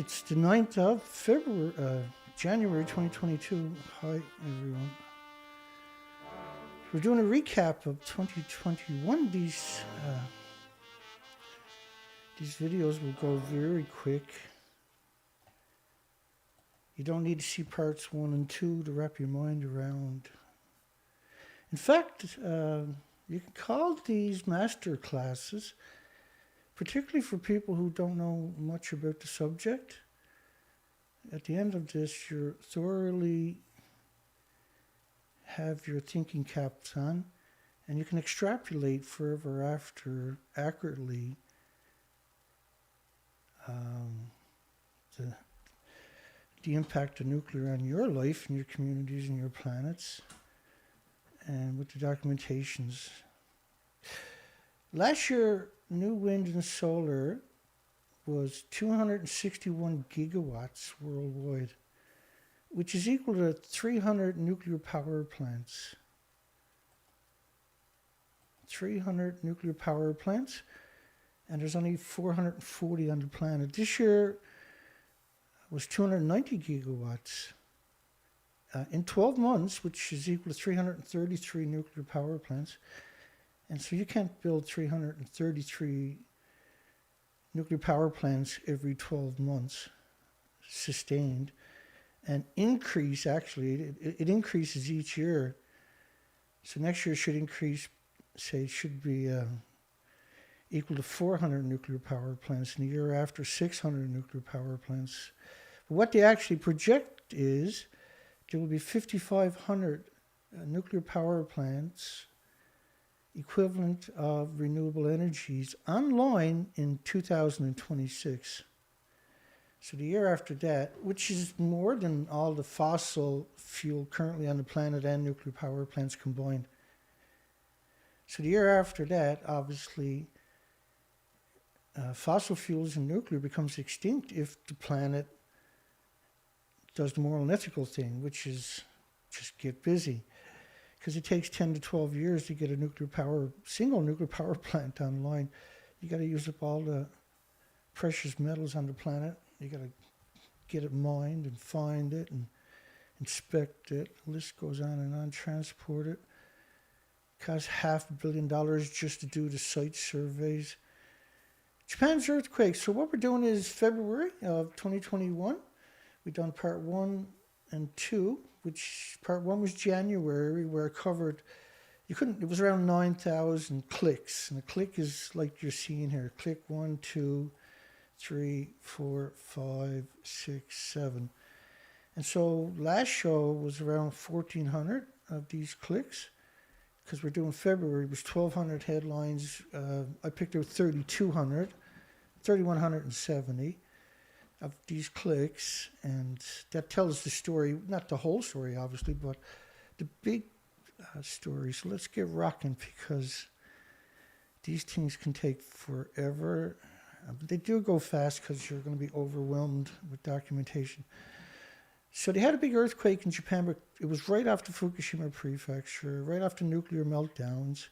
It's the 9th of January 2022. Hi, everyone. We're doing a recap of 2021. These videos will go very quick. You don't need to see parts 1 and 2 to wrap your mind around. In fact, you can call these master classes, particularly for people who don't know much about the subject. At the end of this, you're thoroughly have your thinking caps on, and you can extrapolate forever after accurately the impact of nuclear on your life and your communities and your planets, and with the documentations. Last year, new wind and solar was 261 gigawatts worldwide, which is equal to 300 nuclear power plants. 300 nuclear power plants, and there's only 440 on the planet. This year was 290 gigawatts. In 12 months, which is equal to 333 nuclear power plants. And so you can't build 333 nuclear power plants every 12 months, sustained. And increase, actually, it increases each year. So next year should increase, say, should be equal to 400 nuclear power plants, and the year after 600 nuclear power plants. But what they actually project is there will be 5,500 nuclear power plants equivalent of renewable energies online in 2026. So the year after that, which is more than all the fossil fuel currently on the planet and nuclear power plants combined. So the year after that, obviously, fossil fuels and nuclear becomes extinct if the planet does the moral and ethical thing, which is just get busy. Because it takes 10 to 12 years to get a single nuclear power plant online. You got to use up all the precious metals on the planet. You got to get it mined and find it and inspect it. The list goes on, transport it. Costs $500 million just to do the site surveys. Japan's earthquake. So what we're doing is February of 2021. We've done part 1 and 2, which part 1 was January, where it covered, it was around 9,000 clicks. And a click is like you're seeing here. Click 1, 2, 3, 4, 5, 6, 7. And so last show was around 1,400 of these clicks. Because we're doing February, it was 1,200 headlines. I picked out 3,170 of these clicks. And that tells the story, not the whole story, obviously, but the big story. So let's get rocking, because these things can take forever. They do go fast because you're going to be overwhelmed with documentation. So they had a big earthquake in Japan, but it was right after Fukushima Prefecture, right after nuclear meltdowns,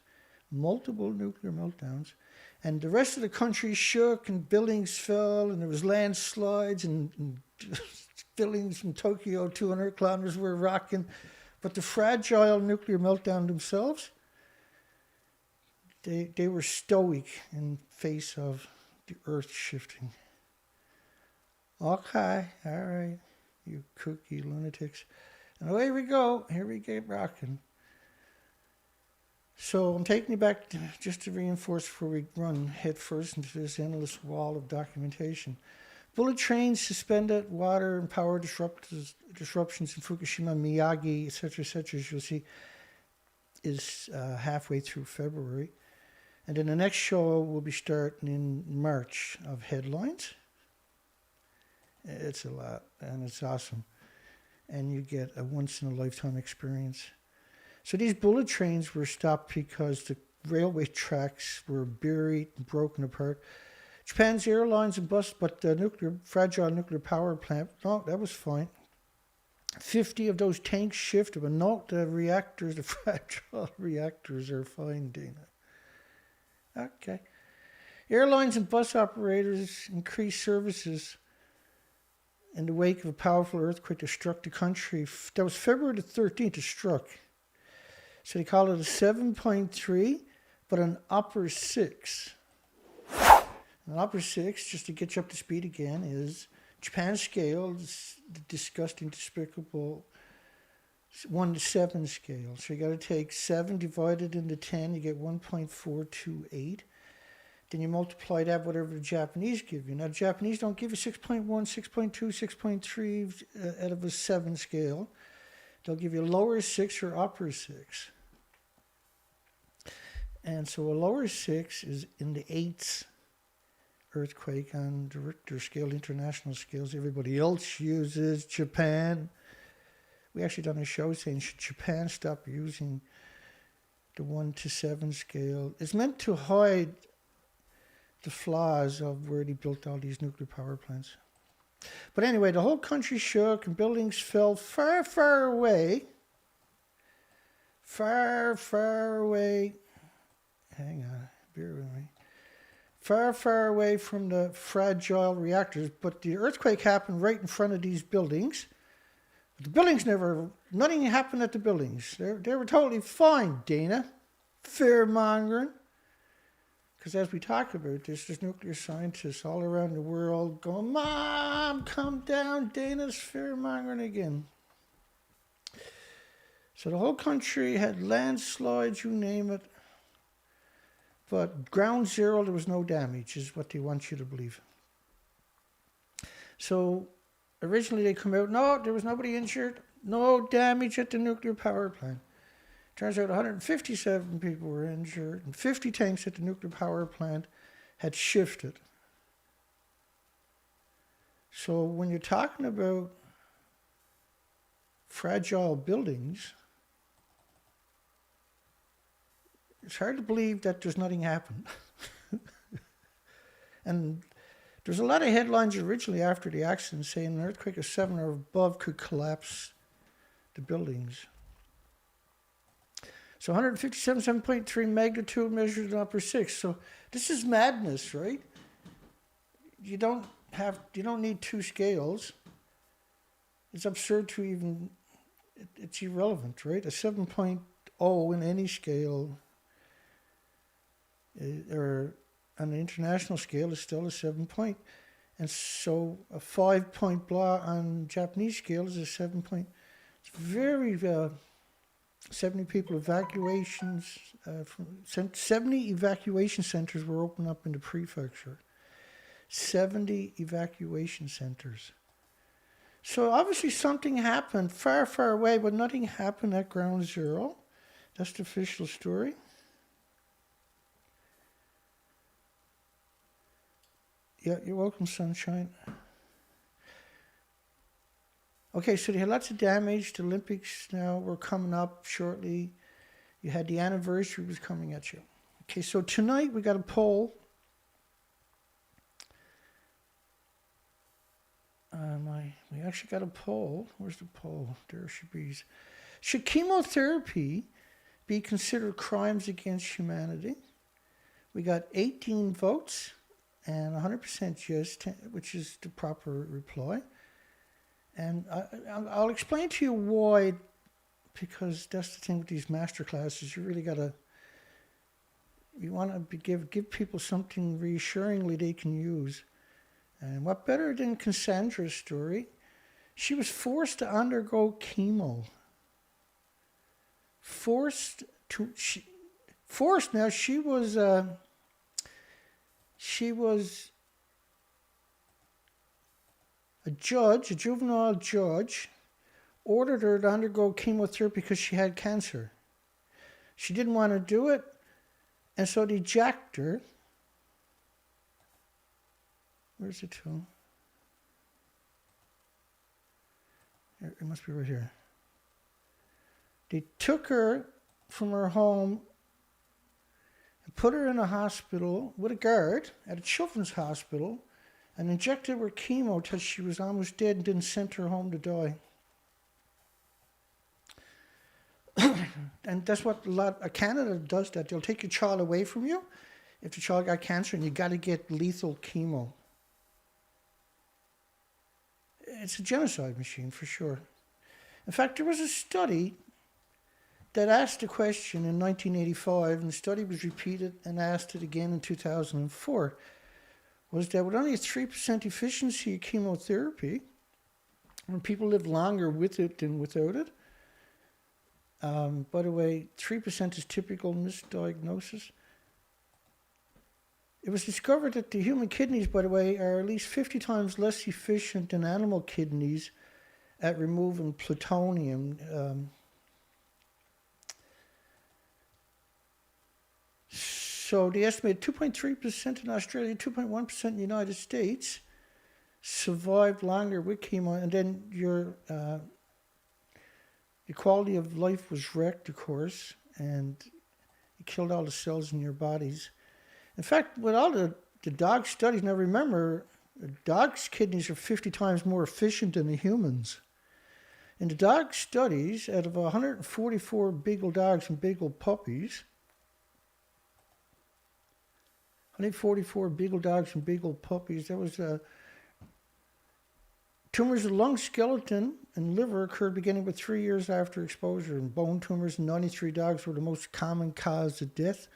multiple nuclear meltdowns. And the rest of the country shook and buildings fell and there was landslides and buildings from Tokyo, 200 kilometers were rocking. But the fragile nuclear meltdown themselves, they were stoic in face of the earth shifting. Okay, all right, you kooky lunatics. And away we go. Here we get rocking. So I'm taking you back just to reinforce before we run head first into this endless wall of documentation. Bullet trains suspended, water and power disruptions in Fukushima, Miyagi, etc., as you'll see, is halfway through February. And then the next show will be starting in March of headlines. It's a lot, and it's awesome. And you get a once-in-a-lifetime experience. So these bullet trains were stopped because the railway tracks were buried and broken apart. Japan's airlines and bus, but the fragile nuclear power plant, no, that was fine. 50 of those tanks shifted, but no, the fragile reactors are fine, Dana. Okay. Airlines and bus operators increased services in the wake of a powerful earthquake that struck the country. That was February the 13th it struck. So they call it a 7.3, but an upper 6. An upper 6, just to get you up to speed again, is Japan's scale, the disgusting, despicable 1 to 7 scale. So you got to take 7 divided into 10, you get 1.428. Then you multiply that whatever the Japanese give you. Now, the Japanese don't give you 6.1, 6.2, 6.3 out of a 7 scale. They'll give you a lower 6 or upper 6. And so a lower 6 is in the 8th earthquake on the Richter scale, international scales. Everybody else uses Japan. We actually done a show saying, should Japan stop using the 1 to 7 scale? It's meant to hide the flaws of where they built all these nuclear power plants. But anyway, the whole country shook and buildings fell far, far away. Far, far away. Hang on, bear with me. Far, far away from the fragile reactors. But the earthquake happened right in front of these buildings. The buildings nothing happened at the buildings. They were totally fine, Dana. Fear-mongering. Because as we talk about this, there's nuclear scientists all around the world going, Mom, come down, Dana's fear-mongering again. So the whole country had landslides, you name it. But ground zero, there was no damage, is what they want you to believe. So originally they come out, no, there was nobody injured, no damage at the nuclear power plant. Turns out 157 people were injured, and 50 tanks at the nuclear power plant had shifted. So when you're talking about fragile buildings, it's hard to believe that there's nothing happened. And there's a lot of headlines originally after the accident saying an earthquake of 7 or above could collapse the buildings. So 157, 7.3 magnitude measured in upper 6. So this is madness, right? You don't need 2 scales. It's absurd to even, it's irrelevant, right? A 7.0 in any scale, or on the international scale, is still a 7 point. And so a 5 point blah on Japanese scale is a 7 point. It's very, 70 people evacuations, 70 evacuation centers were opened up in the prefecture. 70 evacuation centers. So obviously something happened far, far away, but nothing happened at ground zero. That's the official story. Yeah, you're welcome, sunshine. Okay, so they had lots of damage. The Olympics now were coming up shortly. You had the anniversary was coming at you. Okay, so tonight we got a poll. We actually got a poll. Where's the poll? There she be. Should chemotherapy be considered crimes against humanity? We got 18 votes and 100% yes, which is the proper reply. And I'll explain to you why, because that's the thing with these master classes. You really you want to give people something reassuringly they can use. And what better than Cassandra's story? She was forced to undergo chemo. Forced. Now she was a judge, a juvenile judge, ordered her to undergo chemotherapy because she had cancer. She didn't want to do it, and so they jacked her. Where's it to? It must be right here. They took her from her home and put her in a hospital with a guard at a children's hospital and injected her with chemo till she was almost dead and then sent her home to die. And that's what Canada does, that they'll take your child away from you if the child got cancer and you got to get lethal chemo. it's a genocide machine for sure. In fact, there was a study that asked the question in 1985, and the study was repeated and asked it again in 2004, was that with only a 3% efficiency of chemotherapy, when people live longer with it than without it. By the way, 3% is typical misdiagnosis. It was discovered that the human kidneys, by the way, are at least 50 times less efficient than animal kidneys at removing plutonium. So they estimate 2.3% in Australia, 2.1% in the United States survived longer with chemo, and then your quality of life was wrecked, of course, and it killed all the cells in your bodies. In fact, with all the dog studies, now remember, dogs' kidneys are 50 times more efficient than the humans. In the dog studies, out of 144 beagle dogs and beagle puppies, 144 beagle dogs and beagle puppies, there was tumors of lung, skeleton, and liver occurred beginning with 3 years after exposure, and bone tumors in 93 dogs were the most common cause of death.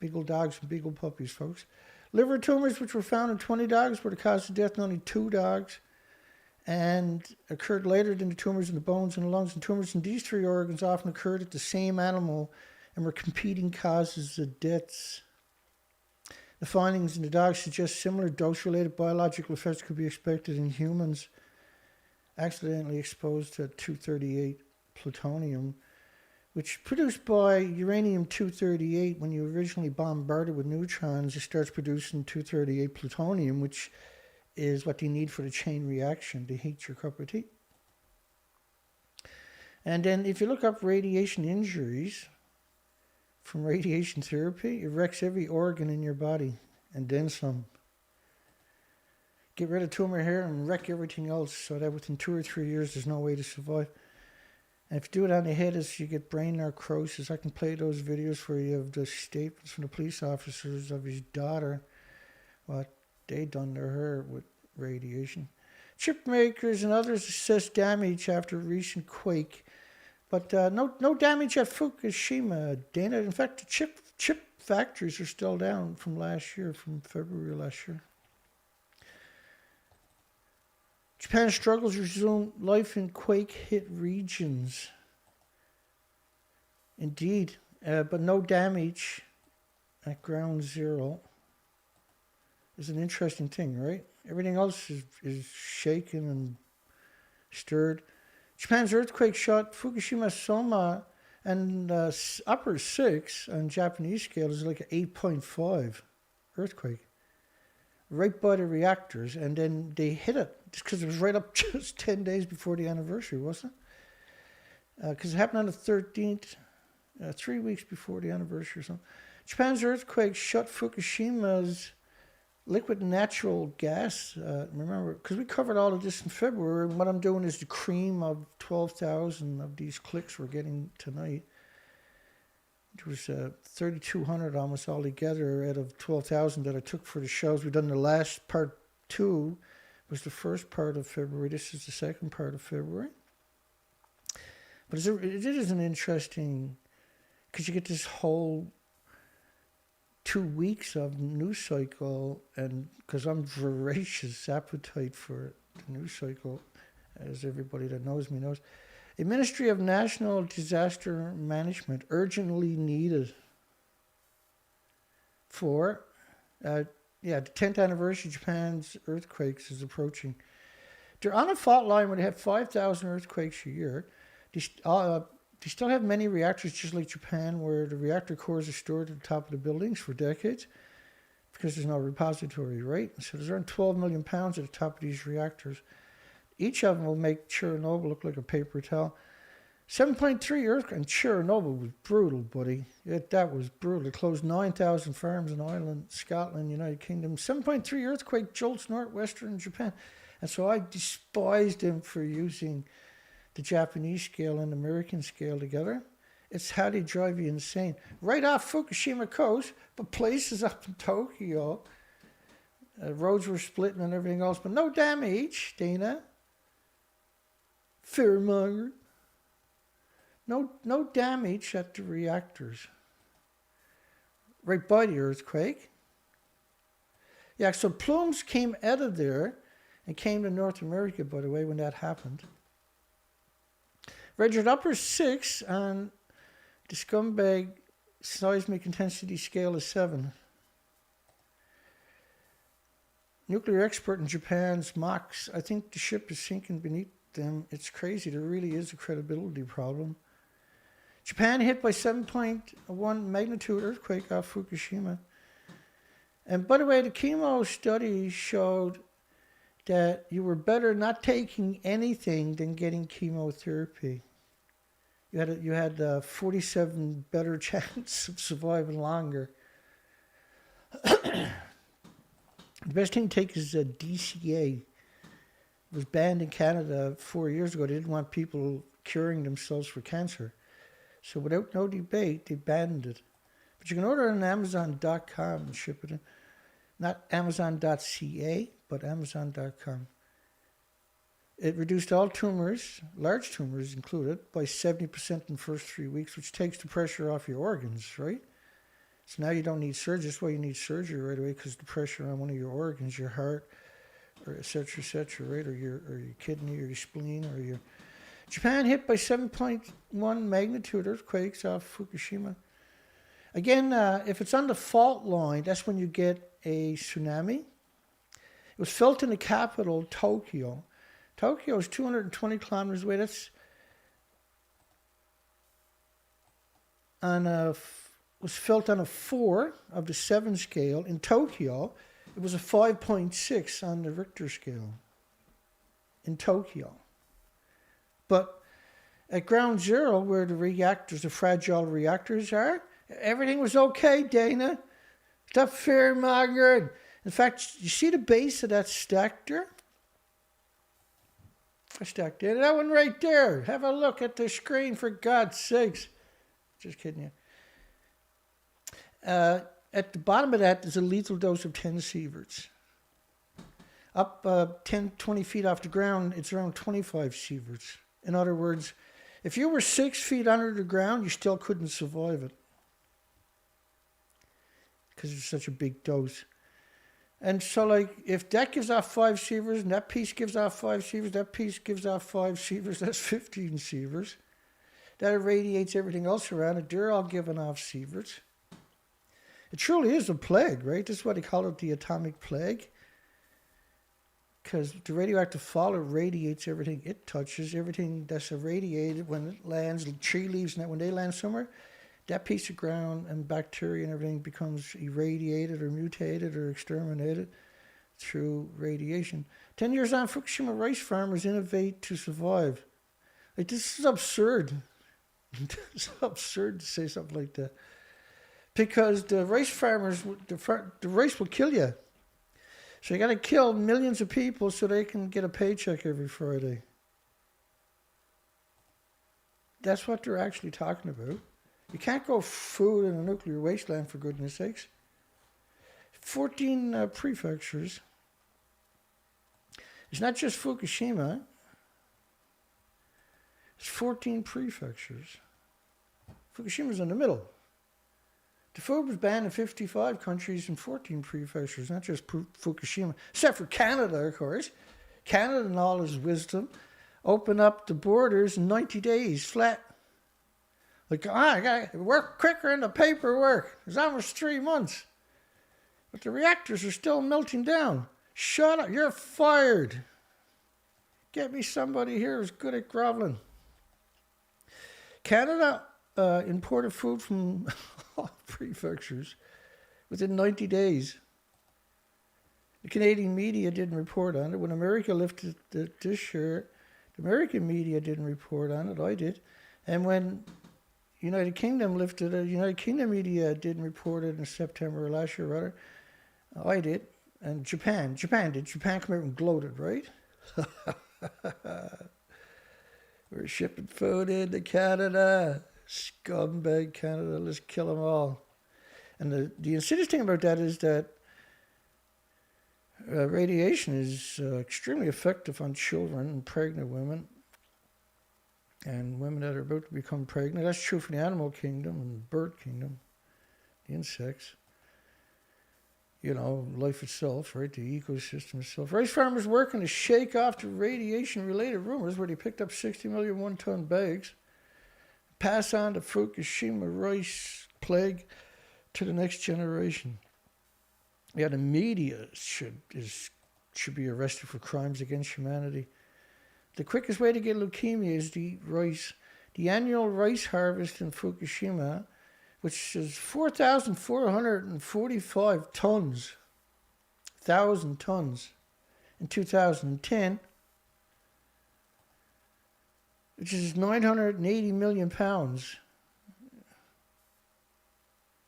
Beagle dogs and beagle puppies, folks. Liver tumors, which were found in 20 dogs, were the cause of death in only 2 dogs, and occurred later than the tumors in the bones and the lungs. And tumors in these 3 organs often occurred at the same animal and were competing causes of deaths. The findings in the dogs suggest similar dose-related biological effects could be expected in humans accidentally exposed to 238 plutonium, which produced by uranium-238. When you originally bombard it with neutrons, it starts producing 238 plutonium, which is what you need for the chain reaction to heat your cup of tea. And then if you look up radiation injuries from radiation therapy, it wrecks every organ in your body and then some. Get rid of tumor hair and wreck everything else so that within 2 or 3 years there's no way to survive. And if you do it on the head, you get brain necrosis. I can play those videos for you of the statements from the police officers of his daughter, what they done to her with radiation. Chip makers and others assess damage after a recent quake, but no damage at Fukushima, Dana. In fact, the chip factories are still down from last year, from February last year. Japan struggles to resume life in quake-hit regions. Indeed, but no damage at ground zero. Is an interesting thing, right? Everything else is shaken and stirred. Japan's earthquake shot Fukushima Soma, and upper 6 on Japanese scale is like an 8.5 earthquake, right by the reactors, and then they hit it just because it was right up just 10 days before the anniversary, wasn't it? Because it happened on the 13th, 3 weeks before the anniversary or something. Japan's earthquake shut Fukushima's liquid natural gas, remember, because we covered all of this in February, and what I'm doing is the cream of 12,000 of these clicks we're getting tonight. It was 3,200 almost altogether out of 12,000 that I took for the shows. We've done the last part 2, was the first part of February. This is the second part of February. But it is an interesting, because you get this whole 2 weeks of news cycle, and because I'm voracious appetite for the news cycle, as everybody that knows me knows. A Ministry of National Disaster Management urgently needed for, the 10th anniversary of Japan's earthquakes is approaching. They're on a fault line where they have 5,000 earthquakes a year. They still have many reactors, just like Japan, where the reactor cores are stored at the top of the buildings for decades because there's no repository, right? So there's around 12 million pounds at the top of these reactors. Each of them will make Chernobyl look like a paper towel. 7.3 earthquake, and Chernobyl was brutal, buddy. That was brutal. It closed 9,000 farms in Ireland, Scotland, United Kingdom. 7.3 earthquake jolts northwestern Japan. And so I despised them for using the Japanese scale and the American scale together. It's how they drive you insane. Right off Fukushima coast, but places up in Tokyo, Roads were splitting and everything else, but no damage, Dana. Fearmonger. No damage at the reactors. Right by the earthquake. Yeah, so plumes came out of there and came to North America, by the way, when that happened. Registered upper 6 on the scumbag seismic intensity scale of 7. Nuclear expert in Japan's mocks. I think the ship is sinking beneath them. It's crazy. There really is a credibility problem. Japan hit by 7.1 magnitude earthquake off Fukushima. And by the way, the chemo study showed that you were better not taking anything than getting chemotherapy. You had 47 better chance of surviving longer. The best thing to take is a DCA. It was banned in Canada 4 years ago. They didn't want people curing themselves for cancer. So without no debate, they banned it. But you can order it on Amazon.com and ship it in. Not Amazon.ca, but Amazon.com. It reduced all tumors, large tumors included, by 70% in the first 3 weeks, which takes the pressure off your organs, right? So now you don't need surgery. That's why you need surgery right away, because the pressure on one of your organs, your heart, or et cetera, right? Or your kidney, or your spleen, or your... Japan hit by 7.1 magnitude earthquakes off Fukushima. Again, if it's on the fault line, that's when you get a tsunami. It was felt in the capital, Tokyo. Tokyo is 220 kilometers away. That's was felt on a 4 of the 7 scale. In Tokyo, it was a 5.6 on the Richter scale. In Tokyo. But at ground zero, where the reactors, the fragile reactors are, everything was okay, Dana. Stop fear-mongering. In fact, you see the base of that stack there? I stacked it. That one right there. Have a look at the screen, for God's sakes. Just kidding you. At the bottom of that is a lethal dose of 10 sieverts. Up 10, 20 feet off the ground, it's around 25 sieverts. In other words, if you were 6 feet under the ground, you still couldn't survive it. Because it's such a big dose. And so, like, if that gives off 5 sieverts, and that piece gives off 5 sieverts, that piece gives off 5 sieverts, that's 15 sieverts. That irradiates everything else around it. They're all giving off sieverts. It truly is a plague, right? That's why they call it the atomic plague. Because the radioactive fall irradiates everything it touches, everything that's irradiated when it lands, tree leaves, and that when they land somewhere, that piece of ground and bacteria and everything becomes irradiated or mutated or exterminated through radiation. 10 years on, Fukushima rice farmers innovate to survive. Like, this is absurd. It's absurd to say something like that. Because the rice farmers, the rice will kill you. So you got to kill millions of people so they can get a paycheck every Friday. That's what they're actually talking about. You can't grow food in a nuclear wasteland, for goodness sakes. 14 prefectures. It's not just Fukushima. It's 14 prefectures. Fukushima's in the middle. The food was banned in 55 countries and 14 prefectures, not just Fukushima. Except for Canada, of course. Canada, in all its wisdom, opened up the borders in 90 days, flat. Like, I got to work quicker in the paperwork. It's almost 3 months. But the reactors are still melting down. Shut up. You're fired. Get me somebody here who's good at groveling. Canada imported food from all prefectures within 90 days. The Canadian media didn't report on it. When America lifted this year, the American media didn't report on it. I did. And when United Kingdom lifted it, United Kingdom media didn't report it in September or last year, rather. I did. And Japan did. Japan came out and gloated, right? We're shipping food into Canada. Scumbag Canada, let's kill them all. And the insidious thing about that is that Radiation is extremely effective on children and pregnant women and women that are about to become pregnant. That's true for the animal kingdom and bird kingdom, the insects. You know, life itself, right? The ecosystem itself. Rice farmers working to shake off the radiation-related rumors where they picked up 60 million one-ton bags, pass on the Fukushima rice plague to the next generation. Yeah, the media should be arrested for crimes against humanity. The quickest way to get leukemia is to eat rice. The annual rice harvest in Fukushima, which is 4,445 tons, 1,000 tons in 2010, which is 980 million pounds.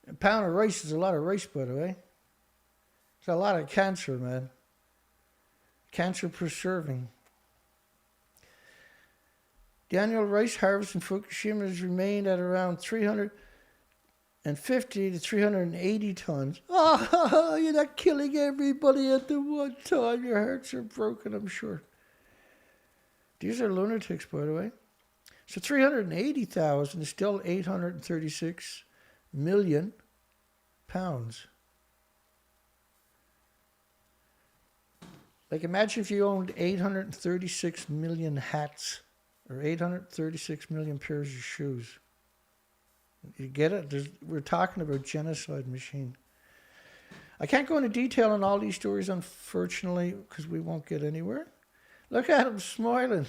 A pound of rice is a lot of rice, by the way. It's a lot of cancer, man. Cancer preserving. The annual rice harvest in Fukushima has remained at around 350 to 380 tons. Oh, you're not killing everybody at the one time. Your hearts are broken, I'm sure. These are lunatics, by the way. So 380,000 is still 836 million pounds. Like, imagine if you owned 836 million hats or 836 million pairs of shoes. You get it? We're talking about genocide machine. I can't go into detail on all these stories, unfortunately, because we won't get anywhere. Look at him smiling.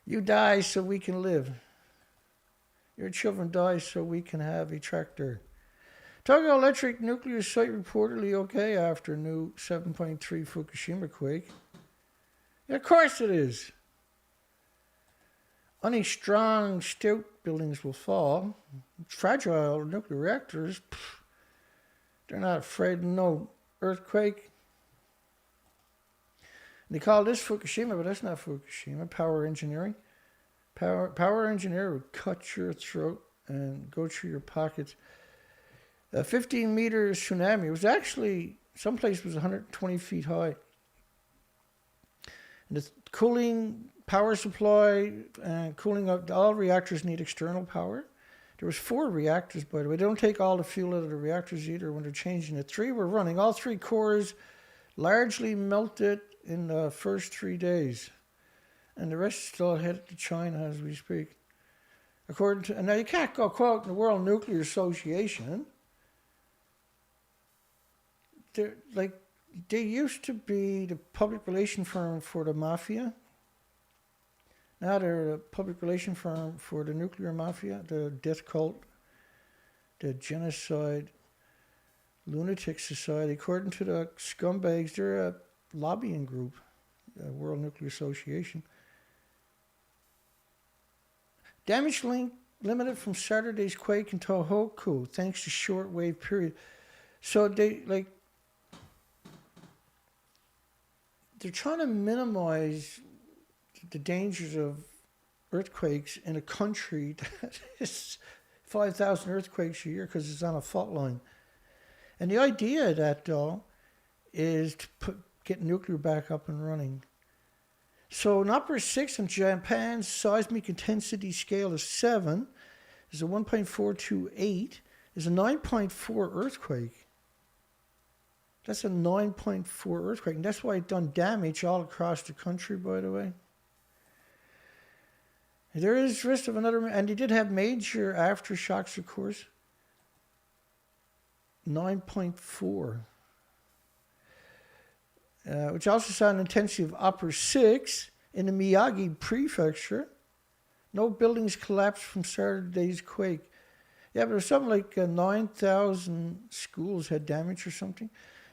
You die so we can live. Your children die so we can have a tractor. Togo Electric nuclear site reportedly okay after new 7.3 Fukushima quake. Yeah, of course it is. Only strong, stout buildings will fall. Fragile nuclear reactors, they're not afraid of no earthquake. And they call this Fukushima, but that's not Fukushima. Power engineering. Power engineer would cut your throat and go through your pockets. A 15-meter tsunami. It was actually, someplace was 120 feet high. And the cooling, power supply, and cooling up, all reactors need external power. There was 4 reactors, by the way. They don't take all the fuel out of the reactors either when they're changing it. 3 were running. All 3 cores largely melted in the first 3 days. And the rest is still headed to China as we speak. According to, and now you can't go quote the World Nuclear Association. They used to be the public relation firm for the mafia. Now they're the public relation firm for the nuclear mafia, the death cult, the genocide, lunatic society. According to the scumbags, they're a lobbying group, the World Nuclear Association. Damage limited from Saturday's quake in Tohoku, thanks to shortwave period. So they're trying to minimize the dangers of earthquakes in a country that is 5,000 earthquakes a year because it's on a fault line. And the idea of that, though, is to get nuclear back up and running. So an upper 6 on Japan's seismic intensity scale of 7 is a 1.428, is a 9.4 earthquake. That's a 9.4 earthquake, and that's why it's done damage all across the country, by the way. There is risk of another, and they did have major aftershocks, of course. 9.4. Which also saw an intensity of upper 6 in the Miyagi prefecture. No buildings collapsed from Saturday's quake. Yeah, but it was something like 9,000 schools had damage or something.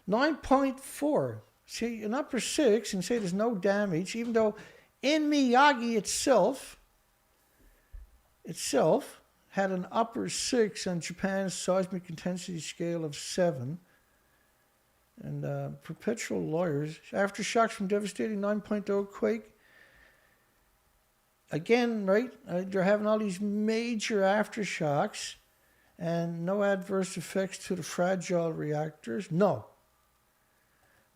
9.4. See, an upper 6 and say there's no damage, even though in Miyagi itself had an upper 6 on Japan's seismic intensity scale of 7. And perpetual lawyers, aftershocks from devastating 9.0 quake. Again, right, they're having all these major aftershocks and no adverse effects to the fragile reactors. No.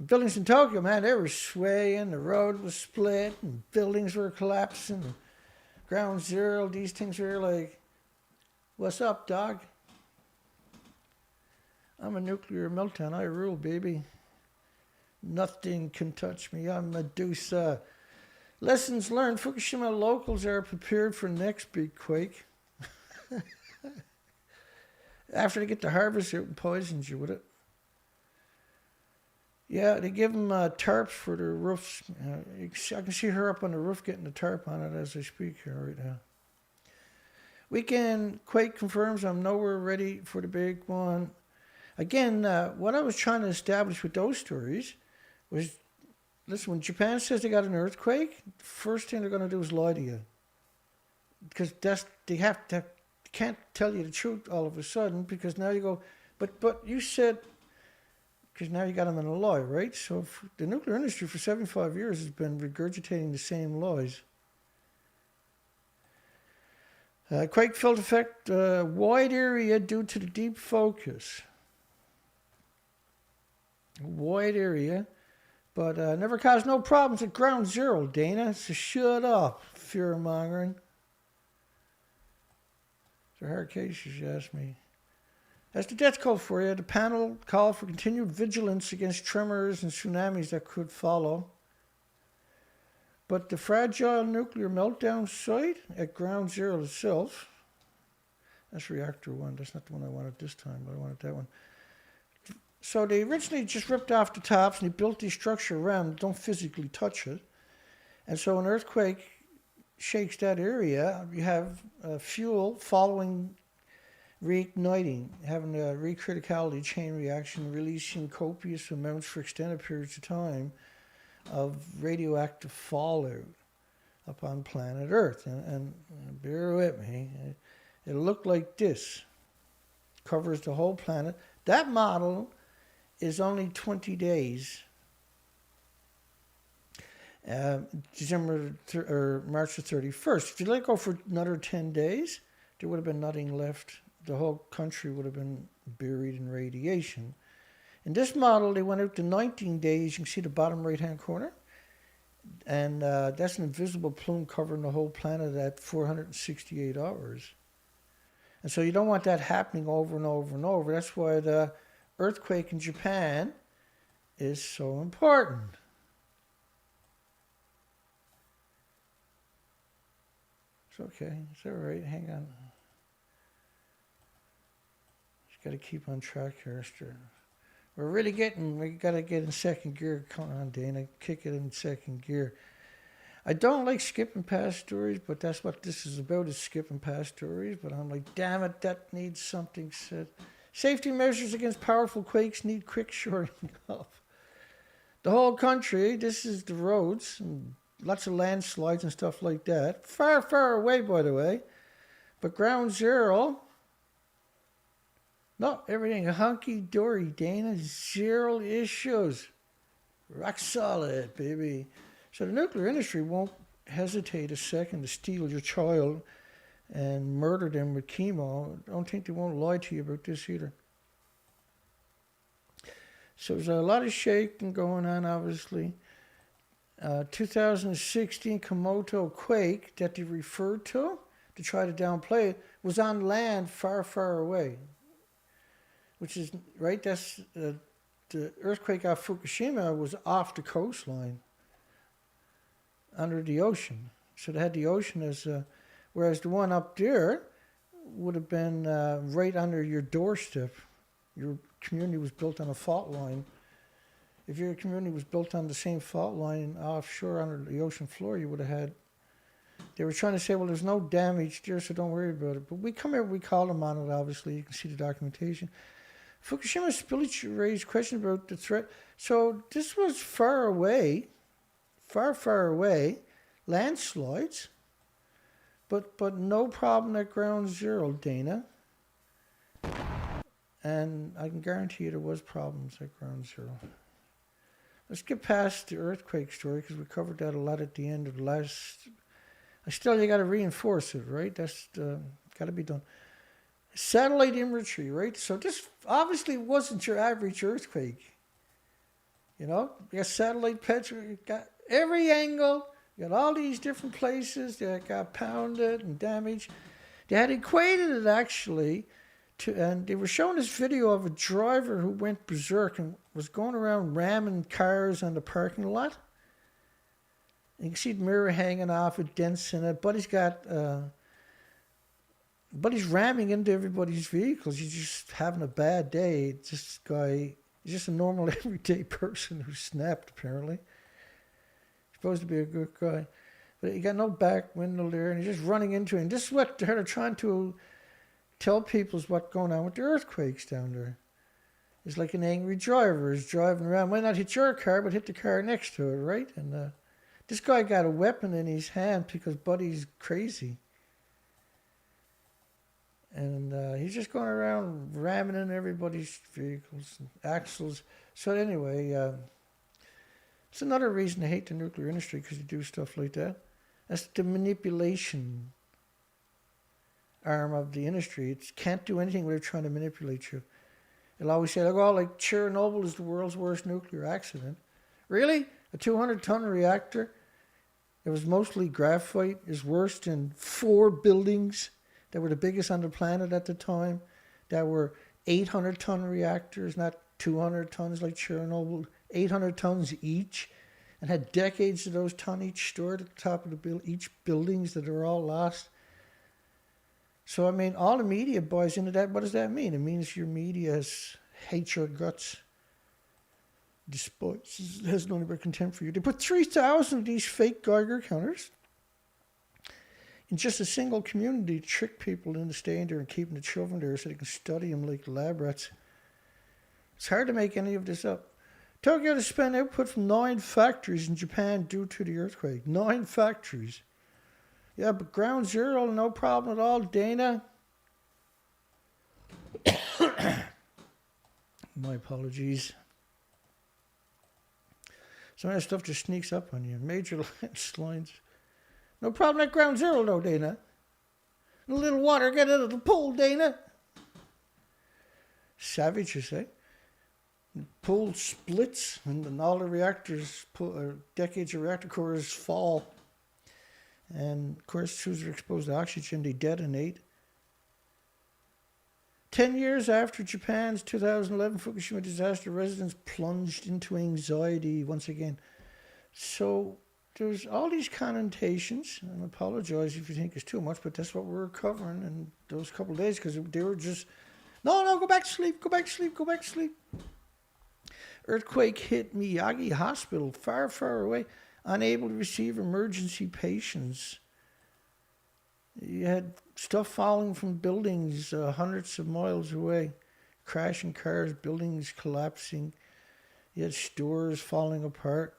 Buildings in Tokyo, man, they were swaying, the road was split, and buildings were collapsing. Ground zero, these things were like, what's up, dog? I'm a nuclear meltdown. I rule, baby. Nothing can touch me. I'm Medusa. Lessons learned. Fukushima locals are prepared for next big quake. After they get the harvest out and poisons you with it. Yeah, they give them tarps for their roofs. I can see her up on the roof getting the tarp on it as I speak here right now. Weekend quake confirms I'm nowhere ready for the big one. Again, what I was trying to establish with those stories was, listen, when Japan says they got an earthquake, the first thing they're going to do is lie to you. Because they can't tell you the truth all of a sudden, because now you go, but you said, because now you got them in a lie, right? So the nuclear industry for 75 years has been regurgitating the same lies. Quake field effect, wide area due to the deep focus. Wide area, but never caused no problems at ground zero, Dana. So shut up, fear mongering. It's a hard case, you ask me. That's the death call for you. The panel called for continued vigilance against tremors and tsunamis that could follow. But the fragile nuclear meltdown site at ground zero itself, that's reactor 1. That's not the one I wanted this time, but I wanted that one. So they originally just ripped off the tops and they built the structure around. Don't physically touch it. And so an earthquake shakes that area. You have fuel following reigniting, having a recriticality chain reaction, releasing copious amounts for extended periods of time of radioactive fallout upon planet Earth. And bear with me, it looked like this. Covers the whole planet. That model is only 20 days. December or March the 31st. If you let it go for another 10 days, there would have been nothing left. The whole country would have been buried in radiation. In this model, they went out to 19 days. You can see the bottom right-hand corner. And that's an invisible plume covering the whole planet at 468 hours. And so you don't want that happening over and over and over. That's why the earthquake in Japan is so important. It's okay. It's all right. Hang on. Got to keep on track here, Esther. We got to get in second gear. Come on, Dana, kick it in second gear. I don't like skipping past stories, but that's what this is about, is skipping past stories. But I'm like, damn it, that needs something said. Safety measures against powerful quakes need quick shoring up. The whole country, this is the roads, and lots of landslides and stuff like that. Far, far away, by the way. But ground zero, no, everything hunky-dory, Dana. Zero issues. Rock solid, baby. So the nuclear industry won't hesitate a second to steal your child and murder them with chemo. I don't think they won't lie to you about this either. So there's a lot of shaking going on, obviously. 2016 Komodo quake that they referred to try to downplay it was on land far, far away. Which is, right, that's the earthquake off Fukushima was off the coastline, under the ocean. So they had the ocean as, whereas the one up there would have been right under your doorstep. Your community was built on a fault line. If your community was built on the same fault line offshore under the ocean floor, you would have had, they were trying to say, well, there's no damage there, so don't worry about it. But we come here, we call them on it, obviously. You can see the documentation. Fukushima spillage raised questions about the threat. So this was far away, far, far away, landslides, but no problem at ground zero, Dana. And I can guarantee you there was problems at ground zero. Let's get past the earthquake story, because we covered that a lot at the end of the last. You got to reinforce it, right? That's got to be done. Satellite imagery, right? So this obviously wasn't your average earthquake. You know, you got satellite pictures, you got every angle, you got all these different places that got pounded and damaged. They had equated it actually to, and they were showing this video of a driver who went berserk and was going around ramming cars on the parking lot. You can see the mirror hanging off with dents in it. Buddy's ramming into everybody's vehicles. He's just having a bad day. This guy, he's just a normal, everyday person who snapped, apparently. He's supposed to be a good guy. But he got no back window there, and he's just running into it. And this is what they're trying to tell people is what's going on with the earthquakes down there. It's like an angry driver is driving around. Might not hit your car, but hit the car next to it, right? And this guy got a weapon in his hand because Buddy's crazy. And he's just going around ramming in everybody's vehicles and axles. So anyway, it's another reason to hate the nuclear industry, because they do stuff like that. That's the manipulation arm of the industry. It can't do anything without trying to manipulate you. It'll always say, like Chernobyl is the world's worst nuclear accident. Really? A 200-ton reactor that was mostly graphite is worse than 4 buildings that were the biggest on the planet at the time, that were 800-ton reactors, not 200 tons like Chernobyl, 800 tons each, and had decades of those tons each stored at the top of each buildings that are all lost. So, I mean, all the media buys into that. What does that mean? It means your media hates your guts, has nothing but contempt for you. They put 3,000 of these fake Geiger counters in just a single community to trick people into staying there and keeping the children there so they can study them like lab rats. It's hard to make any of this up. Tokyo to spend output from 9 factories in Japan due to the earthquake. 9 factories. Yeah, but ground zero, no problem at all, Dana. My apologies. Some of that stuff just sneaks up on you. Major landslides. No problem at ground zero, though, Dana. A little water, get out of the pool, Dana. Savage, you say. The pool splits, and then all the reactors, decades of reactor cores fall. And, of course, as soon as they're exposed to oxygen, they detonate. 10 years after Japan's 2011 Fukushima disaster, residents plunged into anxiety once again. So there's all these connotations, and I apologize if you think it's too much, but that's what we're covering in those couple of days, because they were just, no, go back to sleep, go back to sleep, go back to sleep. Earthquake hit Miyagi Hospital, far, far away, unable to receive emergency patients. You had stuff falling from buildings hundreds of miles away, crashing cars, buildings collapsing. You had stores falling apart.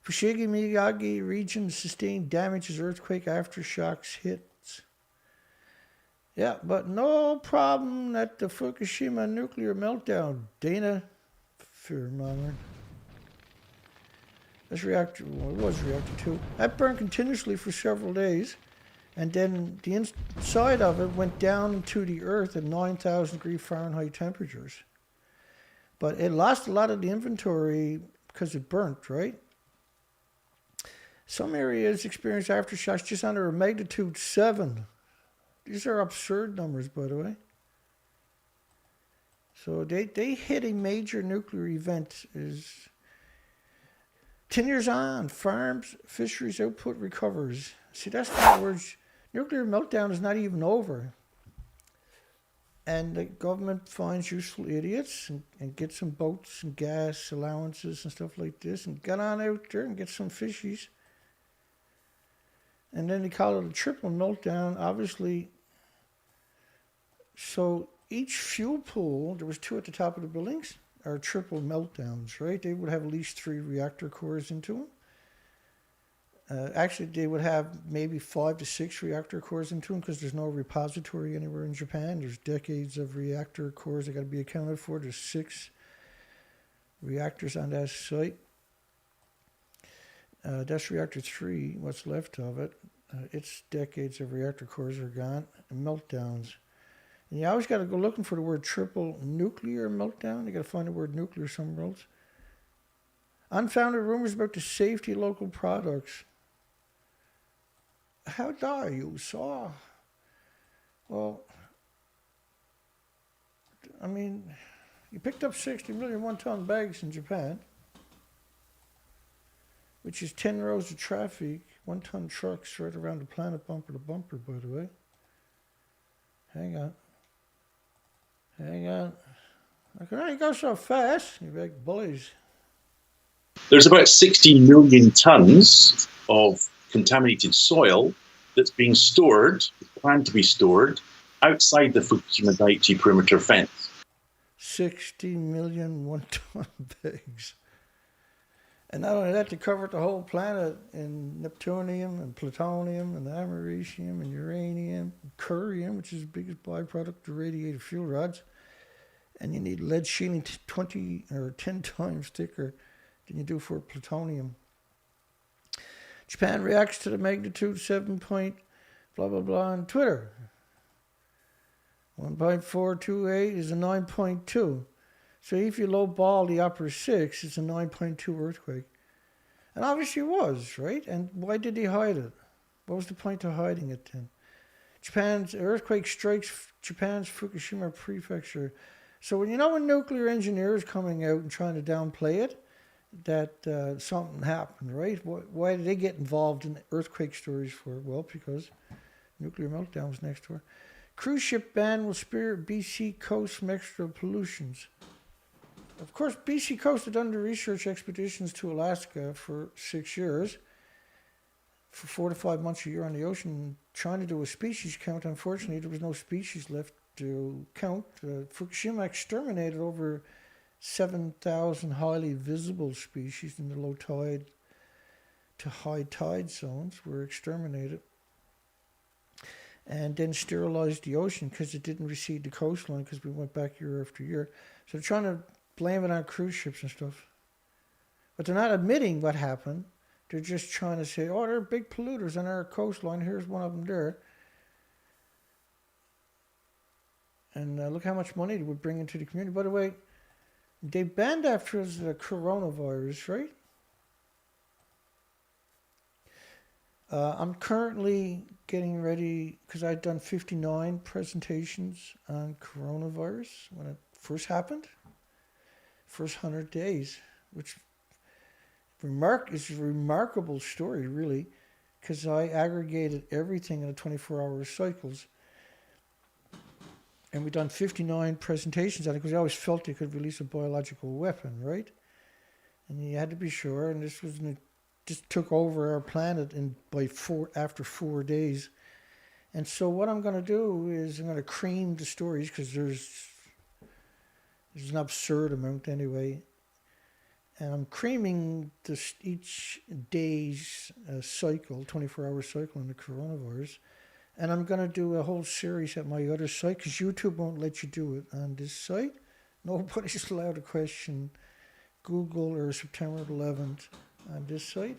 Fukushima Miyagi region sustained damage as earthquake aftershocks hits. Yeah, but no problem at the Fukushima nuclear meltdown. Dana, fear-mongering. This reactor, well, it was reactor 2. That burned continuously for several days. And then the inside of it went down into the earth at 9,000 degree Fahrenheit temperatures. But it lost a lot of the inventory because it burnt, right? Some areas experienced aftershocks just under a magnitude 7. These are absurd numbers, by the way. So they hit a major nuclear event. Is 10 years on, farms, fisheries output recovers. See, that's the words. Nuclear meltdown is not even over. And the government finds useful idiots and gets some boats and gas allowances and stuff like this and get on out there and get some fishies. And then they call it a triple meltdown, obviously. So each fuel pool, there was 2 at the top of the buildings, are triple meltdowns, right? They would have at least 3 reactor cores into them. Actually, they would have maybe 5 to 6 reactor cores into them because there's no repository anywhere in Japan. There's decades of reactor cores that got to be accounted for. There's 6 reactors on that site. That's reactor 3, what's left of it. Its decades of reactor cores are gone. And meltdowns. And you always got to go looking for the word triple nuclear meltdown. You got to find the word nuclear somewhere else. Unfounded rumors about the safety of local products. How dare you, sir? Well, I mean, you picked up 60 million one-ton bags in Japan, which is 10 rows of traffic, one-ton trucks right around the planet, bumper to bumper, by the way. Hang on. I can only go so fast, you big bullies. There's about 60 million tons of contaminated soil that's being stored, planned to be stored, outside the Fukushima Daiichi perimeter fence. 60 million one-ton bags. And not only that, they covered the whole planet in neptunium and plutonium and americium and uranium, and curium, which is the biggest byproduct of radiated fuel rods. And you need lead shielding 20 or 10 times thicker than you do for plutonium. Japan reacts to the magnitude 7 point blah blah blah on Twitter. 1.428 is a 9.2. So if you lowball the upper 6, it's a 9.2 earthquake. And obviously it was, right? And why did they hide it? What was the point of hiding it then? Japan's earthquake strikes Japan's Fukushima prefecture. So when nuclear engineers coming out and trying to downplay it, that something happened, right? Why did they get involved in earthquake stories for? Well, because nuclear meltdowns next door. Cruise ship ban will spare BC coast from extra pollutions. Of course, BC Coast had done the research expeditions to Alaska for 6 years, for 4 to 5 months a year on the ocean, trying to do a species count. Unfortunately, there was no species left to count. Fukushima exterminated over 7,000 highly visible species in the low tide to high tide zones were exterminated. And then sterilized the ocean because it didn't recede the coastline because we went back year after year. So they're trying to blame it on cruise ships and stuff. But they're not admitting what happened. They're just trying to say, oh, they're big polluters on our coastline. Here's one of them there. And look how much money they would bring into the community. By the way, they banned after the coronavirus, right? I'm currently getting ready, because I'd done 59 presentations on coronavirus when it first happened. First 100 days, which is a remarkable story, really, because I aggregated everything in 24-hour cycles. And we've done 59 presentations on it because I always felt they could release a biological weapon, right? And you had to be sure, and this just took over our planet after 4 days. And so what I'm going to do is I'm going to cream the stories because there's an absurd amount anyway. And I'm creaming each day's cycle, 24-hour cycle in the coronavirus. And I'm going to do a whole series at my other site because YouTube won't let you do it on this site. Nobody's allowed to question Google or September 11th on this site.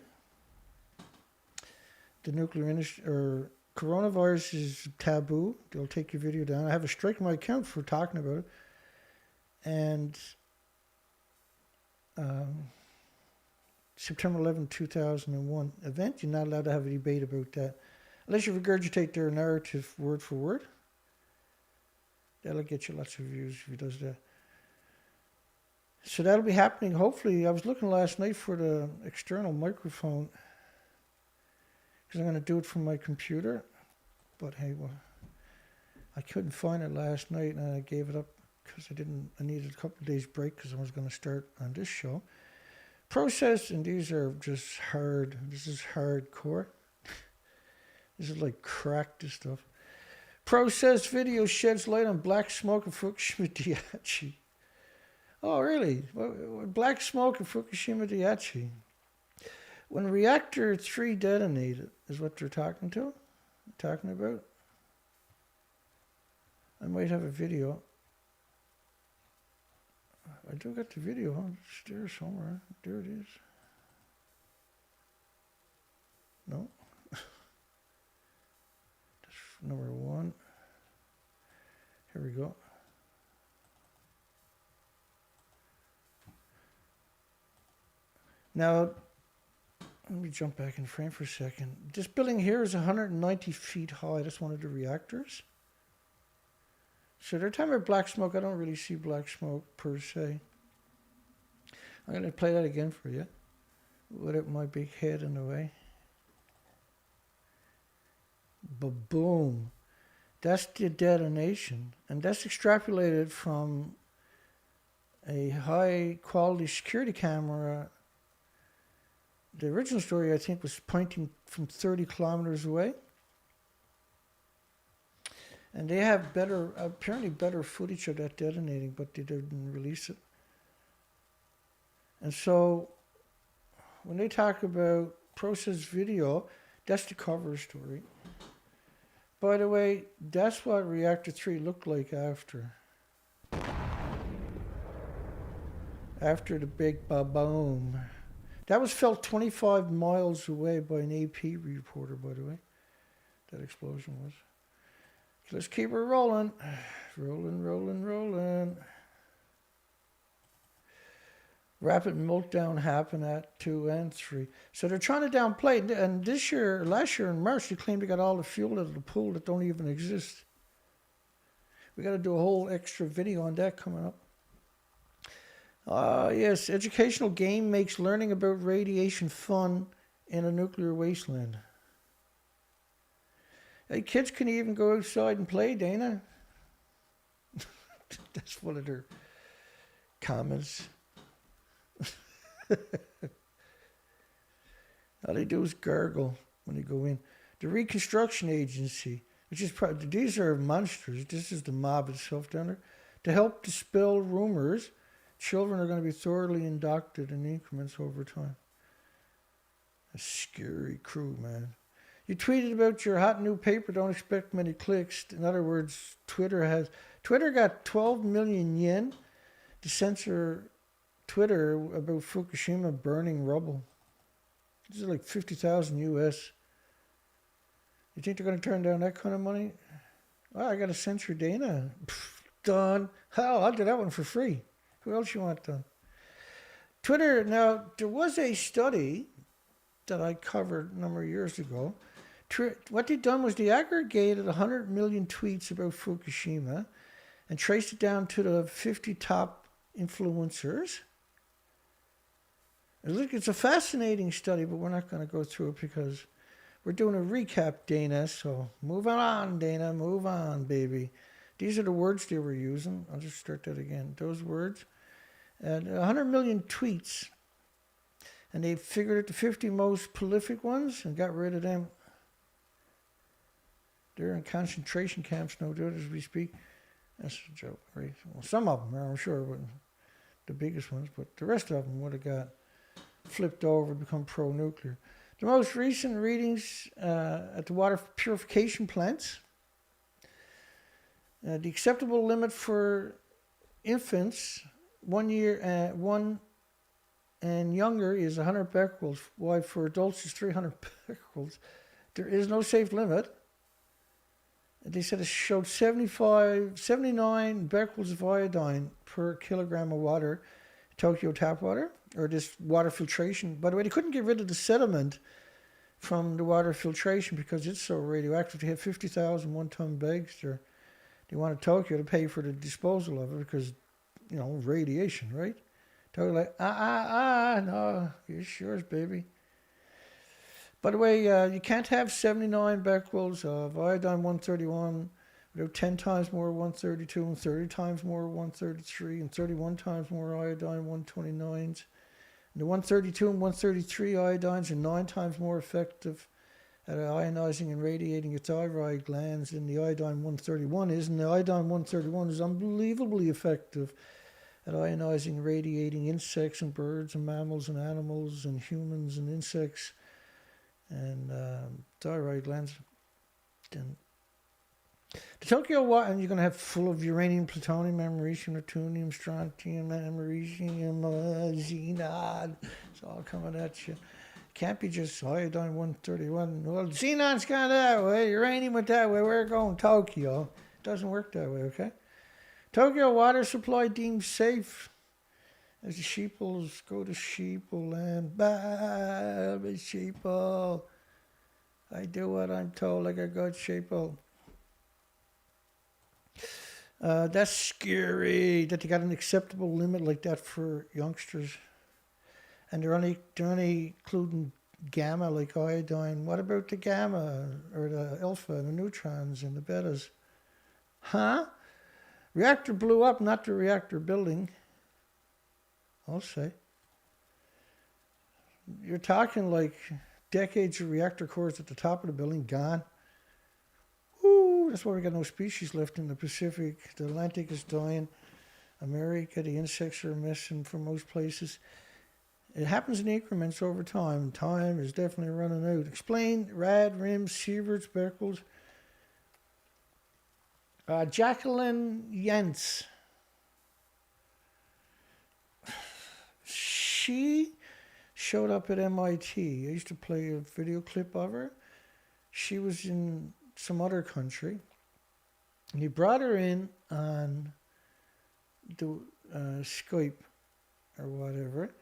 The nuclear industry or coronavirus is taboo. They'll take your video down. I have a strike on my account for talking about it. And September 11, 2001 event, you're not allowed to have a debate about that. Unless you regurgitate their narrative word for word. That'll get you lots of views if he does that. So that'll be happening, hopefully. I was looking last night for the external microphone because I'm going to do it from my computer. But hey, well, I couldn't find it last night and I gave it up because I needed a couple of days break because I was going to start on this show. Process, and these are just hard. This is hardcore. This is like crack, this stuff. Processed video sheds light on black smoke of Fukushima Daiichi. Oh, really? Black smoke of Fukushima Daiichi. When reactor 3 detonated, is what they're talking about. I might have a video. I do got the video. It's there somewhere. There it is. No. Number 1. Here we go. Now, let me jump back in frame for a second. This building here is 190 feet high. That's one of the reactors. So they're talking about black smoke. I don't really see black smoke per se. I'm going to play that again for you without my big head in the way. Ba-boom. That's the detonation. And that's extrapolated from a high quality security camera. The original story, I think, was pointing from 30 kilometers away. And they have apparently better footage of that detonating, but they didn't release it. And so, when they talk about process video, that's the cover story. By the way, that's what Reactor 3 looked like after. After the big ba-boom. That was felt 25 miles away by an AP reporter, by the way. That explosion was. Let's keep her rolling. Rolling. Rapid meltdown happened at 2 and 3. So they're trying to downplay it. And last year in March, they claimed they got all the fuel out of the pool that don't even exist. We got to do a whole extra video on that coming up. Yes, educational game makes learning about radiation fun in a nuclear wasteland. Hey, kids can even go outside and play, Dana. That's one of their comments. All they do is gargle when they go in. The Reconstruction Agency, which is probably, these are monsters. This is the mob itself down there. To help dispel rumors, children are going to be thoroughly inducted in increments over time. A scary crew, man. You tweeted about your hot new paper, don't expect many clicks. In other words, Twitter got 12 million yen to censor Twitter about Fukushima burning rubble. This is like 50,000 US. You think they're going to turn down that kind of money? Oh, I got to censor Dana. Pfft, done. Hell, I'll do that one for free. Who else you want done? Twitter, now, there was a study that I covered a number of years ago. What they'd done was they aggregated 100 million tweets about Fukushima and traced it down to the 50 top influencers. And look, it's a fascinating study, but we're not going to go through it because we're doing a recap, Dana. So move on, Dana. Move on, baby. These are the words they were using. I'll just start that again. Those words. And 100 million tweets. And they figured out the 50 most prolific ones and got rid of them. They're in concentration camps, no doubt, as we speak. That's a joke, right? Well, some of them are, I'm sure, but the biggest ones. But the rest of them would have got flipped over, become pro-nuclear. The most recent readings at the water purification plants. The acceptable limit for infants, 1 year, 1 and younger, is 100 becquerels. Why for adults is 300 becquerels. There is no safe limit. They said it showed 79 becquerels of iodine per kilogram of water, Tokyo tap water, or this water filtration. By the way, they couldn't get rid of the sediment from the water filtration because it's so radioactive. They had 50,000 one-ton bags there. They wanted Tokyo to pay for the disposal of it because, you know, radiation, right? Tokyo like, no, it's yours, baby. By the way, you can't have 79 becquerels of iodine 131 without 10 times more 132 and 30 times more 133 and 31 times more iodine 129s. And the 132 and 133 iodines are 9 times more effective at ionizing and radiating your thyroid glands than the iodine 131 is. And the iodine 131 is unbelievably effective at ionizing and radiating insects and birds and mammals and animals and humans and insects. And thyroid glands. And the Tokyo water, and you're going to have full of uranium, plutonium, americium, plutonium, strontium, americium, xenon. It's all coming at you. Can't be just iodine 131. Well, xenon's gone that way, uranium went that way, we're going Tokyo. It doesn't work that way, okay? Tokyo water supply deemed safe As the sheeples go to sheeple land, bye, sheeple. I do what I'm told like a good sheeple. That's scary that they got an acceptable limit like that for youngsters. And they're only including gamma like iodine. What about the gamma or the alpha and the neutrons and the betas? Huh? Reactor blew up, not the reactor building. I'll say. You're talking like decades of reactor cores at the top of the building gone. Woo, that's why we got no species left in the Pacific. The Atlantic is dying. America, the insects are missing from most places. It happens in increments over time. Time is definitely running out. Explain rad, rims, sieverts, beckles. Jacqueline Yentz. She showed up at MIT. I used to play a video clip of her. She was in some other country. And he brought her in on the Skype or whatever.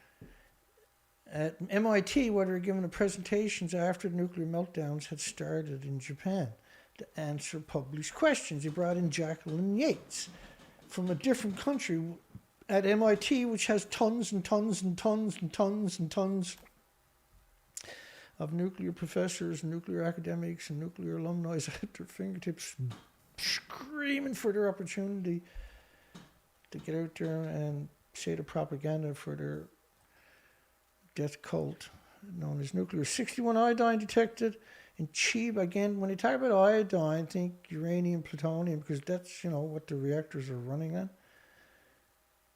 At MIT, where they were giving the presentations after the nuclear meltdowns had started in Japan to answer published questions. He brought in Jacqueline Yates from a different country at MIT, which has tons and tons and tons and tons and tons of nuclear professors, nuclear academics, and nuclear alumni at their fingertips, screaming for their opportunity to get out there and say the propaganda for their death cult known as nuclear. 61 iodine detected in Chiba. Again, when they talk about iodine, think uranium, plutonium, because that's, what the reactors are running on.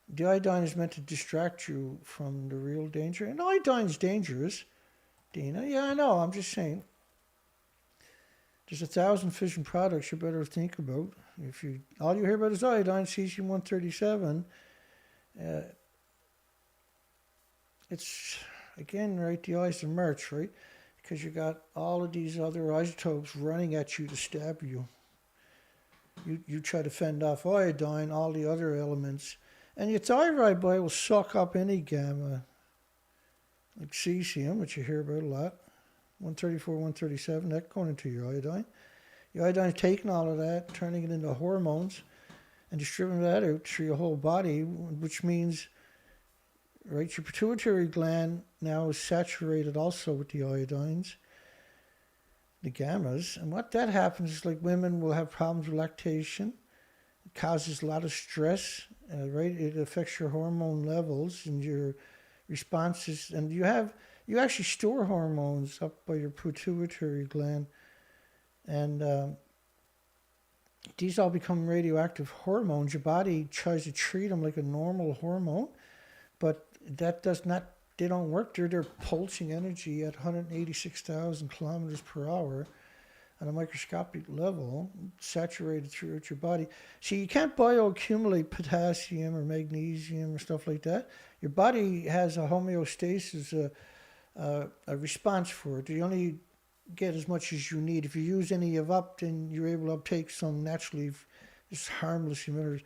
The iodine is meant to distract you from the real danger. And iodine's dangerous, Dina. Yeah, I know. I'm just saying. There's 1,000 fission products you better think about. If all you hear about is iodine, cesium-137, it's, again, right, the eyes of March, right? Because you got all of these other isotopes running at you to stab you. You try to fend off iodine, all the other elements, and your thyroid boy will suck up any gamma, like cesium, which you hear about a lot, 134, 137, that going into your iodine. Your iodine's taking all of that, turning it into hormones, and distributing that out through your whole body, which means, right, your pituitary gland now is saturated also with the iodines, the gammas. And what that happens is, like, women will have problems with lactation. It causes a lot of stress, right? It affects your hormone levels and your responses. And you actually store hormones up by your pituitary gland. And these all become radioactive hormones. Your body tries to treat them like a normal hormone, but that does not, they don't work. They're pulsing energy at 186,000 kilometers per hour on a microscopic level, saturated throughout your body. See, you can't bioaccumulate potassium or magnesium or stuff like that. Your body has a homeostasis, a response for it. You only get as much as you need. If you use any of up, then you're able to uptake some naturally just harmless emitters.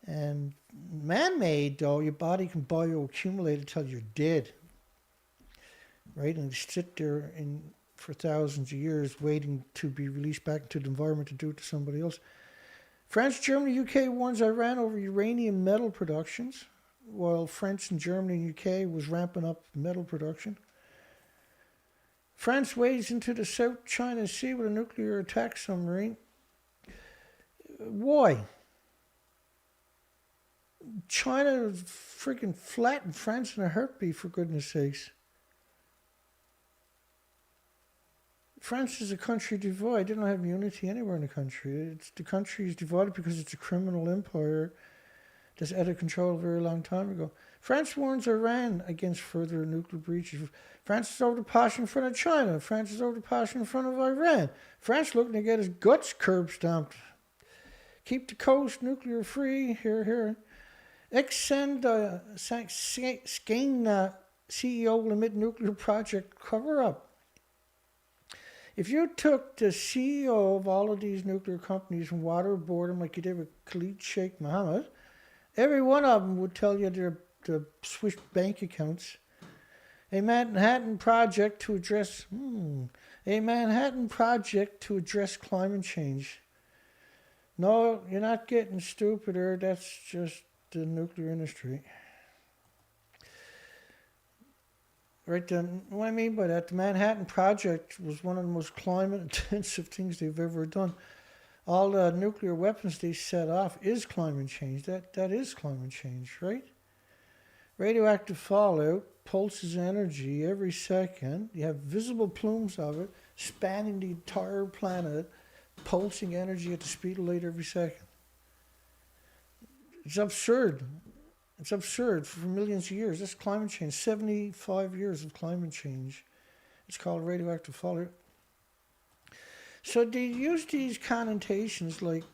And man-made, though, your body can bioaccumulate until you're dead, right? And sit there for thousands of years waiting to be released back into the environment to do it to somebody else. France, Germany, UK warns Iran over uranium metal productions, while France and Germany and UK was ramping up metal production. France wades into the South China Sea with a nuclear attack submarine. Why? China is freaking flattened France in a heartbeat, for goodness sakes. France is a country divided. They don't have unity anywhere in the country. The country is divided because it's a criminal empire that's out of control a very long time ago. France warns Iran against further nuclear breaches. France is over the posh in front of China. France is over the posh in front of Iran. France looking to get his guts curb stomped. Keep the coast nuclear free. Here, here. Exxon CEO will admit nuclear project cover-up. If you took the CEO of all of these nuclear companies and waterboard them like you did with Khalid Sheikh Mohammed, every one of them would tell you they're the Swiss bank accounts. A Manhattan Project to address climate change. No, you're not getting stupider. That's just the nuclear industry. Right then, what I mean by that, the Manhattan Project was one of the most climate-intensive things they've ever done. All the nuclear weapons they set off is climate change. That is climate change, right? Radioactive fallout pulses energy every second. You have visible plumes of it spanning the entire planet, pulsing energy at the speed of light every second. It's absurd. It's absurd for millions of years. That's climate change. 75 years of climate change. It's called radioactive fallout. So they use these connotations like,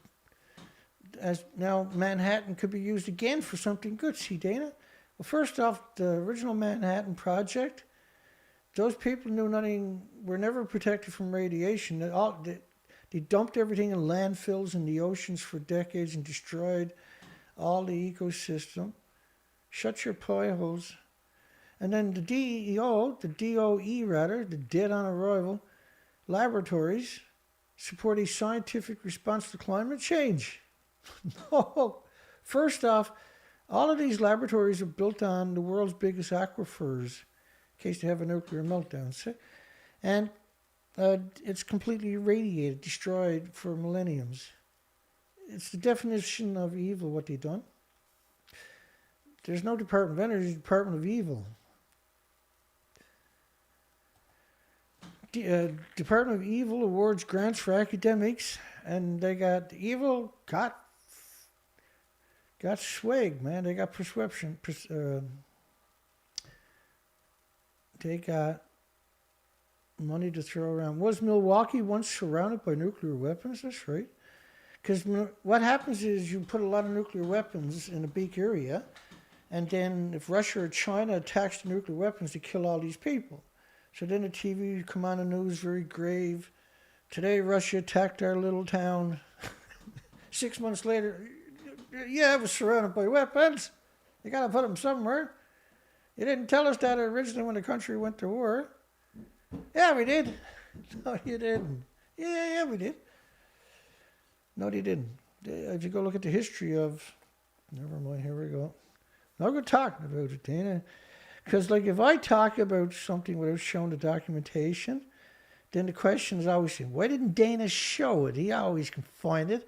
as now Manhattan could be used again for something good. See, Dana? Well, first off, the original Manhattan Project, those people knew nothing, were never protected from radiation. They dumped everything in landfills in the oceans for decades and destroyed all the ecosystem. Shut your pie holes. And then the DOE, the Dead on Arrival laboratories, support a scientific response to climate change. No. First off, all of these laboratories are built on the world's biggest aquifers, in case they have a nuclear meltdown. And it's completely irradiated, destroyed for millenniums. It's the definition of evil, what they've done. There's no Department of Energy, Department of Evil. Department of Evil awards grants for academics, and they got evil, got swag, man. They got perception. They got money to throw around. Was Milwaukee once surrounded by nuclear weapons? That's right. Because what happens is you put a lot of nuclear weapons in a big area, and then if Russia or China attacks the nuclear weapons, they kill all these people. So then the TV would come on the news, very grave. Today, Russia attacked our little town. 6 months later, yeah, it was surrounded by weapons. You got to put them somewhere. You didn't tell us that originally when the country went to war. Yeah, we did. No, you didn't. Yeah, we did. No, they didn't. If you go look at the history of... Never mind, here we go. Not good talking about it, Dana. Because, like, if I talk about something without showing the documentation, then the question is always, why didn't Dana show it? He always can find it.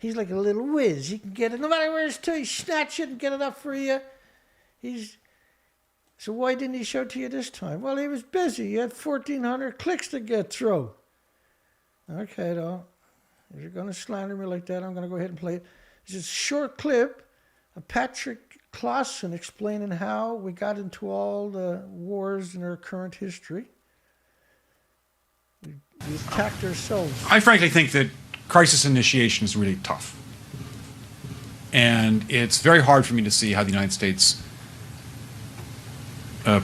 He's like a little whiz. He can get it, no matter where it's to, he snatch it and get it up for you. So why didn't he show it to you this time? Well, he was busy. He had 1,400 clicks to get through. Okay, though. If you're going to slander me like that, I'm going to go ahead and play it. It's a short clip of Patrick Clausen explaining how we got into all the wars in our current history. We attacked ourselves. I frankly think that crisis initiation is really tough. And it's very hard for me to see how the United States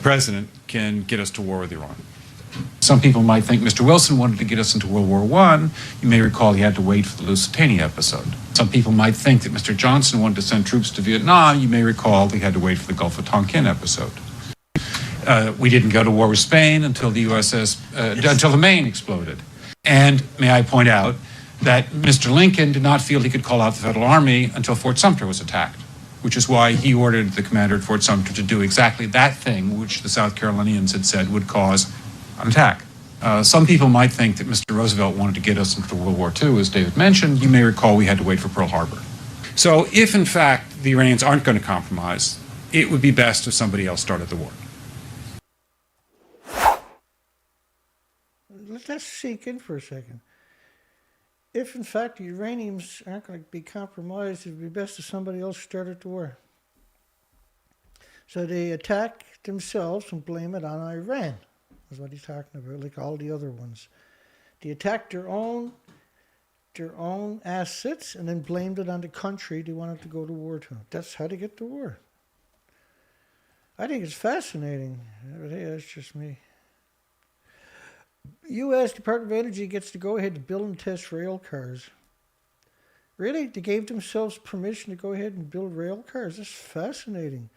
president can get us to war with Iran. Some people might think Mr. Wilson wanted to get us into World War I. You may recall he had to wait for the Lusitania episode. Some people might think that Mr. Johnson wanted to send troops to Vietnam. You may recall he had to wait for the Gulf of Tonkin episode. We didn't go to war with Spain until the until the Maine exploded. And may I point out that Mr. Lincoln did not feel he could call out the Federal Army until Fort Sumter was attacked, which is why he ordered the commander at Fort Sumter to do exactly that thing which the South Carolinians had said would cause an attack. Some people might think that Mr. Roosevelt wanted to get us into World War II, as David mentioned. You may recall we had to wait for Pearl Harbor. So if, in fact, the Iranians aren't going to compromise, it would be best if somebody else started the war. Let that sink in for a second. If, in fact, the Iranians aren't going to be compromised, it would be best if somebody else started the war. So they attack themselves and blame it on Iran. Is what he's talking about, like all the other ones. They attacked their own assets and then blamed it on the country they wanted to go to war to. That's how they get to war. I think it's fascinating. But hey, that's just me. U.S. Department of Energy gets to go ahead to build and test rail cars. Really? They gave themselves permission to go ahead and build rail cars? That's fascinating.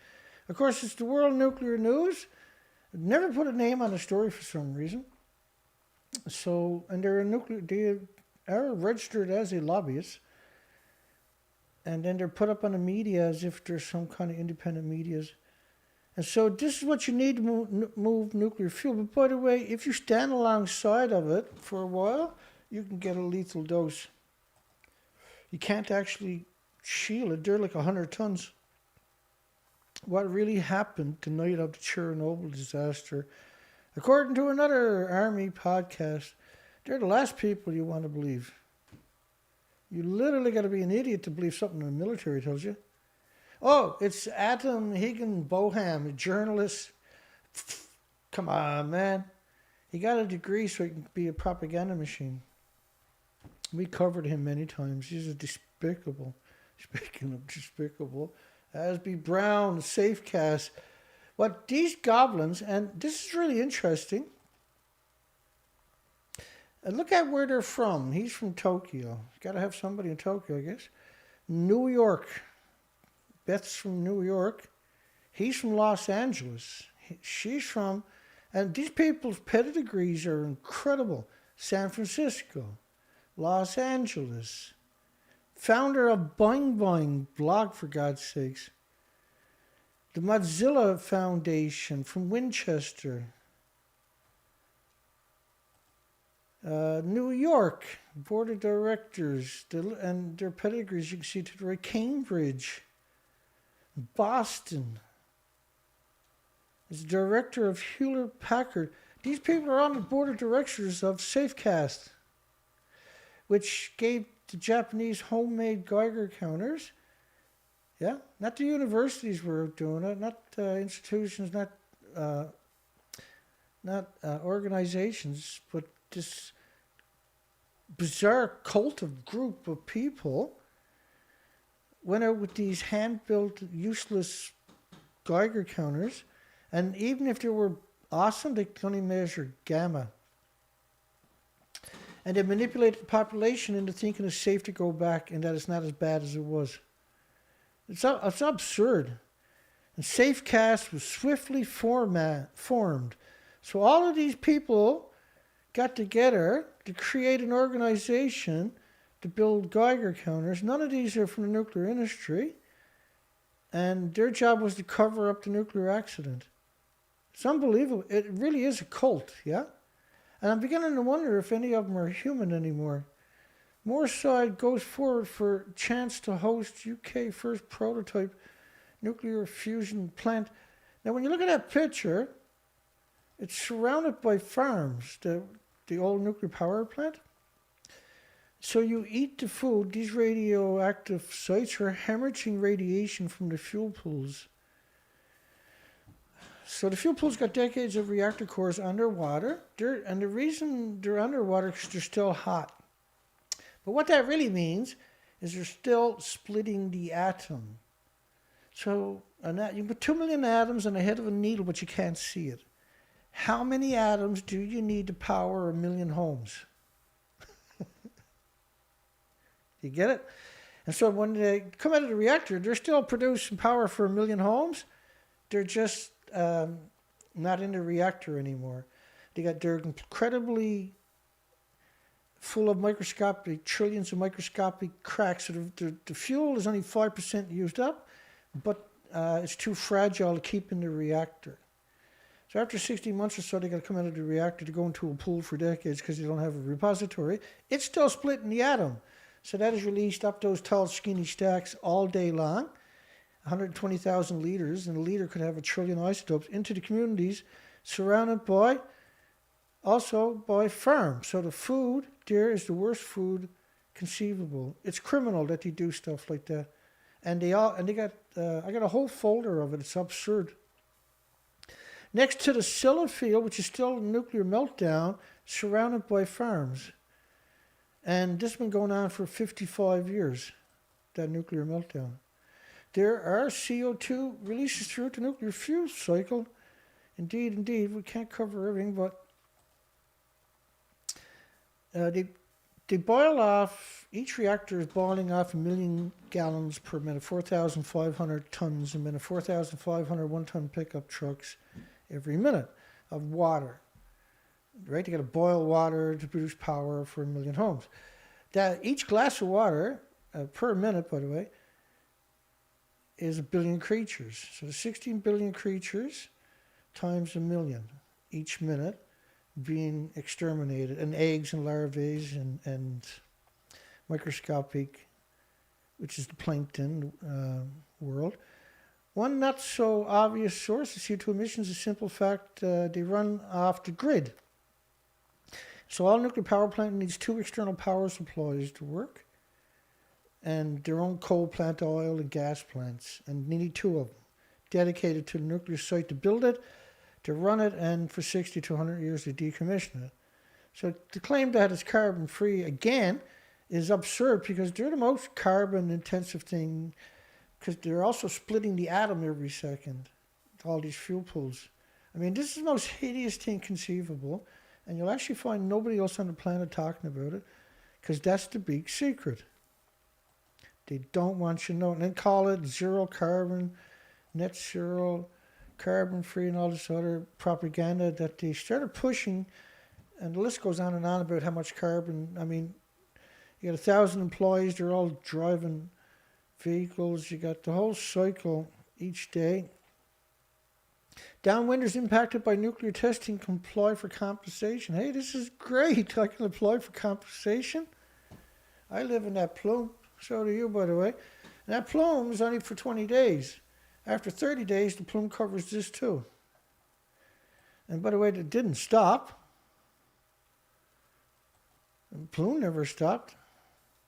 Of course, it's the World Nuclear News. Never put a name on the story for some reason. So, and they are registered as a lobbyist. And then they're put up on the media as if there's some kind of independent medias. And so this is what you need to move nuclear fuel. But by the way, if you stand alongside of it for a while, you can get a lethal dose. You can't actually shield it. They're like 100 tons. What really happened the night of the Chernobyl disaster, according to another Army podcast, they're the last people you want to believe. You literally got to be an idiot to believe something the military tells you. Oh, it's Atom Higginbotham, a journalist. Come on, man. He got a degree so he can be a propaganda machine. We covered him many times. He's a despicable. Speaking of despicable, Asby Brown, Safecast. What these goblins, and this is really interesting. Look at where they're from. He's from Tokyo. Got to have somebody in Tokyo, I guess. New York. Beth's from New York. He's from Los Angeles. She's from, and these people's pedigrees are incredible. San Francisco, Los Angeles. Founder of Boing Boing blog, for God's sakes. The Mozilla Foundation from Winchester. New York, board of directors, and their pedigrees you can see to the right. Cambridge, Boston, is director of Hewlett Packard. These people are on the board of directors of Safecast, which gave the Japanese homemade Geiger counters. Yeah, not the universities were doing it, not institutions, not organizations, but this bizarre cult of group of people went out with these hand-built, useless Geiger counters, and even if they were awesome, they could only measure gamma. And they manipulated the population into thinking it's safe to go back and that it's not as bad as it was. It's absurd. And Safecast was swiftly formed. So all of these people got together to create an organization to build Geiger counters. None of these are from the nuclear industry. And their job was to cover up the nuclear accident. It's unbelievable. It really is a cult, yeah? And I'm beginning to wonder if any of them are human anymore. Moorside goes forward for chance to host UK first prototype nuclear fusion plant. Now, when you look at that picture, it's surrounded by farms, the old nuclear power plant. So you eat the food. These radioactive sites are hemorrhaging radiation from the fuel pools. So the fuel pools got decades of reactor cores underwater. And the reason they're underwater is because they're still hot. But what that really means is they're still splitting the atom. So you put 2 million atoms on the head of a needle, but you can't see it. How many atoms do you need to power 1 million homes? You get it? And so when they come out of the reactor, they're still producing power for 1 million homes. They're just not in the reactor anymore. They're incredibly full of trillions of microscopic cracks. So the fuel is only 5% used up, but it's too fragile to keep in the reactor. So after 16 months or so, they got to come out of the reactor to go into a pool for decades because they don't have a repository. It's still splitting the atom. So that is released up those tall, skinny stacks all day long, 120,000 liters, and a liter could have 1 trillion isotopes into the communities surrounded by farms. So the food there is the worst food conceivable. It's criminal that they do stuff like that. And I got a whole folder of it. It's absurd. Next to the Scylla field, which is still a nuclear meltdown, surrounded by farms. And this has been going on for 55 years, that nuclear meltdown. There are CO2 releases throughout the nuclear fuel cycle. Indeed, we can't cover everything, but they boil off, each reactor is boiling off 1 million gallons per minute, 4,500 tons a minute, 4,500 one-ton pickup trucks every minute of water. Right? They got to boil water to produce power for 1 million homes. That each glass of water per minute, by the way, is 1 billion creatures. So the 16 billion creatures times 1 million each minute being exterminated, and eggs and larvae and microscopic, which is the plankton world. One not so obvious source of CO2 emissions is a simple fact: they run off the grid. So all nuclear power plant needs 2 external power supplies to work, and their own coal plant, oil and gas plants, and they need 2 of them dedicated to the nuclear site to build it, to run it, and for 60 to 100 years to decommission it. So to claim that it's carbon free again is absurd, because they're the most carbon intensive thing, because they're also splitting the atom every second, all these fuel pools. I mean, this is the most hideous thing conceivable, and you'll actually find nobody else on the planet talking about it, because that's the big secret. They don't want you to know, and then call it zero carbon, net zero, carbon free, and all this other propaganda that they started pushing, and the list goes on and on about how much carbon. I mean, you got 1,000 employees, they're all driving vehicles, you got the whole cycle each day. Downwinders impacted by nuclear testing can apply for compensation. Hey, this is great. I can apply for compensation. I live in that plume. So do you, by the way. And that plume is only for 20 days. After 30 days, the plume covers this too. And by the way, it didn't stop. The plume never stopped.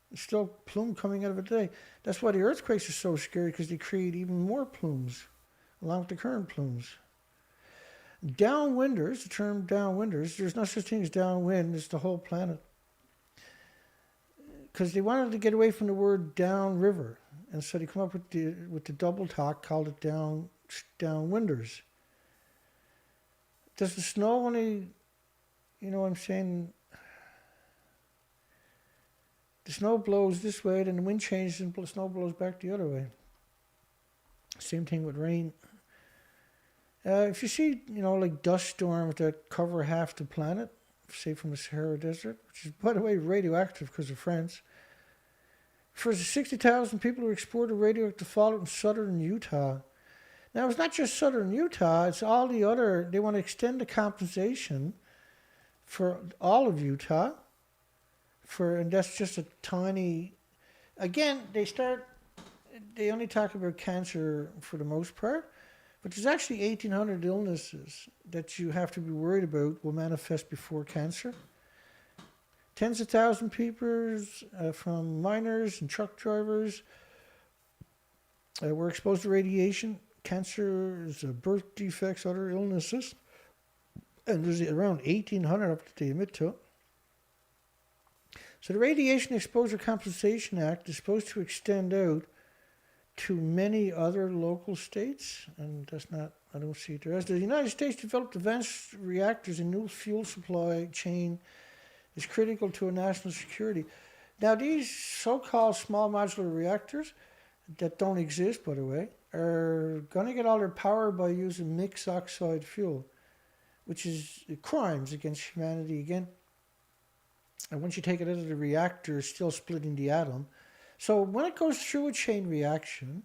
There's still plume coming out of it today. That's why the earthquakes are so scary, because they create even more plumes, along with the current plumes. Downwinders, the term downwinders, there's no such thing as downwind, it's the whole planet. Because they wanted to get away from the word downriver, and so they come up with the double talk, called it downwinders. Does the snow only, you know what I'm saying, the snow blows this way, then the wind changes and the snow blows back the other way. Same thing with rain. If you see, like dust storms that cover half the planet, say from the Sahara Desert, which is, by the way, radioactive because of France. For the 60,000 people who exported radioactive fallout in southern Utah. Now, it's not just southern Utah, it's all the other. They want to extend the compensation for all of Utah. And that's just a tiny. Again, they only talk about cancer for the most part. But there's actually 1,800 illnesses that you have to be worried about will manifest before cancer. Tens of thousands of people, from miners and truck drivers, were exposed to radiation, cancers, birth defects, other illnesses. And there's around 1,800 up that they admit to. So the Radiation Exposure Compensation Act is supposed to extend out to many other local states, and that's not, I don't see it there. As the United States developed advanced reactors, a new fuel supply chain is critical to a national security. Now, these so-called small modular reactors that don't exist, by the way, are going to get all their power by using mixed oxide fuel, which is crimes against humanity again. And once you take it out of the reactor, it's still splitting the atom. So when it goes through a chain reaction,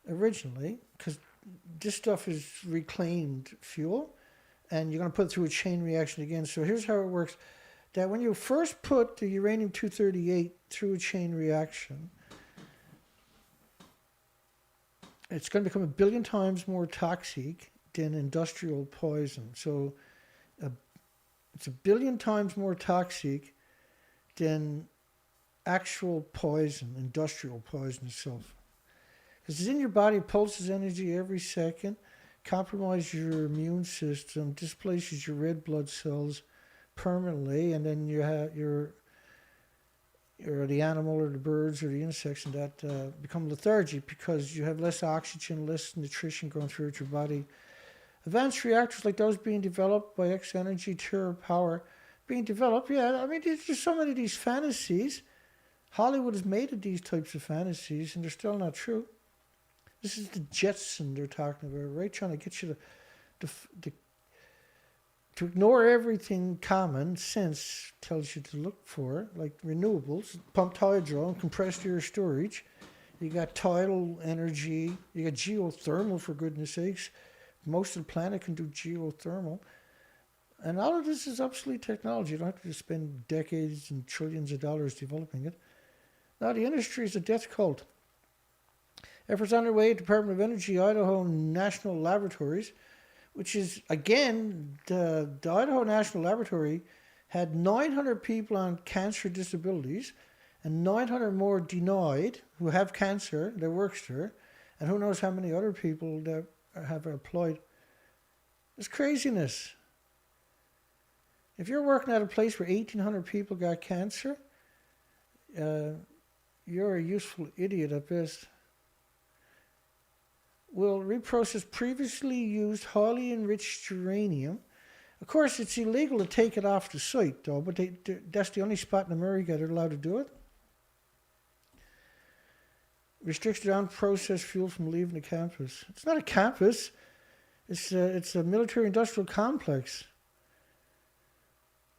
originally, because this stuff is reclaimed fuel, and you're going to put it through a chain reaction again. So here's how it works. That when you first put the uranium-238 through a chain reaction, it's going to become 1 billion times more toxic than industrial poison. So it's 1 billion times more toxic than actual poison, industrial poison itself. Because it's in your body, it pulses energy every second, compromises your immune system, displaces your red blood cells permanently, and then you have the animal or the birds or the insects and that become lethargic because you have less oxygen, less nutrition going through your body. Advanced reactors like those being developed by X-Energy, TerraPower, being developed. Yeah, I mean, there's just so many of these fantasies. Hollywood has made of these types of fantasies, and they're still not true. This is the Jetson they're talking about, right? Trying to get you to ignore everything common sense tells you to look for, like renewables, pumped hydro, and compressed air storage. You got tidal energy. You got geothermal, for goodness sakes. Most of the planet can do geothermal. And all of this is obsolete technology. You don't have to spend decades and trillions of dollars developing it. Now, the industry is a death cult. Efforts underway at Department of Energy, Idaho National Laboratories, which is, again, the Idaho National Laboratory had 900 people on cancer disabilities and 900 more denied who have cancer that works there, and who knows how many other people that have employed. It's craziness. If you're working at a place where 1,800 people got cancer, you're a useful idiot at best. Will reprocess previously used highly enriched uranium. Of course, it's illegal to take it off the site, though, but that's the only spot in America they're allowed to do it. Restricts the unprocessed fuel from leaving the campus. It's not a campus. It's a military-industrial complex.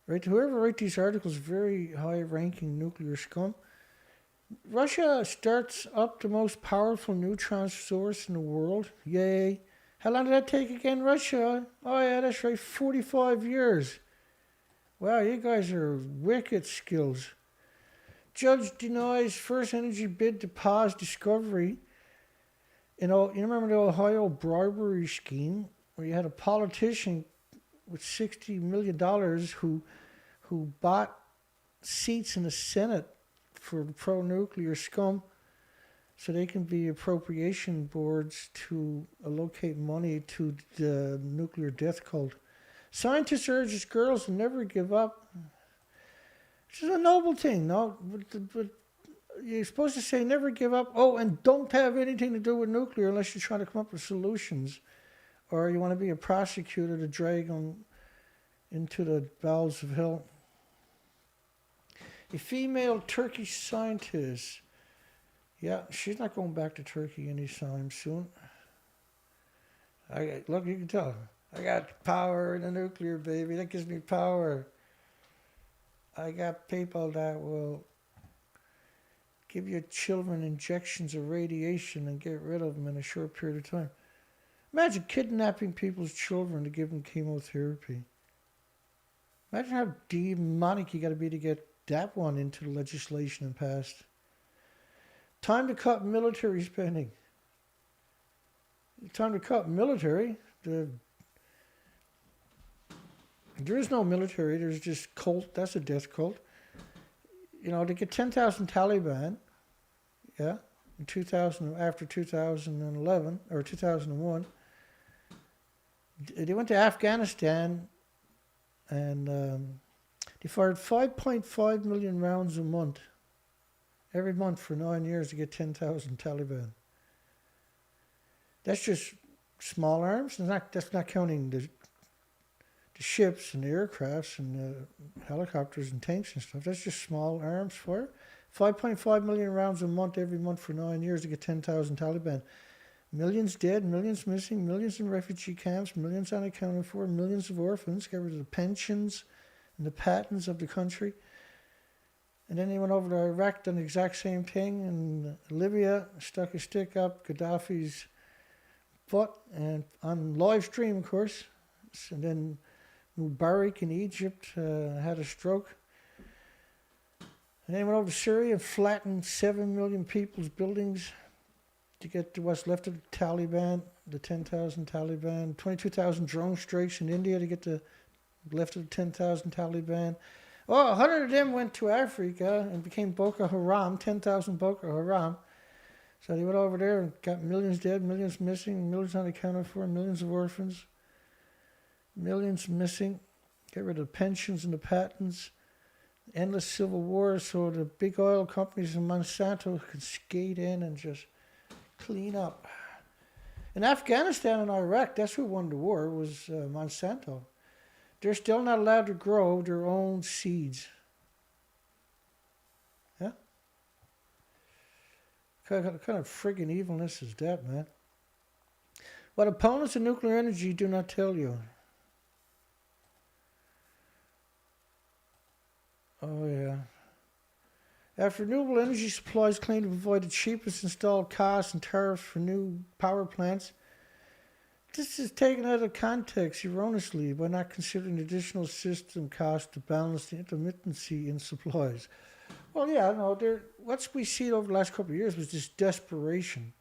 Right? Whoever wrote these articles, very high-ranking nuclear scum. Russia starts up the most powerful neutron source in the world. Yay. How long did that take again, Russia? Oh, yeah, that's right, 45 years. Wow, you guys are wicked skills. Judge denies first energy bid to pause discovery. You remember the Ohio bribery scheme where you had a politician with $60 million who bought seats in the Senate for pro-nuclear scum so they can be appropriation boards to allocate money to the nuclear death cult. Scientists urges girls to never give up. Which is a noble thing, no? But you're supposed to say never give up. Oh, and don't have anything to do with nuclear unless you're trying to come up with solutions. Or you want to be a prosecutor to drag them into the bowels of hell. A female Turkish scientist. Yeah, she's not going back to Turkey anytime soon. Look, you can tell. I got power in the nuclear, baby. That gives me power. I got people that will give your children injections of radiation and get rid of them in a short period of time. Imagine kidnapping people's children to give them chemotherapy. Imagine how demonic you got to be to get that one into the legislation and passed. Time to cut military spending. Time to cut military. There is no military. There's just cult. That's a death cult. To get 10,000 Taliban, yeah, in 2000 after 2011 or 2001, they went to Afghanistan and they fired 5.5 million rounds a month, every month for 9 years to get 10,000 Taliban. That's just small arms. That's not counting the ships and the aircrafts and the helicopters and tanks and stuff. That's just small arms fire. 5.5 million rounds a month every month for 9 years to get 10,000 Taliban. Millions dead, millions missing, millions in refugee camps, millions unaccounted for, millions of orphans, got rid of the pensions and the patents of the country. And then they went over to Iraq, done the exact same thing, and Libya stuck a stick up Gaddafi's butt, and on live stream, of course. And then Mubarak in Egypt had a stroke. And then went over to Syria and flattened 7 million people's buildings to get to what's left of the Taliban, the 10,000 Taliban. 22,000 drone strikes in India to get the left of the 10,000 Taliban. Oh, 100 of them went to Africa and became Boko Haram, 10,000 Boko Haram. So they went over there and got millions dead, millions missing, millions unaccounted for, millions of orphans. Millions missing, get rid of pensions and the patents, endless civil war so the big oil companies and Monsanto could skate in and just clean up. In Afghanistan and Iraq, that's who won the war, was Monsanto. they're still not allowed to grow their own seeds. Yeah? What kind of friggin' evilness is that, man? What opponents of nuclear energy do not tell you. Oh, yeah. After renewable energy supplies claim to provide the cheapest installed costs and tariffs for new power plants, this is taken out of context erroneously by not considering additional system costs to balance the intermittency in supplies. Well, yeah, no, what we see over the last couple of years was this desperation,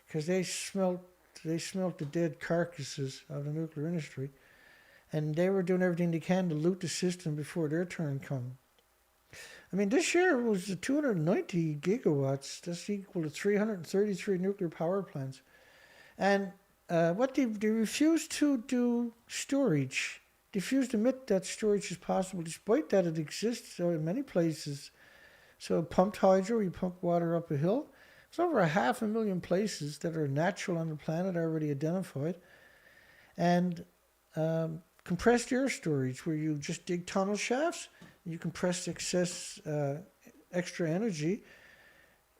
because they smelt the dead carcasses of the nuclear industry, and they were doing everything they can to loot the system before their turn come. I mean, this year was 290 gigawatts. That's equal to 333 nuclear power plants. And what they refused to do storage. They refused to admit that storage is possible, despite that it exists in many places. So pumped hydro, you pump water up a hill. There's over 500,000 places that are natural on the planet already identified. And compressed air storage, where you just dig tunnel shafts, you compress extra energy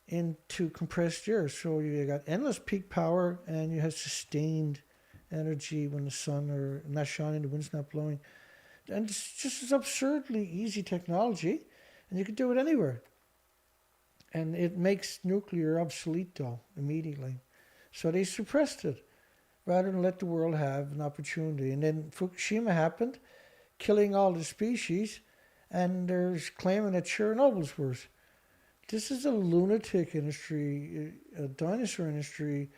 into compressed air. So you got endless peak power, and you have sustained energy when the sun are not shining, the wind's not blowing. And it's just this absurdly easy technology, and you can do it anywhere. And it makes nuclear obsolete, though, immediately. So they suppressed it, rather than let the world have an opportunity. And then Fukushima happened, killing all the species, and there's claiming that Chernobyl's worse. This is a lunatic industry, a dinosaur industry,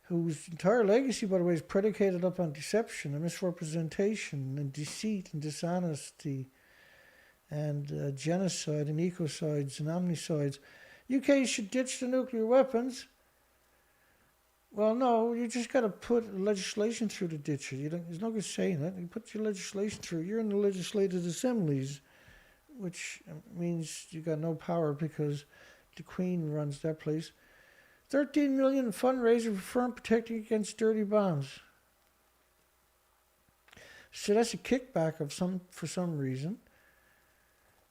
whose entire legacy, by the way, is predicated upon deception and misrepresentation and deceit and dishonesty and genocide and ecocides and omnicides. UK should ditch the nuclear weapons. Well, no, you just got to put legislation through to ditch it. There's no good saying it. You put your legislation through. You're in the legislative assemblies, which means you got no power because the Queen runs that place. 13 million fundraiser for firm protecting against dirty bombs. So that's a kickback for some reason.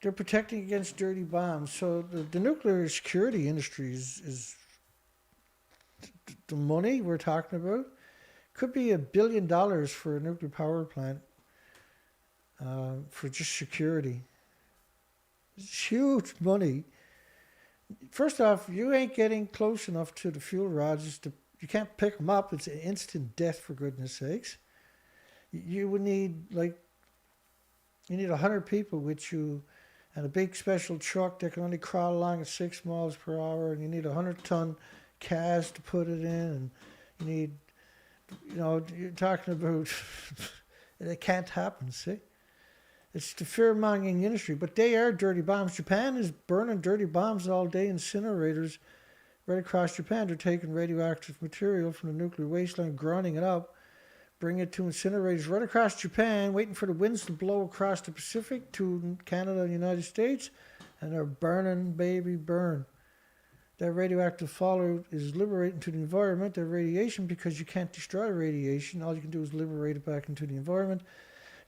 They're protecting against dirty bombs. So the nuclear security industry is the money we're talking about. Could be $1 billion for a nuclear power plant for just security. It's huge money. First off, you ain't getting close enough to the fuel rods. You can't pick them up. It's an instant death, for goodness sakes. You would need, you need 100 people with you and a big special truck that can only crawl along at 6 miles per hour, and you need a 100-ton cast to put it in, and you need, you're talking about, it can't happen, see? It's the fear-mongering industry, but they are dirty bombs. Japan is burning dirty bombs all day, incinerators right across Japan. They're taking radioactive material from the nuclear wasteland, grinding it up, bringing it to incinerators right across Japan, waiting for the winds to blow across the Pacific to Canada and the United States, and they're burning, baby, burn. That radioactive fallout is liberated into the environment, that radiation, because you can't destroy radiation. All you can do is liberate it back into the environment.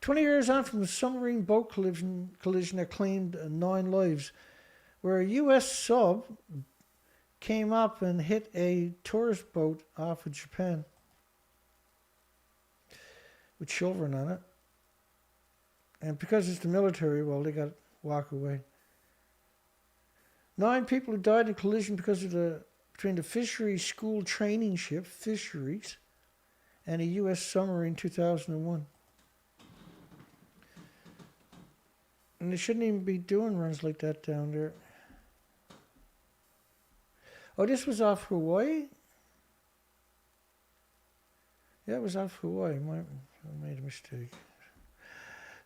20 years on from the submarine boat collision that claimed 9 lives, where a U.S. sub came up and hit a tourist boat off of Japan with children on it. And because it's the military, well, they got to walk away. 9 people who died in collision between the fisheries school training ship, Fisheries, and a U.S. submarine in 2001. And they shouldn't even be doing runs like that down there. Oh, this was off Hawaii? Yeah, it was off Hawaii. I made a mistake.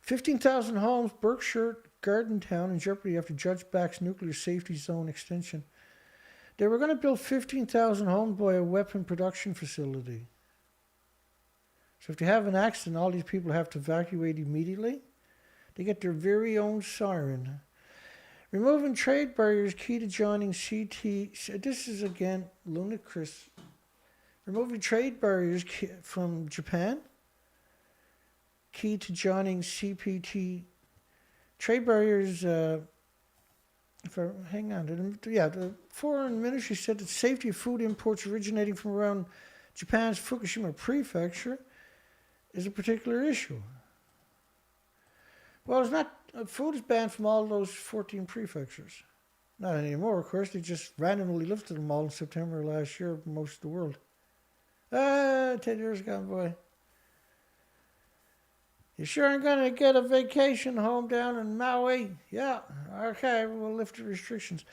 15,000 homes, Berkshire Garden Town in jeopardy after judge backs nuclear safety zone extension. They were going to build 15,000 homes by a weapon production facility. So if they have an accident, all these people have to evacuate immediately. They get their very own siren. Removing trade barriers key to joining CT. This is again ludicrous. Removing trade barriers from Japan key to joining CPT. Trade barriers, the foreign ministry said that safety of food imports originating from around Japan's Fukushima prefecture is a particular issue. Well, it's not. Food is banned from all those 14 prefectures. Not anymore, of course. They just randomly lifted them all in September last year for most of the world. 10 years gone by. You sure ain't going to get a vacation home down in Maui? Yeah, okay, we'll lift the restrictions.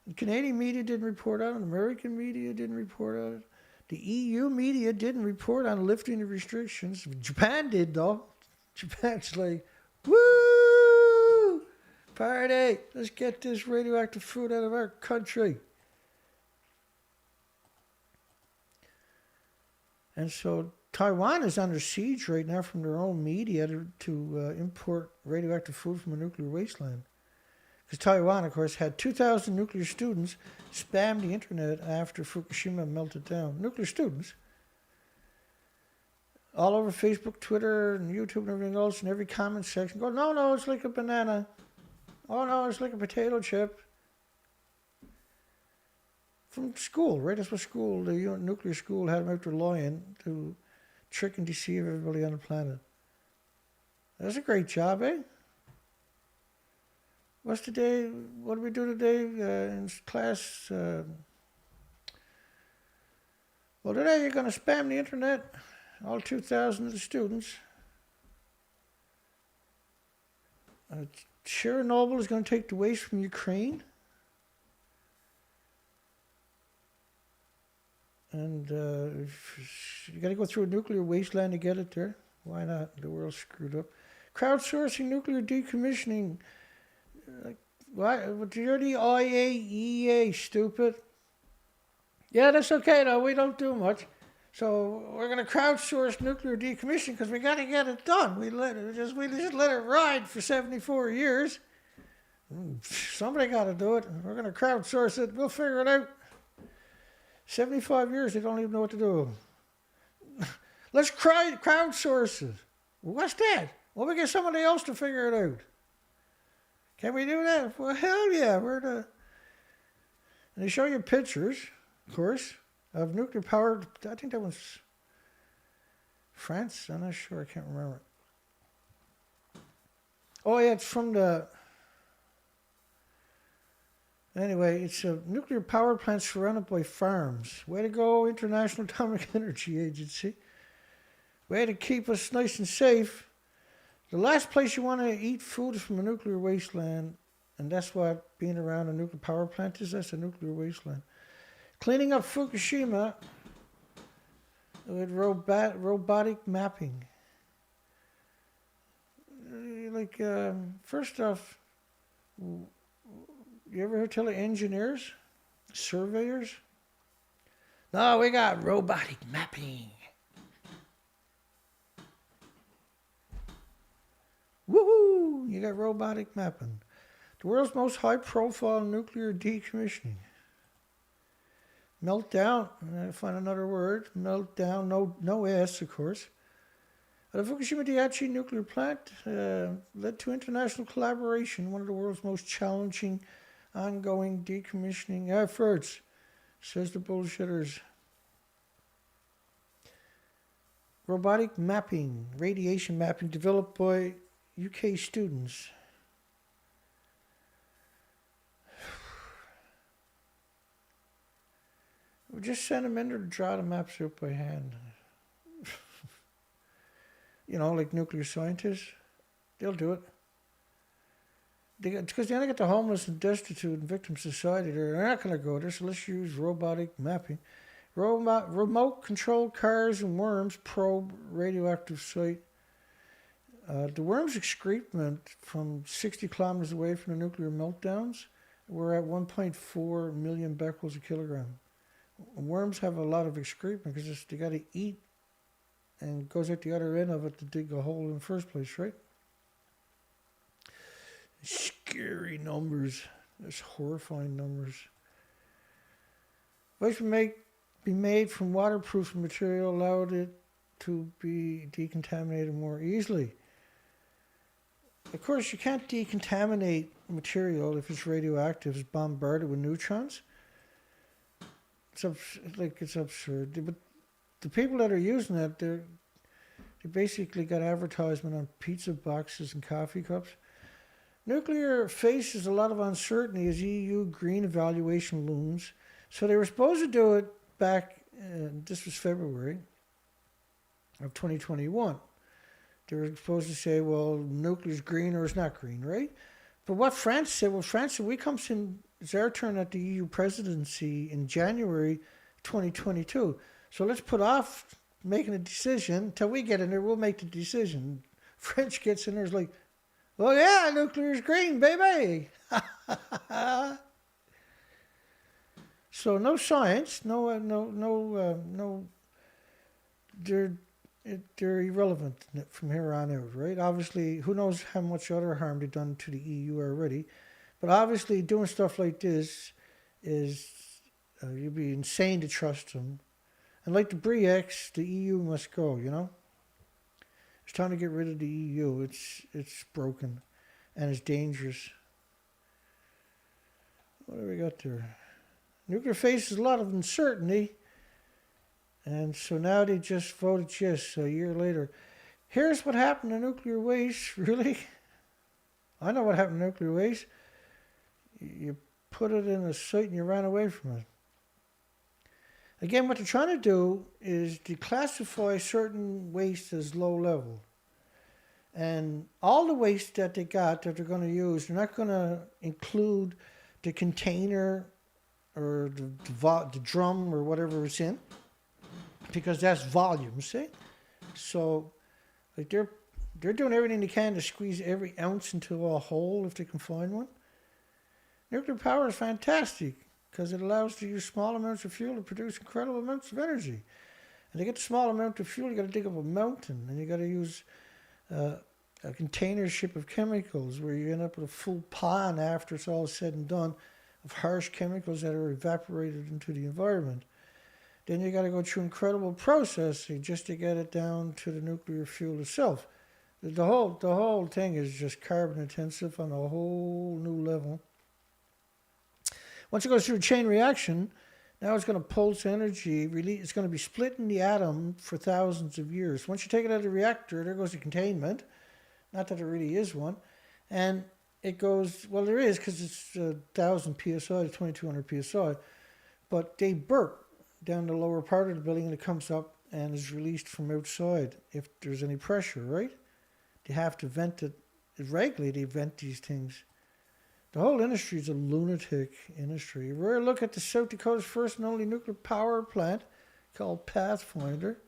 The Canadian media didn't report on it. American media didn't report on it. The EU media didn't report on lifting the restrictions. Japan did, though. Japan's like, woo! Party! Let's get this radioactive food out of our country. And so Taiwan is under siege right now from their own media to import radioactive food from a nuclear wasteland. Because Taiwan, of course, had 2,000 nuclear students spam the internet after Fukushima melted down. Nuclear students. All over Facebook, Twitter, and YouTube and everything else, in every comment section, go, no, it's like a banana. Oh, no, it's like a potato chip. From school, right? That's what school, the nuclear school, had them out there lying to trick and deceive everybody on the planet. That's a great job, eh? What's today? What do we do today in class? Well, today you're going to spam the internet, all 2,000 of the students. Chernobyl is going to take the waste from Ukraine. And you got to go through a nuclear wasteland to get it there. Why not? The world's screwed up. Crowdsourcing nuclear decommissioning. What? You're the IAEA, stupid. Yeah, that's okay, though. We don't do much. So we're going to crowdsource nuclear decommissioning because we got to get it done. We just let it ride for 74 years. Somebody got to do it. We're going to crowdsource it. We'll figure it out. 75 years, they don't even know what to do. Let's crowdsource it. What's that? Well, we get somebody else to figure it out. Can we do that? Well, hell yeah. And they show you pictures, of course, of nuclear power. I think that was France. I'm not sure. I can't remember. Oh, yeah, it's from the... Anyway, it's a nuclear power plant surrounded by farms. Way to go, International Atomic Energy Agency. Way to keep us nice and safe. The last place you want to eat food is from a nuclear wasteland. And that's what being around a nuclear power plant is. That's a nuclear wasteland. Cleaning up Fukushima with robotic mapping. First off... You ever heard tell of engineers? Surveyors? No, we got robotic mapping. Woohoo! You got robotic mapping. The world's most high-profile nuclear decommissioning. Meltdown. I find another word. Meltdown. No S, of course. The Fukushima Daiichi nuclear plant led to international collaboration, one of the world's most challenging ongoing decommissioning efforts, says the bullshitters. Robotic mapping, radiation mapping, developed by UK students. We just send them in there to draw the maps out by hand. Like nuclear scientists, they'll do it. Because they only get the homeless and destitute and victim society there. They're not going to go there, so let's use robotic mapping. Remote controlled cars and worms probe radioactive site. The worms' excrement from 60 kilometers away from the nuclear meltdowns were at 1.4 million becquerels a kilogram. Worms have a lot of excrement because they got to eat and goes out the other end of it to dig a hole in the first place, right? Scary numbers. That's horrifying numbers. Waste be made from waterproof material allowed it to be decontaminated more easily. of course, you can't decontaminate material if it's radioactive. It's bombarded with neutrons. It's absurd. But the people that are using it, they basically got advertisement on pizza boxes and coffee cups. Nuclear faces a lot of uncertainty as EU green evaluation looms. So they were supposed to do it back, this was February of 2021. They were supposed to say, well, nuclear's green or it's not green, right? But what France said, it's our turn at the EU presidency in January 2022. So let's put off making a decision until we get in there. We'll make the decision. French gets in there, is like, oh yeah, nuclear's green, baby. So no science, they're irrelevant from here on out, right? Obviously, who knows how much other harm they've done to the EU already. But obviously, doing stuff like this is, you'd be insane to trust them. And like the BRICS, the EU must go, you know? It's time to get rid of the EU. It's broken and it's dangerous. What do we got there? Nuclear faces a lot of uncertainty. And so now they just voted yes a year later. Here's what happened to nuclear waste, really? I know what happened to nuclear waste. You put it in a site and you ran away from it. Again, what they're trying to do is declassify certain waste as low level. And all the waste that they got that they're going to use, they're not going to include the container or the drum or whatever it's in, because that's volume, see? So like they're doing everything they can to squeeze every ounce into a hole if they can find one. Nuclear power is fantastic because it allows to use small amounts of fuel to produce incredible amounts of energy. And to get the small amount of fuel, you got to dig up a mountain, and you got to use a container ship of chemicals where you end up with a full pond after it's all said and done of harsh chemicals that are evaporated into the environment. Then you got to go through incredible processing just to get it down to the nuclear fuel itself. The whole thing is just carbon intensive on a whole new level. Once it goes through a chain reaction, now it's going to pulse energy. It's going to be splitting the atom for thousands of years. Once you take it out of the reactor, there goes the containment. Not that there really is one. And it goes, well, there is because it's 1,000 psi to 2,200 psi. But they burp down the lower part of the building and it comes up and is released from outside if there's any pressure, right? They have to vent it. Regularly, they vent these things. The whole industry is a lunatic industry. We're going to look at the South Dakota's first and only nuclear power plant called Pathfinder.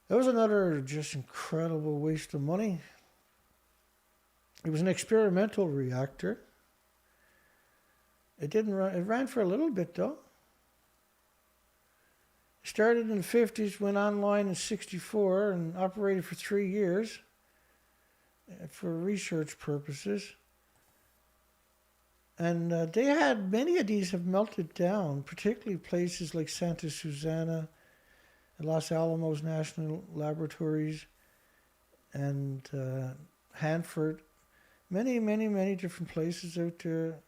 That was another just incredible waste of money. It was an experimental reactor. It didn't run. It ran for a little bit though. It started in the 50s, went online in 64, and operated for 3 years for research purposes. And they had, many of these have melted down, particularly places like Santa Susana, Los Alamos National Laboratories, and Hartford. Many different places out there.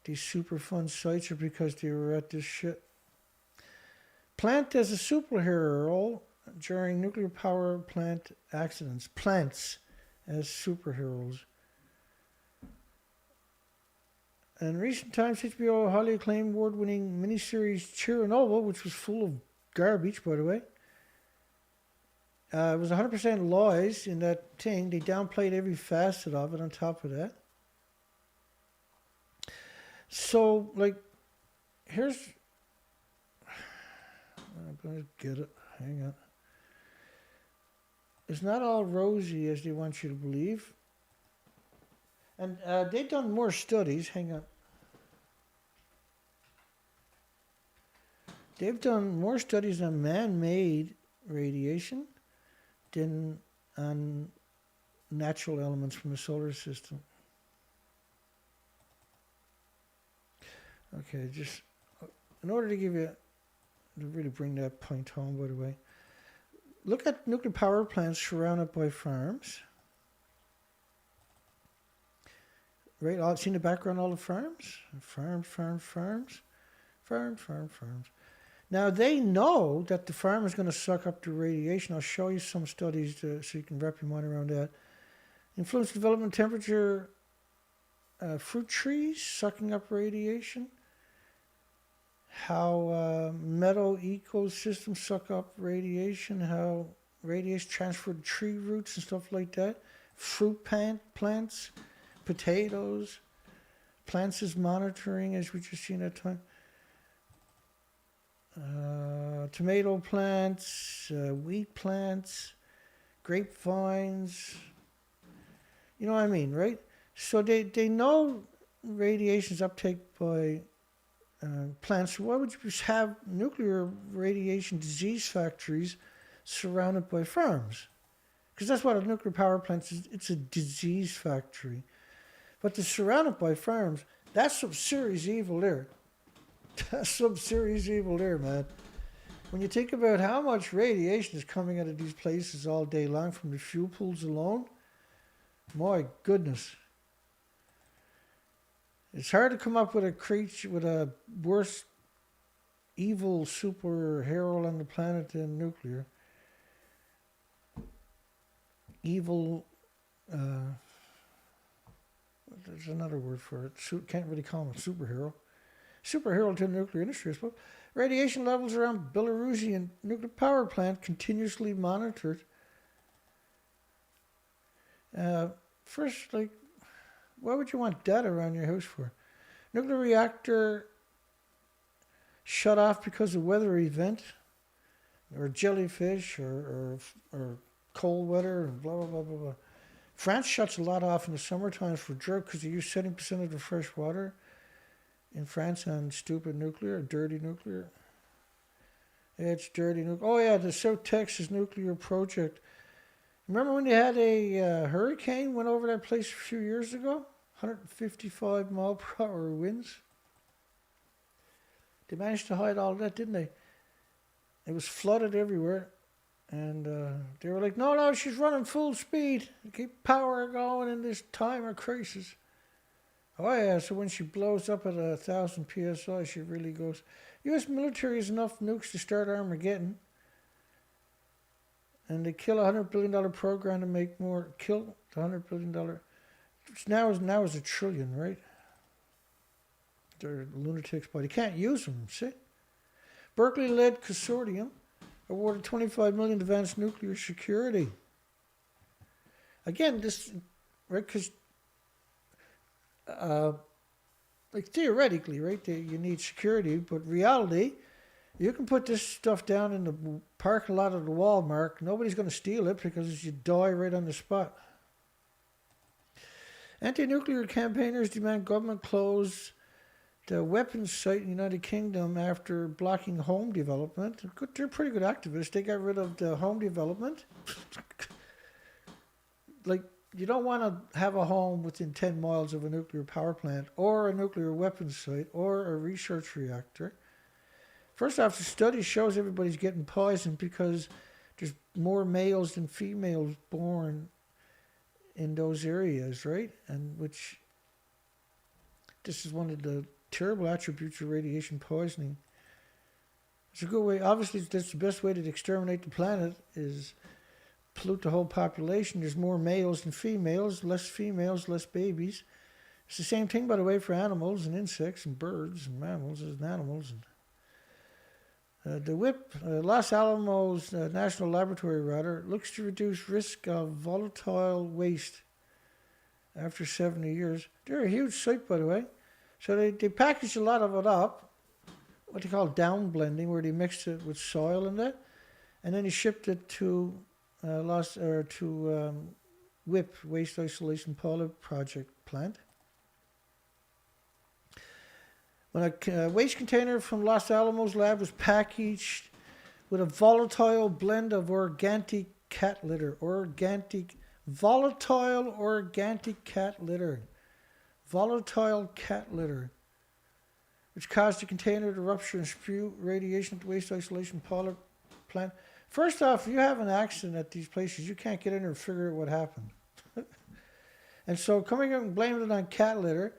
These Superfund sites are because they were at this shit. Plant as a superhero during nuclear power plant accidents. Plants as superheroes. In recent times, HBO highly acclaimed award-winning miniseries Chernobyl, which was full of garbage, by the way. It was 100% lies in that thing. They downplayed every facet of it on top of that. So, like, here's... I'm going to get it. Hang on. It's not all rosy as they want you to believe. And they've done more studies. Hang on. They've done more studies on man-made radiation than on natural elements from the solar system. Okay, just in order to give you, to really bring that point home, by the way, look at nuclear power plants surrounded by farms. right? All see in the background, all the farms, farms. Now they know that the farm is going to suck up the radiation. I'll show you some studies so you can wrap your mind around that. Influence development temperature, fruit trees sucking up radiation. How meadow ecosystems suck up radiation. How radiation transferred to tree roots and stuff like that. Fruit plants, potatoes, plants is monitoring as we just seen that time. Tomato plants, wheat plants, grapevines. You know what I mean, right? So they know radiation is uptake by plants. So why would you have nuclear radiation disease factories surrounded by farms? Because that's what a nuclear power plant is. It's a disease factory. But they're surrounded by farms. That's some serious evil there. That's some serious evil there, man. When you think about how much radiation is coming out of these places all day long from the fuel pools alone, my goodness. It's hard to come up with a creature, with a worse evil superhero on the planet than nuclear. Evil, there's another word for it. Can't really call him a superhero. Superhero to the nuclear industry, I suppose. Radiation levels around Belarusian nuclear power plant continuously monitored. First, like, why would you want that around your house for? Nuclear reactor shut off because of weather event, or jellyfish, or cold weather, and blah, blah, blah, blah, blah. France shuts a lot off in the summertime for drought because they use 70% of the fresh water in France on stupid nuclear, dirty nuclear. Yeah, it's dirty nuclear. Oh yeah, the South Texas nuclear project. Remember when they had a hurricane went over that place a few years ago? 155 mile per hour winds. They managed to hide all of that, didn't they? It was flooded everywhere. And they were like, no, she's running full speed. Keep power going in this time of crisis. Oh yeah, so when she blows up at 1,000 PSI, she really goes. U.S. military has enough nukes to start Armageddon. And they kill a $100 billion program to make more. Kill the $100 billion. Which now is $1 trillion, right? They're lunatics, but you can't use them, see? Berkeley-led consortium awarded $25 million to advance nuclear security. Again, this, right, because like theoretically, right, you need security, but reality, you can put this stuff down in the parking lot of the Walmart. Nobody's going to steal it because you die right on the spot. Anti-nuclear campaigners demand government close the weapons site in the United Kingdom after blocking home development. They're pretty good activists. They got rid of the home development. Like, you don't want to have a home within 10 miles of a nuclear power plant or a nuclear weapons site or a research reactor. First off, the study shows everybody's getting poisoned because there's more males than females born in those areas, right? And which, this is one of the terrible attributes of radiation poisoning. It's a good way, obviously that's the best way to exterminate the planet is pollute the whole population. There's more males than females, less babies. It's the same thing, by the way, for animals and insects and birds and mammals and animals. And the WIP, Los Alamos National Laboratory, looks to reduce risk of volatile waste after 70 years. They're a huge site, by the way. So they package a lot of it up, what they call down blending, where they mixed it with soil and that, and then they shipped it to WIP, Waste Isolation Pilot Project plant. When a waste container from Los Alamos lab was packaged with a volatile blend of organic cat litter, volatile organic cat litter, which caused the container to rupture and spew radiation at the waste isolation pilot plant. First off, if you have an accident at these places, you can't get in there and figure out what happened. And so coming up and blaming it on cat litter,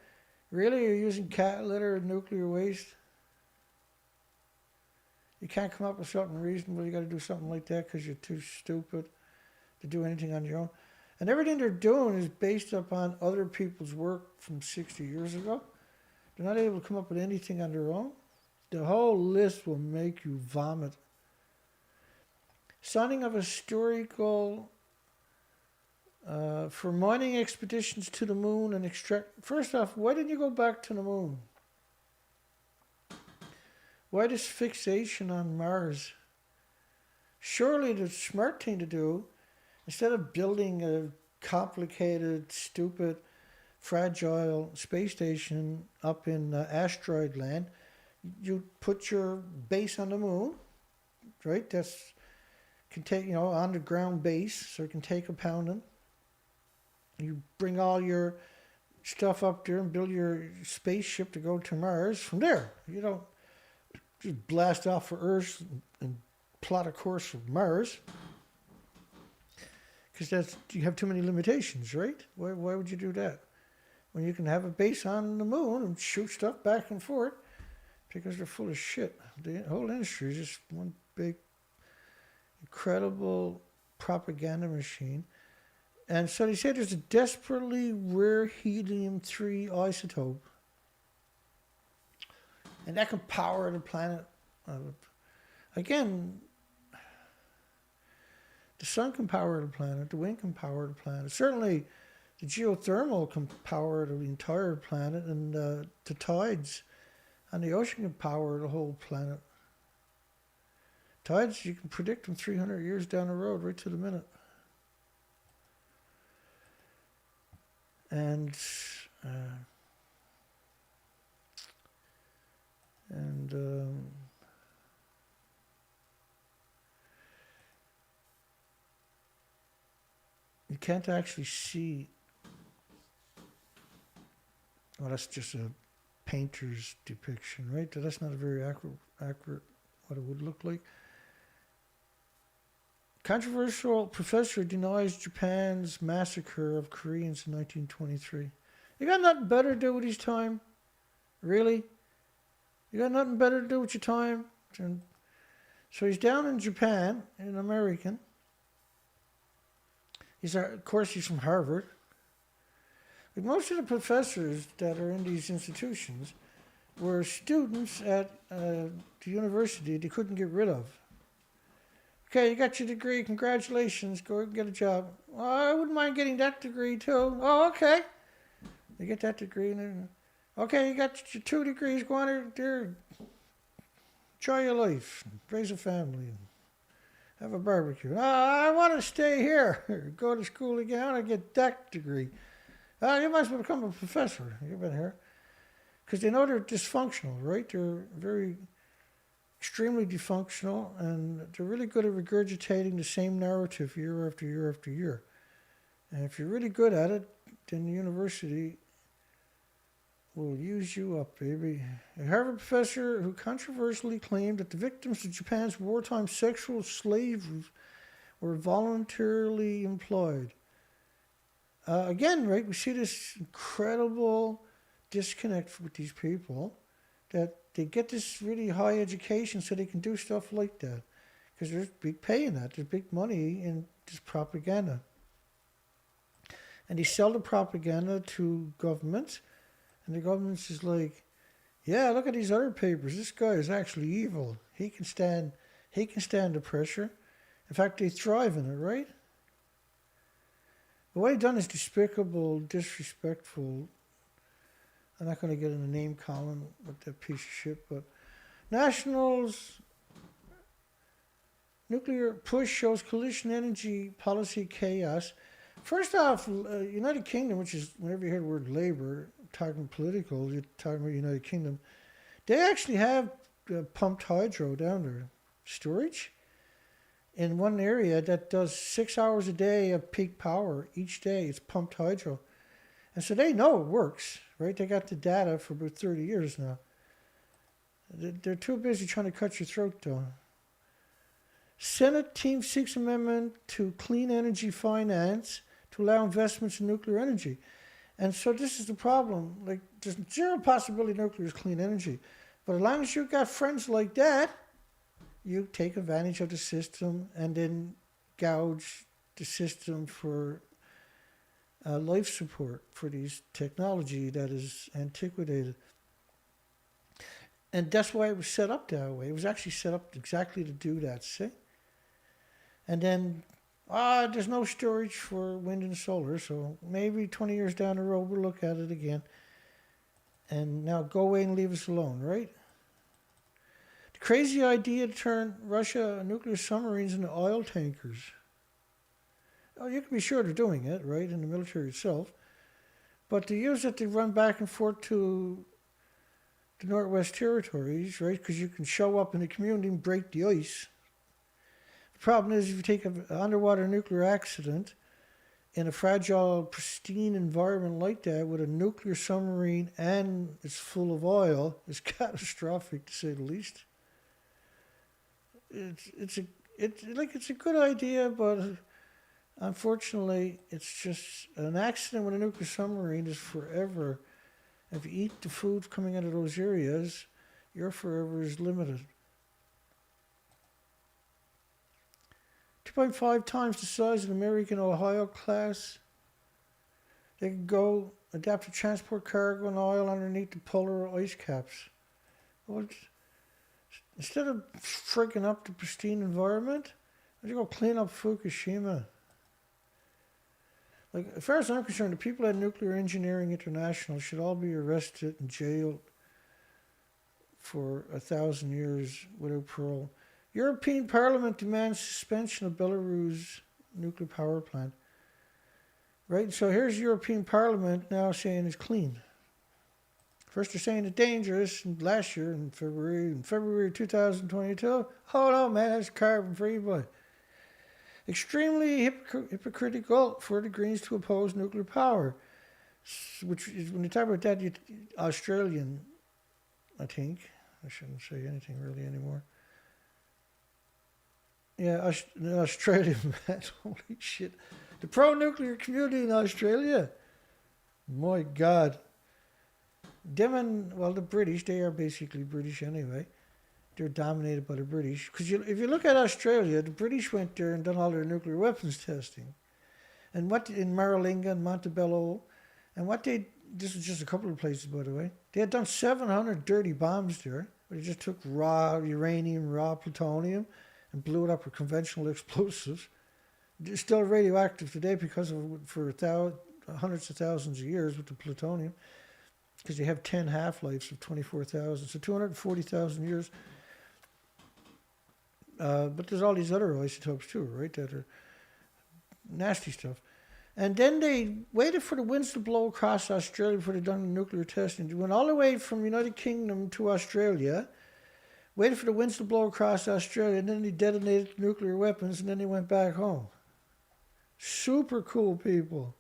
really, you're using cat litter and nuclear waste? You can't come up with something reasonable. You got to do something like that because you're too stupid to do anything on your own. And everything they're doing is based upon other people's work from 60 years ago. They're not able to come up with anything on their own. The whole list will make you vomit. Signing of historical for mining expeditions to the moon and extract. First off, why didn't you go back to the moon? Why this fixation on Mars? Surely the smart thing to do, instead of building a complicated, stupid, fragile space station up in asteroid land, you put your base on the moon, right? That's can take, on the ground base, so it can take a pounding. You bring all your stuff up there and build your spaceship to go to Mars from there. You don't just blast off for Earth and plot a course for Mars. Because you have too many limitations, right? Why would you do that? When you can have a base on the moon and shoot stuff back and forth because they're full of shit. The whole industry is just one big, incredible propaganda machine. And so they say there's a desperately rare helium-3 isotope. And that can power the planet. Again, the sun can power the planet, the wind can power the planet. Certainly, the geothermal can power the entire planet, and the tides on the ocean can power the whole planet. Tides, you can predict them 300 years down the road, right to the minute. And you can't actually see. Well, that's just a painter's depiction, right? That's not a very accurate what it would look like. Controversial professor denies Japan's massacre of Koreans in 1923. You got nothing better to do with his time? Really? You got nothing better to do with your time? So he's down in Japan, an American. Of course, he's from Harvard. Like most of the professors that are in these institutions were students at the university they couldn't get rid of. Okay, you got your degree. Congratulations. Go get a job. Well, I wouldn't mind getting that degree too. Oh, okay. You get that degree. Okay, you got your 2 degrees. Go on there. Enjoy your life. Raise a family. Have a barbecue. I want to stay here. Go to school again. I want to get that degree. You might as well become a professor. You've been here. Because they know they're dysfunctional, right? They're very extremely dysfunctional, and they're really good at regurgitating the same narrative year after year after year. And if you're really good at it, then the university will use you up, baby. A Harvard professor who controversially claimed that the victims of Japan's wartime sexual slavery were voluntarily employed. Again, right, we see this incredible disconnect with these people, that they get this really high education so they can do stuff like that. Because there's big pay in that. There's big money in this propaganda. And they sell the propaganda to governments. And the government's is like, yeah, look at these other papers. This guy is actually evil. He can stand the pressure. In fact, they thrive in it, right? But what they've done is despicable, disrespectful. I'm not going to get in the name column with that piece of shit, but Nationals nuclear push shows coalition energy policy chaos. First off, United Kingdom, which is, whenever you hear the word Labour, talking political, you're talking about United Kingdom, they actually have pumped hydro down there, storage, in one area that does 6 hours a day of peak power each day. It's pumped hydro. And so they know it works, right? They got the data for about 30 years now. They're too busy trying to cut your throat, though. Senate Team 6 amendment to clean energy finance to allow investments in nuclear energy. And so this is the problem. Like, there's zero possibility nuclear is clean energy. But as long as you've got friends like that, you take advantage of the system and then gouge the system for life support for these technology that is antiquated. And that's why it was set up that way. It was actually set up exactly to do that, see? And then, there's no storage for wind and solar, so maybe 20 years down the road we'll look at it again. And now go away and leave us alone, right? The crazy idea to turn Russia nuclear submarines into oil tankers. Oh, you can be sure they're doing it, right, in the military itself. But to use it to run back and forth to the Northwest Territories, right, because you can show up in the community and break the ice. The problem is if you take an underwater nuclear accident in a fragile, pristine environment like that with a nuclear submarine and it's full of oil, it's catastrophic to say the least. It's a good idea, but unfortunately, it's just an accident with a nuclear submarine is forever. If you eat the food coming out of those areas, your forever is limited. 2.5 times the size of the American Ohio class. They can go adapt to transport cargo and oil underneath the polar ice caps. Well, instead of frigging up the pristine environment, you go clean up Fukushima. Like, as far as I'm concerned, the people at Nuclear Engineering International should all be arrested and jailed for 1,000 years without parole. European Parliament demands suspension of Belarus nuclear power plant. Right? So here's European Parliament now saying it's clean. First they're saying it's dangerous, and last year in February 2022, oh no man, that's carbon free, boy. Extremely hypocritical for the Greens to oppose nuclear power. Which is, when you talk about that, Australian, I think. I shouldn't say anything really anymore. Yeah, Australia, man, holy shit. The pro-nuclear community in Australia, my God. The British, they are basically British anyway. They're dominated by the British. Because if you look at Australia, the British went there and done all their nuclear weapons testing. And what in Maralinga and Montebello, and this was just a couple of places, by the way, they had done 700 dirty bombs there. They just took raw uranium, raw plutonium, and blew it up with conventional explosives. It's still radioactive today because for hundreds of thousands of years with the plutonium, because you have 10 half-lives of 24,000, so 240,000 years. But there's all these other isotopes too, right, that are nasty stuff. And then they waited for the winds to blow across Australia before they done the nuclear testing. They went all the way from the United Kingdom to Australia, waited for the winds to blow across Australia, and then they detonated nuclear weapons, and then they went back home. Super cool people.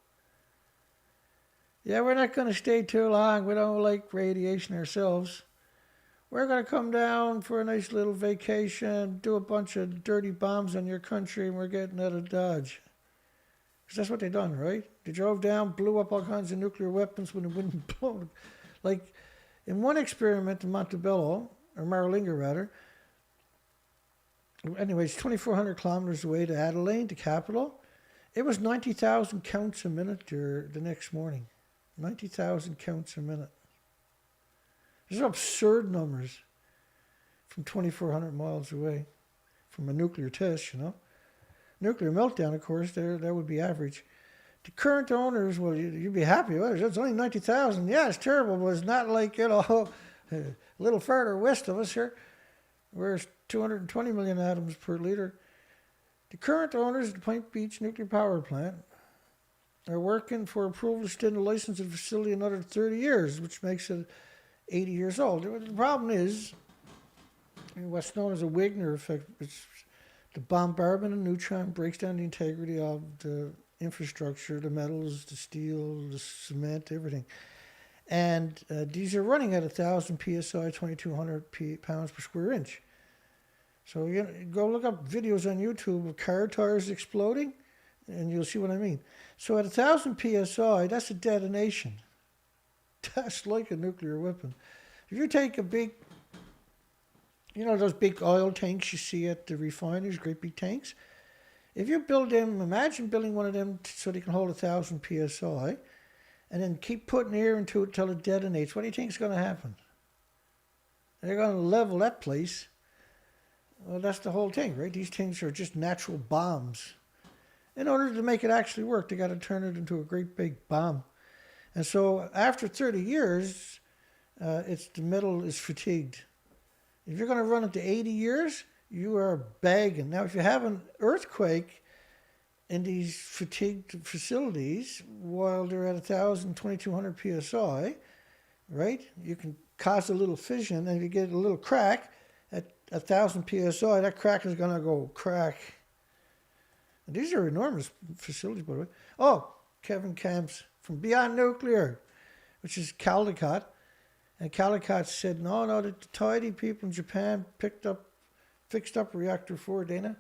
Yeah, we're not going to stay too long. We don't like radiation ourselves. We're going to come down for a nice little vacation, do a bunch of dirty bombs on your country, and we're getting out of Dodge. Because that's what they done, right? They drove down, blew up all kinds of nuclear weapons when the wind blew. Like, in one experiment in Montebello, or Maralinga rather, anyways, 2,400 kilometers away to Adelaide, the capital, it was 90,000 counts a minute there the next morning. 90,000 counts a minute. These are absurd numbers from 2,400 miles away from a nuclear test, you know. Nuclear meltdown, of course, that would be average. The current owners, well, you'd be happy. Well, it's only 90,000. Yeah, it's terrible, but it's not like, a little further west of us here, where it's 220 million atoms per liter. The current owners of the Point Beach nuclear power plant are working for approval to extend the license of the facility another 30 years, which makes it 80 years old. The problem is what's known as a Wigner Effect. It's the bombardment of neutron breaks down the integrity of the infrastructure, the metals, the steel, the cement, everything. And these are running at 1,000 psi, 2,200 pounds per square inch. So you go look up videos on YouTube of car tires exploding. And you'll see what I mean. So at 1,000 psi, that's a detonation. That's like a nuclear weapon. If you take a big, you know, those big oil tanks you see at the refineries, great big tanks. If you build them, imagine building one of them so they can hold 1,000 psi, and then keep putting air into it till it detonates. What do you think is going to happen? They're going to level that place. Well, that's the whole thing, right? These things are just natural bombs. In order to make it actually work, they got to turn it into a great big bomb. And so after 30 years, the metal is fatigued. If you're going to run it to 80 years, you are bagging. Now, if you have an earthquake in these fatigued facilities while they're at 1,000, 2,200 psi, right, you can cause a little fission, and if you get a little crack at 1,000 psi, that crack is going to go crack. And these are enormous facilities, by the way. Oh, Kevin Camps from Beyond Nuclear, which is Caldecott. And Caldecott said, no, the tidy people in Japan fixed up Reactor 4, Dana.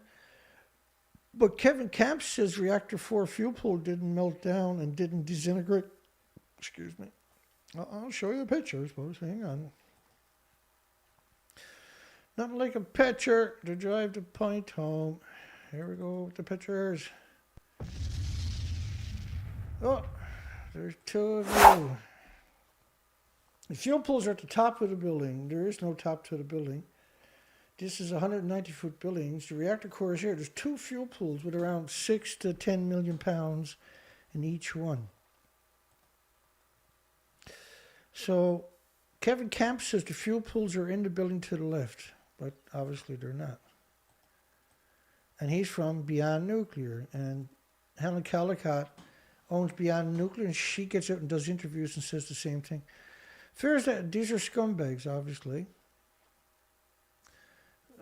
But Kevin Camps says Reactor 4 fuel pool didn't melt down and didn't disintegrate. Excuse me. I'll show you the picture, I suppose. Hang on. Nothing like a picture to drive the point home. Here we go with the pictures. Oh, there's two of you. The fuel pools are at the top of the building. There is no top to the building. This is 190-foot buildings. The reactor core is here. There's two fuel pools with around 6 to 10 million pounds in each one. So Kevin Camp says the fuel pools are in the building to the left, but obviously they're not. And he's from Beyond Nuclear. And Helen Caldecott owns Beyond Nuclear, and she gets out and does interviews and says the same thing. Fears that these are scumbags, obviously.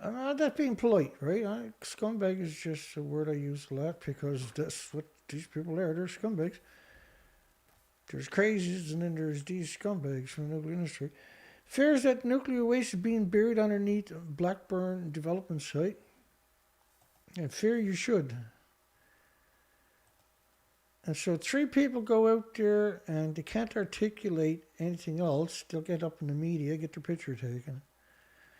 I'm not being polite, right? Scumbag is just a word I use a lot because that's what these people are. They're scumbags. There's crazies, and then there's these scumbags from the nuclear industry. Fears that nuclear waste is being buried underneath a Blackburn development site. And fear you should. And so 3 people go out there and they can't articulate anything else. They'll get up in the media, get their picture taken.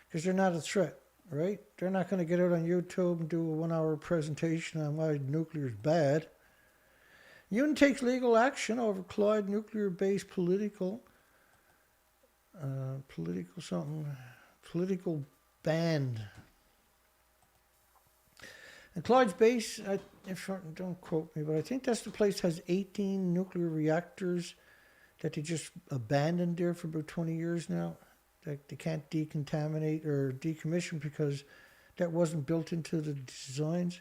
Because they're not a threat, right? They're not going to get out on YouTube and do a 1-hour presentation on why nuclear is bad. UN takes legal action over Clyde nuclear-based political band. And Clyde's base, don't quote me, but I think that's the place that has 18 nuclear reactors that they just abandoned there for about 20 years now. That they can't decontaminate or decommission because that wasn't built into the designs.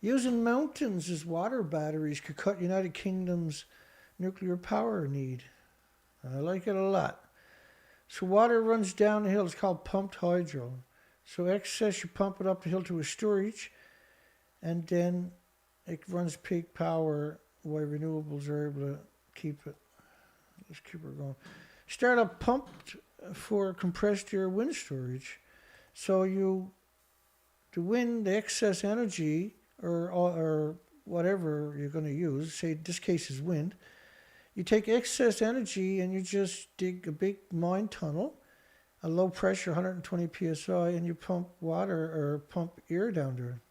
Using mountains as water batteries could cut United Kingdom's nuclear power need. I like it a lot. So water runs down the hill. It's called pumped hydro. So excess, you pump it up the hill to a storage, and then it runs peak power while renewables are able to keep it. Let's keep her going. Start up pumped for compressed air wind storage. So the excess energy or whatever you're going to use, say this case is wind, you take excess energy and you just dig a big mine tunnel, a low pressure 120 psi, and you pump water or pump air down there.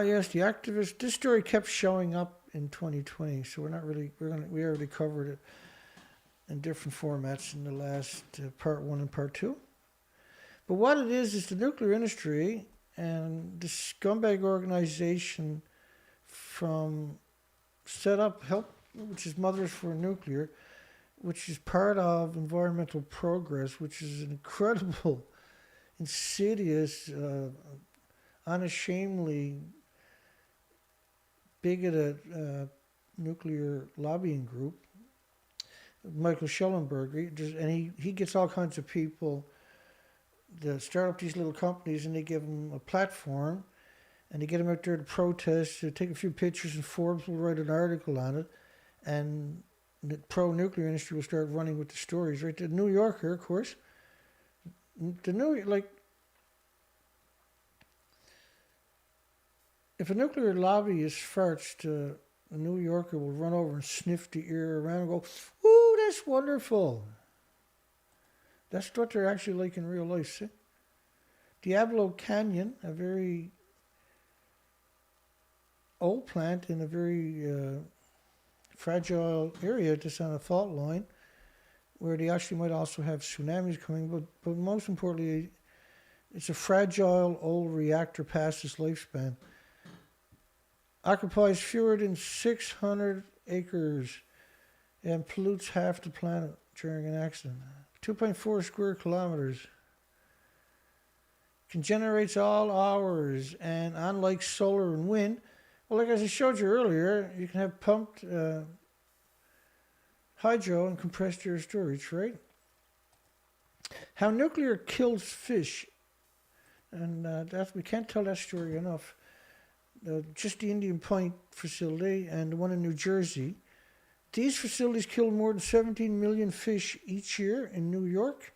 Yes, the activists. This story kept showing up in 2020, so we already covered it in different formats in the last part 1 and part 2. But what it is the nuclear industry and the scumbag organization from which is Mothers for Nuclear, which is part of Environmental Progress, which is an incredible, insidious, unashamedly bigoted nuclear lobbying group. Michael Schellenberg, he gets all kinds of people that start up these little companies, and they give them a platform, and they get them out there to protest, to take a few pictures, and Forbes will write an article on it, and the pro-nuclear industry will start running with the stories, right? The New Yorker, of course, If a nuclear lobbyist farts, a New Yorker will run over and sniff the air around and go, "Ooh, that's wonderful." That's what they're actually like in real life. See? Diablo Canyon, a very old plant in a very fragile area just on a fault line, where they actually might also have tsunamis coming, but most importantly, it's a fragile old reactor past its lifespan. Occupies fewer than 600 acres and pollutes half the planet during an accident. 2.4 square kilometers. Can generate all hours, and unlike solar and wind, well, like as I showed you earlier, you can have pumped hydro and compressed air storage, right? How nuclear kills fish, and we can't tell that story enough. Just the Indian Point facility and the one in New Jersey. These facilities kill more than 17 million fish each year in New York,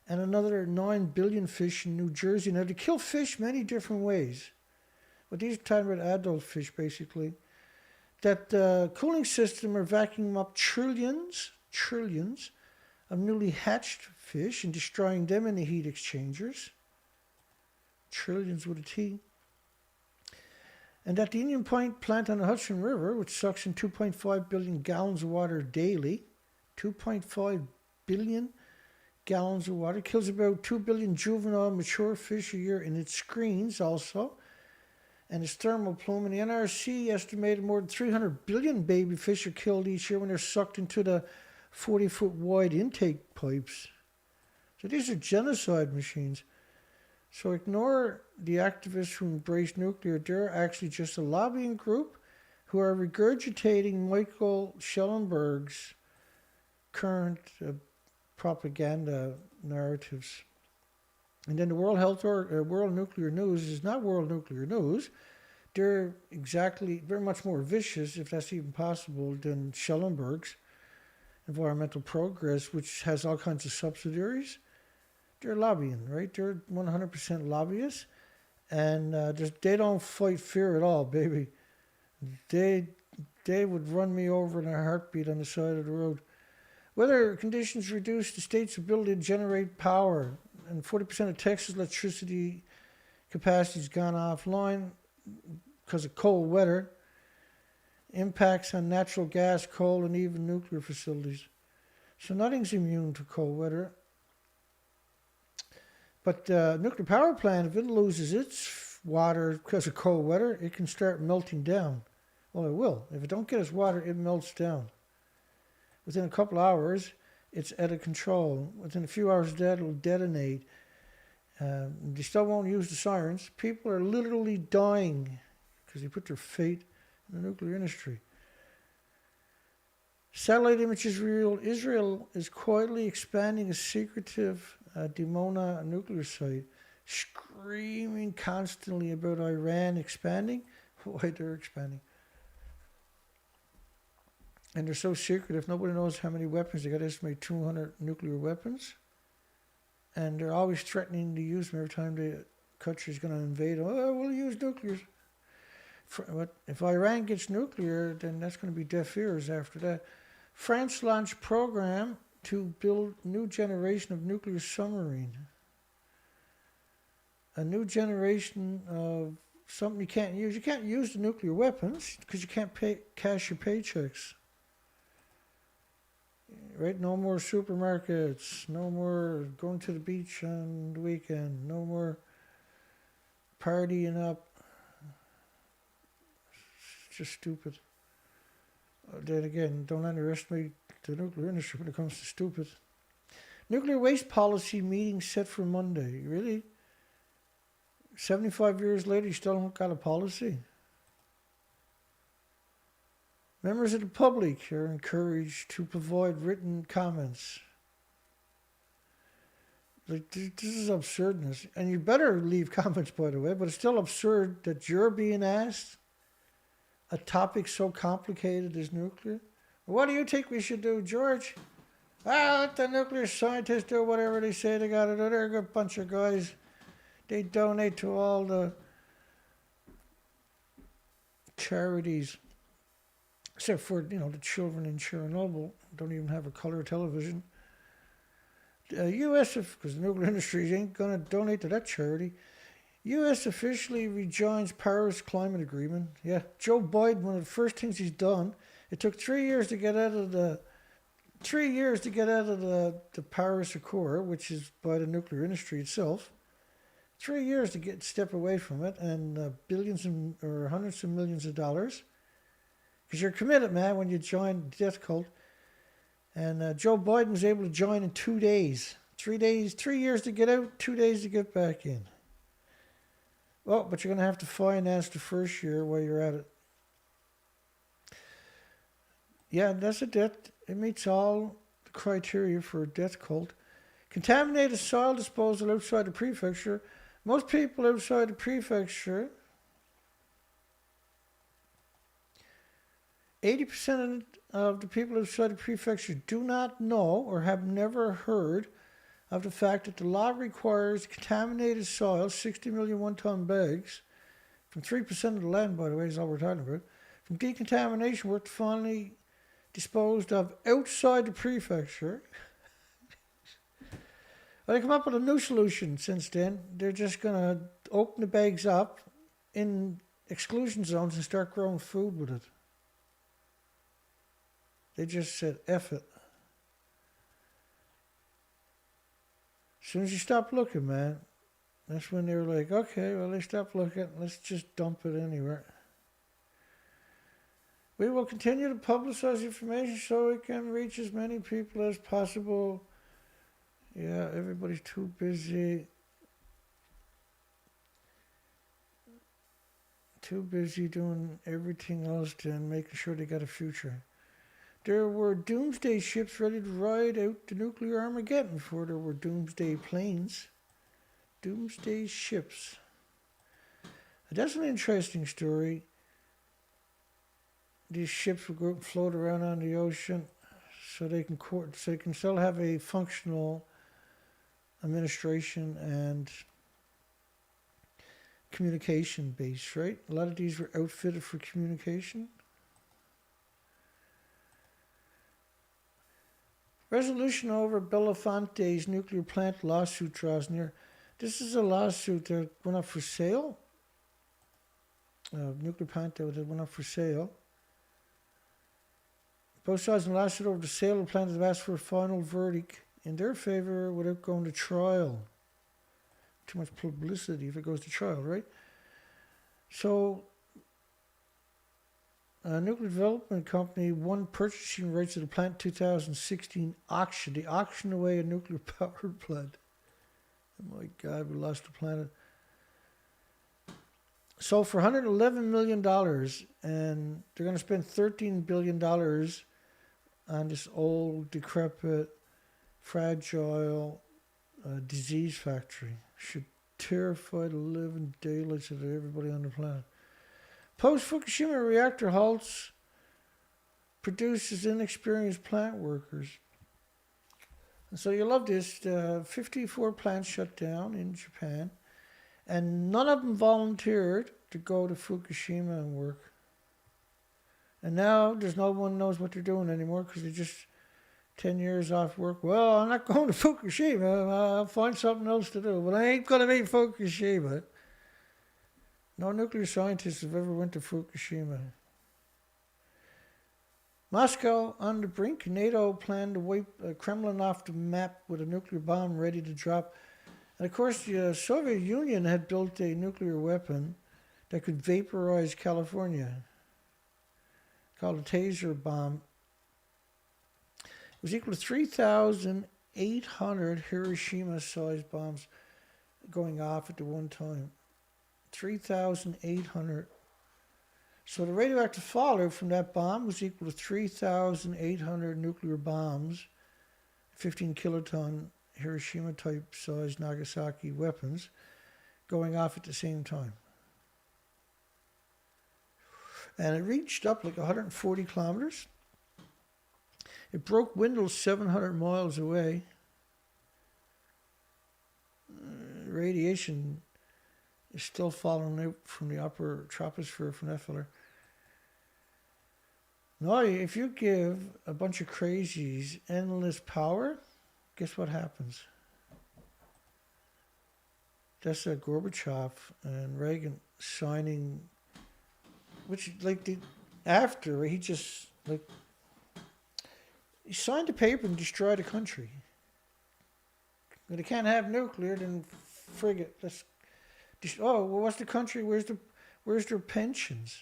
and another 9 billion fish in New Jersey. Now, they kill fish many different ways, but these are talking about adult fish, basically. That cooling system are vacuuming up trillions of newly hatched fish and destroying them in the heat exchangers. Trillions with a T. And at the Indian Point plant on the Hudson River, which sucks in 2.5 billion gallons of water daily, 2.5 billion gallons of water, kills about 2 billion juvenile mature fish a year in its screens also, and its thermal plume. And the NRC estimated more than 300 billion baby fish are killed each year when they're sucked into the 40-foot wide intake pipes. So these are genocide machines. So ignore the activists who embrace nuclear. They're actually just a lobbying group who are regurgitating Michael Schellenberg's current propaganda narratives. And then the World Nuclear News is not World Nuclear News. They're exactly very much more vicious, if that's even possible, than Schellenberg's Environmental Progress, which has all kinds of subsidiaries. They're lobbying, right? They're 100% lobbyists, and they don't fight fear at all, baby. They would run me over in a heartbeat on the side of the road. Weather conditions reduce the state's ability to generate power, and 40% of Texas' electricity capacity has gone offline because of cold weather. Impacts on natural gas, coal, and even nuclear facilities. So nothing's immune to cold weather. But nuclear power plant, if it loses its water because of cold weather, it can start melting down. Well, it will. If it don't get its water, it melts down. Within a couple hours, it's out of control. Within a few hours of that, it'll detonate. They still won't use the sirens. People are literally dying because they put their fate in the nuclear industry. Satellite images reveal Israel is quietly expanding a secretive Dimona nuclear site, screaming constantly about Iran expanding. Why they're expanding. And they're so secretive, nobody knows how many weapons. They got to estimate 200 nuclear weapons. And they're always threatening to use them every time the country's going to invade. Oh, we'll use nuclear. If Iran gets nuclear, then that's going to be deaf ears after that. France launched program to build new generation of nuclear submarine. A new generation of something you can't use. You can't use the nuclear weapons because you can't cash your paychecks. Right? No more supermarkets. No more going to the beach on the weekend. No more partying up. It's just stupid. Then again, don't underestimate the nuclear industry when it comes to stupid. Nuclear waste policy meeting set for Monday. Really? 75 years later, you still don't got a policy? Members of the public are encouraged to provide written comments. Like, this is absurdness. And you better leave comments, by the way, but it's still absurd that you're being asked a topic so complicated as nuclear. What do you think we should do, George? Let the nuclear scientists do whatever they say they got to do. They're a good bunch of guys. They donate to all the charities, except for, the children in Chernobyl, don't even have a color television. U.S., because the nuclear industry ain't going to donate to that charity. U.S. officially rejoins Paris Climate Agreement. Yeah, Joe Biden, one of the first things he's done, it took 3 years to get out of the Paris Accord, which is by the nuclear industry itself. 3 years to step away from it, and billions or hundreds of millions of dollars. Because you're committed, man, when you join the death cult. And Joe Biden was able to join in 2 days. 3 days, 3 years to get out, 2 days to get back in. Well, but you're going to have to finance the first year while you're at it. Yeah, that's a death. It meets all the criteria for a death cult. Contaminated soil disposal outside the prefecture. Most people outside the prefecture, 80% of the people outside the prefecture do not know or have never heard of the fact that the law requires contaminated soil, 60 million one-ton bags, from 3% of the land, by the way, is all we're talking about, from decontamination work finally disposed of outside the prefecture. Well, they come up with a new solution since then. They're just going to open the bags up in exclusion zones and start growing food with it. They just said, F it. As soon as you stop looking, man, that's when they were like, okay, well, they stopped looking. Let's just dump it anywhere. We will continue to publicize information so it can reach as many people as possible. Yeah, everybody's too busy. Too busy doing everything else than making sure they got a future. There were doomsday ships ready to ride out the nuclear Armageddon before there were doomsday planes. Doomsday ships. That's an interesting story. These ships will go out and float around on the ocean so they can still have a functional administration and communication base, right? A lot of these were outfitted for communication. Resolution over Belafonte's nuclear plant lawsuit draws near. This is a lawsuit that went up for sale. Nuclear plant that went up for sale. Both sides in the lawsuit over the sale of the plant have asked for a final verdict in their favor without going to trial. Too much publicity if it goes to trial, right? So, a nuclear development company won purchasing rights to the plant 2016 auction. They auctioned away a nuclear power plant. Oh my God, we lost the planet. So for $111 million, and they're going to spend $13 billion on this old, decrepit, fragile, disease factory. Should terrify the living daylights of everybody on the planet. Post-Fukushima reactor halts produces inexperienced plant workers. And so you love this. 54 plants shut down in Japan, and none of them volunteered to go to Fukushima and work. And now there's no one knows what they're doing anymore because they're just 10 years off work. Well, I'm not going to Fukushima. I'll find something else to do. But I ain't going to be Fukushima. No nuclear scientists have ever went to Fukushima. Moscow on the brink. NATO planned to wipe Kremlin off the map with a nuclear bomb ready to drop. And of course, the Soviet Union had built a nuclear weapon that could vaporize California, called a taser bomb. It was equal to 3,800 Hiroshima-sized bombs going off at the one time. 3,800. So the radioactive fallout from that bomb was equal to 3,800 nuclear bombs, 15 kiloton Hiroshima-type sized Nagasaki weapons going off at the same time. And it reached up like 140 kilometers. It broke windows 700 miles away. Radiation is still falling out from the upper troposphere from that fella. No, if you give a bunch of crazies endless power, guess what happens? That's Gorbachev and Reagan signing, which after he just he signed a paper and destroyed the country. When they can't have nuclear, then frig it. What's the country? Where's their pensions?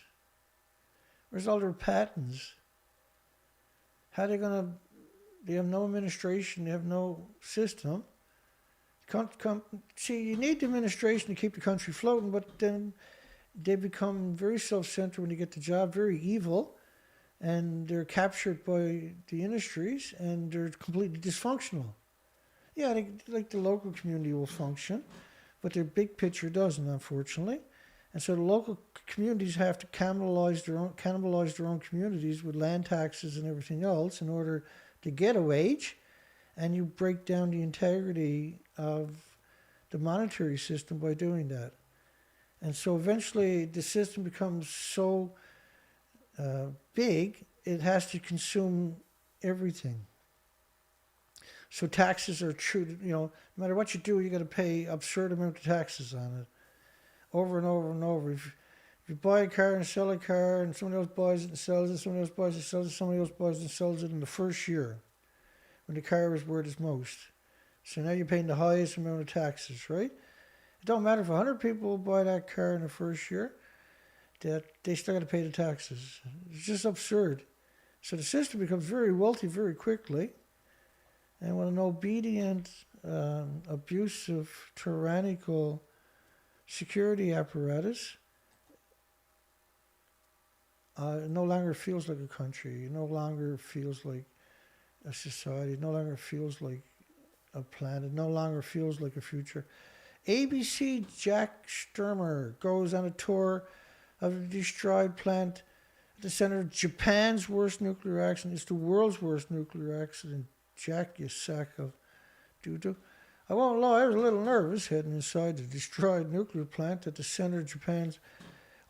Where's all their patents? How are they gonna? They have no administration. They have no system. See, you need the administration to keep the country floating, but then they become very self-centered when they get the job, very evil, and they're captured by the industries, and they're completely dysfunctional. Yeah, the local community will function, but their big picture doesn't, unfortunately. And so the local communities have to cannibalize their own communities with land taxes and everything else in order to get a wage, and you break down the integrity of the monetary system by doing that. And so eventually the system becomes so big, it has to consume everything. So taxes are true, no matter what you do, you got to pay absurd amount of taxes on it, over and over and over. If you buy a car and sell a car, and somebody else buys it and sells it, somebody else buys it and sells it, somebody else buys it and sells it in the first year, when the car is worth its most. So now you're paying the highest amount of taxes, right? It don't matter if 100 people buy that car in the first year, that they still got to pay the taxes. It's just absurd. So the system becomes very wealthy very quickly. And with an obedient, abusive, tyrannical security apparatus, it no longer feels like a country. It no longer feels like a society. It no longer feels like a planet. It no longer feels like a future. ABC Jack Sturmer goes on a tour of the destroyed plant at the center of Japan's worst nuclear accident. It's the world's worst nuclear accident. Jack, you sack of doo-doo. I won't lie, I was a little nervous heading inside the destroyed nuclear plant at the center of Japan's.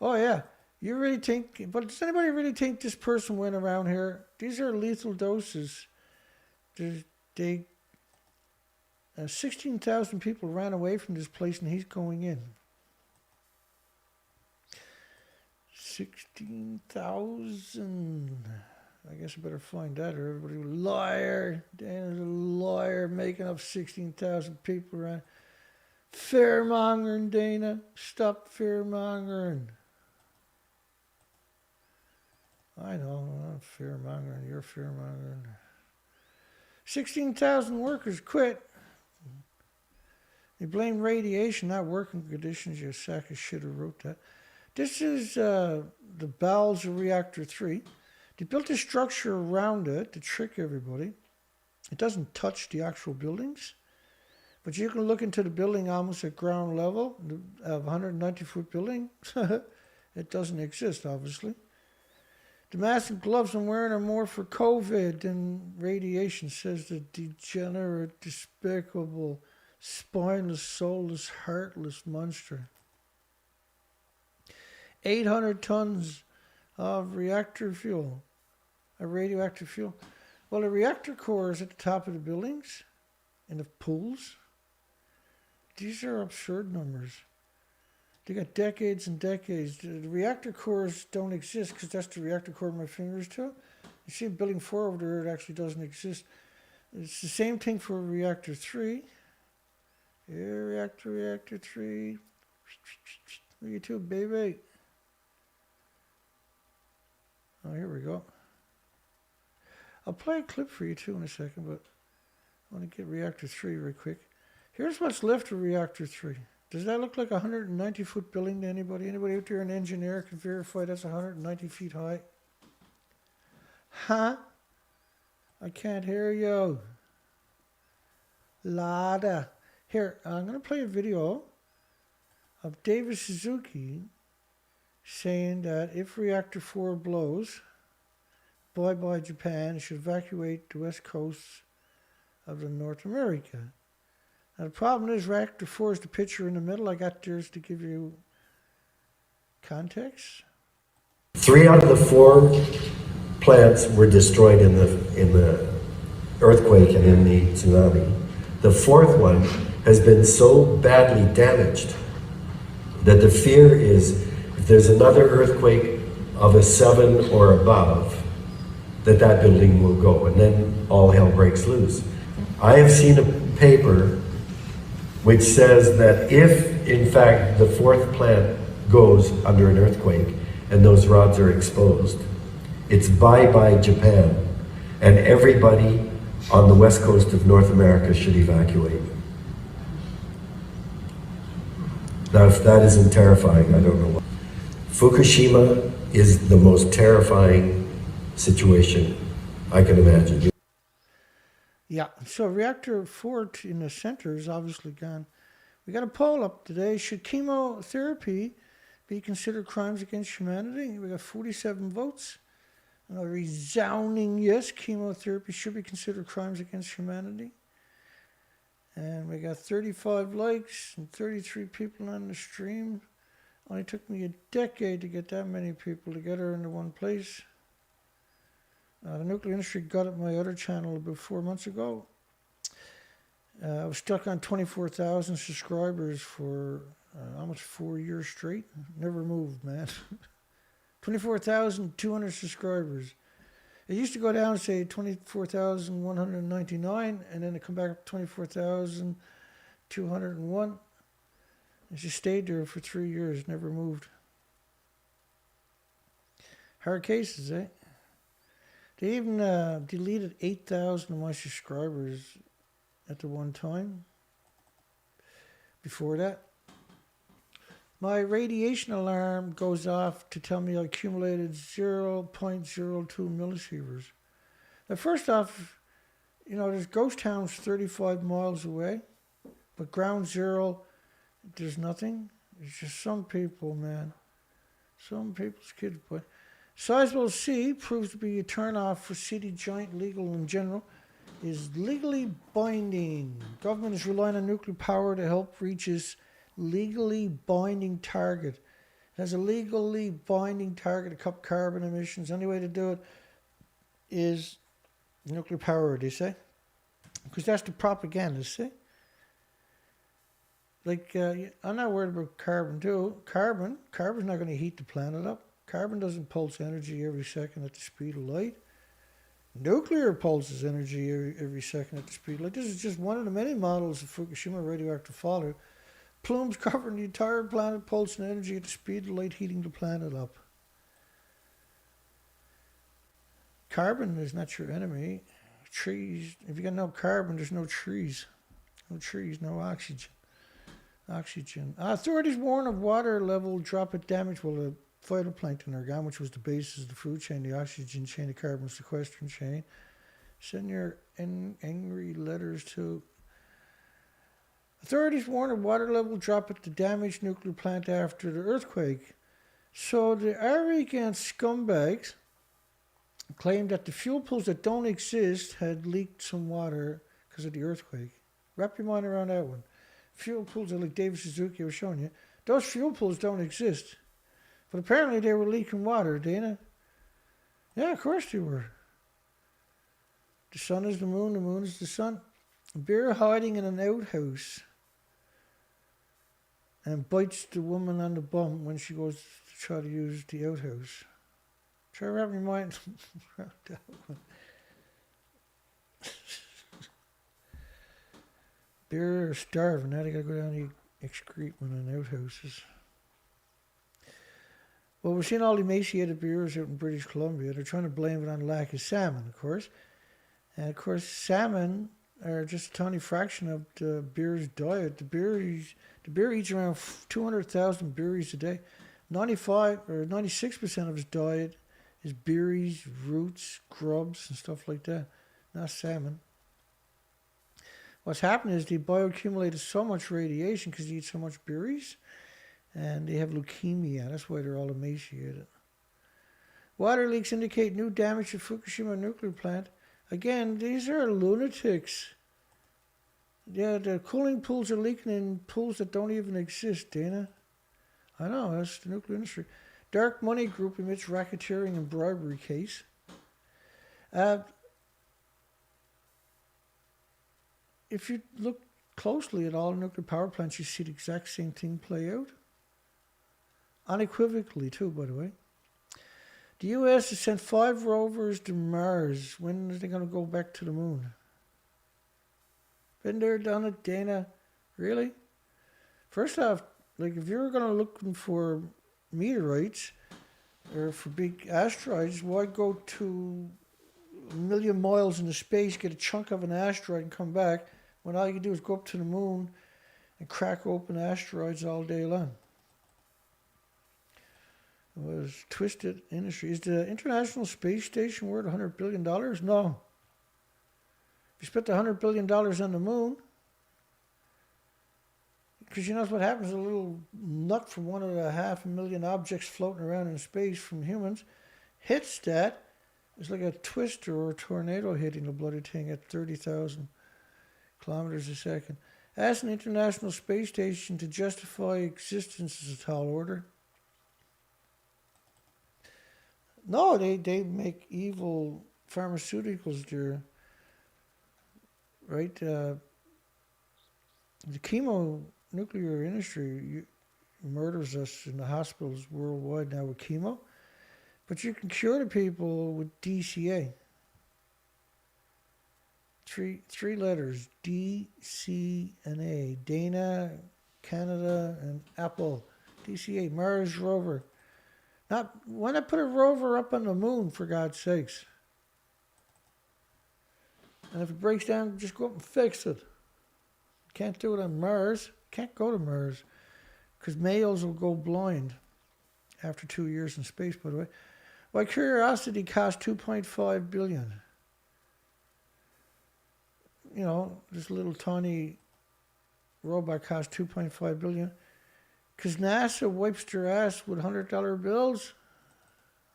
Oh yeah, you really think, but does anybody really think this person went around here? These are lethal doses. 16,000 people ran away from this place and he's going in. 16,000. I guess I better find that, or everybody liar. Dana's a liar, making up 16,000 people around. Fearmongering, Dana. Stop fearmongering. I know, I'm fearmongering. You're fearmongering. 16,000 workers quit. They blame radiation, not working conditions. You sack of shit who wrote that. This is the bowels of Reactor 3. They built a structure around it to trick everybody. It doesn't touch the actual buildings, but you can look into the building almost at ground level of 190-foot building. It doesn't exist, obviously. The mask and gloves I'm wearing are more for COVID than radiation, says the degenerate, despicable, spineless, soulless, heartless monster. 800 tons of reactor fuel, a radioactive fuel. Well, the reactor core is at the top of the buildings, in the pools. These are absurd numbers. They got decades and decades. The reactor cores don't exist because that's the reactor core my fingers to. You see building 4 over there, it actually doesn't exist. It's the same thing for reactor 3. Here, reactor 3. Look at you, baby. Oh, here we go. I'll play a clip for you too in a second, but I want to get reactor 3 real quick. Here's what's left of reactor 3. Does that look like a 190-foot building to anybody? Anybody out there, an engineer, can verify that's 190 feet high? Huh? I can't hear you. Lada. Here, I'm going to play a video of David Suzuki saying that if reactor 4 blows, bye-bye Japan, should evacuate the west coast of the North America. Now the problem is reactor 4 is the picture in the middle. I got theirs to give you context. 3 out of the 4 plants were destroyed in the earthquake and in the tsunami. The fourth one has been so badly damaged that the fear is if there's another earthquake of a 7 or above, that building will go, and then all hell breaks loose. I have seen a paper which says that if, in fact, the fourth plant goes under an earthquake and those rods are exposed, it's bye-bye Japan, and everybody on the west coast of North America should evacuate. Now, if that isn't terrifying, I don't know what. Fukushima is the most terrifying situation I can imagine. Yeah, so reactor 4 in the center is obviously gone. We got a poll up today. Should chemotherapy be considered crimes against humanity? We got 47 votes. A resounding yes, chemotherapy should be considered crimes against humanity. And we got 35 likes and 33 people on the stream. Only took me a decade to get that many people together into one place. The nuclear industry got at my other channel about 4 months ago. I was stuck on 24,000 subscribers for almost 4 years straight. Never moved, man. 24,200 subscribers. It used to go down, say, 24,199, and then it come back up to 24,201. It just stayed there for 3 years, never moved. Hard cases, eh? They even deleted 8,000 of my subscribers at the one time. Before that, my radiation alarm goes off to tell me I accumulated 0.02 millisieverts. Now, first off, you know, there's ghost towns 35 miles away, but ground zero, there's nothing. It's just some people, man. Some people's kids, but Sizewell C proves to be a turn-off for city joint legal in general, is legally binding. Government is relying on nuclear power to help reach its legally binding target. It has a legally binding target to cut carbon emissions. The only way to do it is nuclear power, they say. Because that's the propaganda, see? Like, I'm not worried about carbon too. Carbon's not going to heat the planet up. Carbon doesn't pulse energy every second at the speed of light. Nuclear pulses energy every second at the speed of light. This is just one of the many models of Fukushima radioactive fallout. Plumes covering the entire planet, pulsing energy at the speed of light, heating the planet up. Carbon is not your enemy. Trees, if you got no carbon, there's no trees. No trees, no oxygen. Authorities warn of water level drop at damage. Well, the phytoplankton are gone, which was the basis of the food chain, the oxygen chain, the carbon sequestration chain. Send your angry letters to. Authorities warn of water level drop at the damaged nuclear plant after the earthquake. So the RECA and scumbags claimed that the fuel pools that don't exist had leaked some water because of the earthquake. Wrap your mind around that one. Fuel pools are like David Suzuki was showing you. Those fuel pools don't exist. But apparently they were leaking water, Dana. Yeah, of course they were. The sun is the moon is the sun. A bear hiding in an outhouse and bites the woman on the bum when she goes to try to use the outhouse. Try to wrap your mind around that one. Bear are starving. Now they gotta go down and eat excrement in outhouses. Well, we're seeing all the emaciated bears out in British Columbia. They're trying to blame it on lack of salmon, of course. And of course, salmon are just a tiny fraction of the bear's diet. The bear eats around 200,000 berries a day. 96% of his diet is berries, roots, grubs, and stuff like that. Not salmon. What's happening is they bioaccumulated so much radiation because they eat so much berries, and they have leukemia. That's why they're all emaciated. Water leaks indicate new damage at Fukushima nuclear plant. Again, these are lunatics. Yeah, the cooling pools are leaking in pools that don't even exist, Dana. I know, that's the nuclear industry. Dark money group emits racketeering and bribery case. Uh, if you look closely at all nuclear power plants, you see the exact same thing play out. Unequivocally, too, by the way. The US has sent 5 rovers to Mars. When are they going to go back to the moon? Been there, done it, Dana. Really? First off, like if you're going to looking for meteorites or for big asteroids, why go to a million miles into space, get a chunk of an asteroid and come back when all you can do is go up to the moon and crack open asteroids all day long? It was twisted industry. Is the International Space Station worth $100 billion? No. If you spent $100 billion on the moon, because you know what happens, a little nut from 1.5 million objects floating around in space from humans hits that. It's like a twister or a tornado hitting the bloody thing at 30,000 kilometers a second. Ask an International Space Station to justify existence is a tall order. No, they make evil pharmaceuticals there, right? The chemonuclear industry murders us in the hospitals worldwide now with chemo, but you can cure the people with DCA. Three letters, D, C, and A. Dana, Canada, and Apple. DCA, Mars Rover. Why not put a rover up on the moon, for God's sakes? And if it breaks down, just go up and fix it. Can't do it on Mars. Can't go to Mars. Because males will go blind after 2 years in space, by the way. Why Curiosity cost $2.5 billion. You know, this little tiny robot cost $2.5 billion. Because NASA wipes their ass with $100 bills?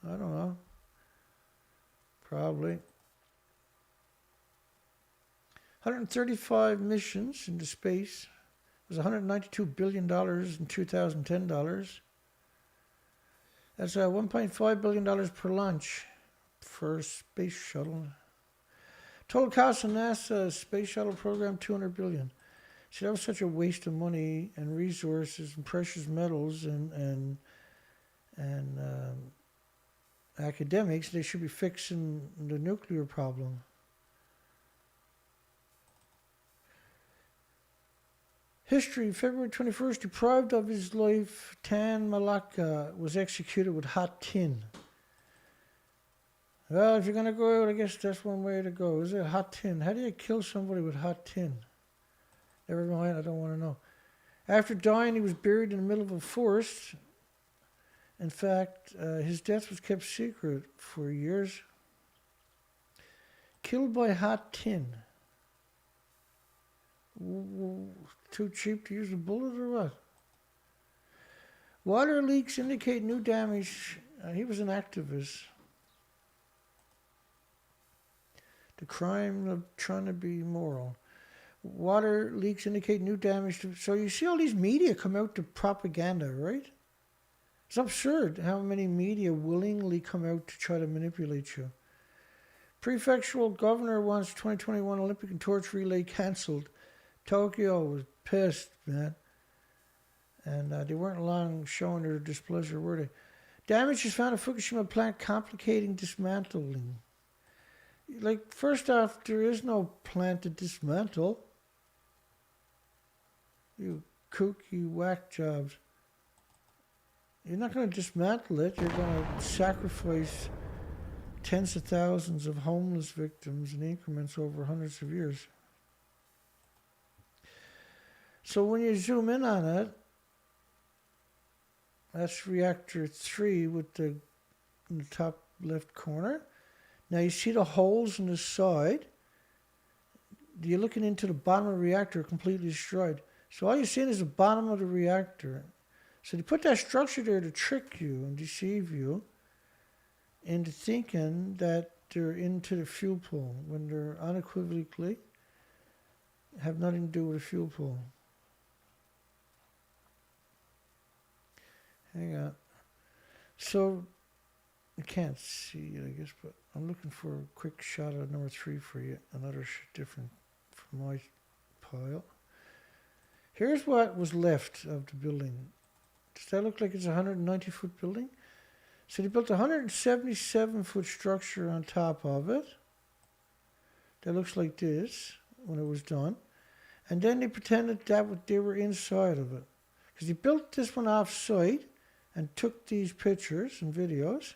I don't know. Probably. 135 missions into space. It was $192 billion in 2010 dollars. That's $1.5 billion per launch for a space shuttle. Total cost of NASA's space shuttle program, $200 billion. See, that was such a waste of money and resources and precious metals and academics. They should be fixing the nuclear problem. History, February 21st, deprived of his life, Tan Malaka was executed with hot tin. Well, if you're going to go out, I guess that's one way to go. Is it hot tin? How do you kill somebody with hot tin? Never mind, I don't want to know. After dying, he was buried in the middle of a forest. In fact, his death was kept secret for years. Killed by hot tin. Too cheap to use a bullet or what? Water leaks indicate new damage. He was an activist. The crime of trying to be moral. Water leaks indicate new damage. So you see all these media come out to propaganda, right? It's absurd how many media willingly come out to try to manipulate you. Prefectural governor wants 2021 Olympic and torch relay cancelled. Tokyo was pissed, man. And they weren't long showing their displeasure, were they? Damage is found at Fukushima plant complicating dismantling. Like, first off, there is no plant to dismantle. You kook, you whack jobs. You're not going to dismantle it. You're going to sacrifice tens of thousands of homeless victims in increments over hundreds of years. So when you zoom in on it, that's reactor 3 with in the top left corner. Now you see the holes in the side. You're looking into the bottom of the reactor completely destroyed. So all you're seeing is the bottom of the reactor. So they put that structure there to trick you and deceive you into thinking that they're into the fuel pool when they're unequivocally have nothing to do with the fuel pool. Hang on. So You can't see it, I guess, but I'm looking for a quick shot of number 3 for you. Another different from my pile. Here's what was left of the building. Does that look like it's a 190-foot building? So they built a 177-foot structure on top of it. That looks like this when it was done. And then they pretended that they were inside of it. Because they built this one off-site and took these pictures and videos.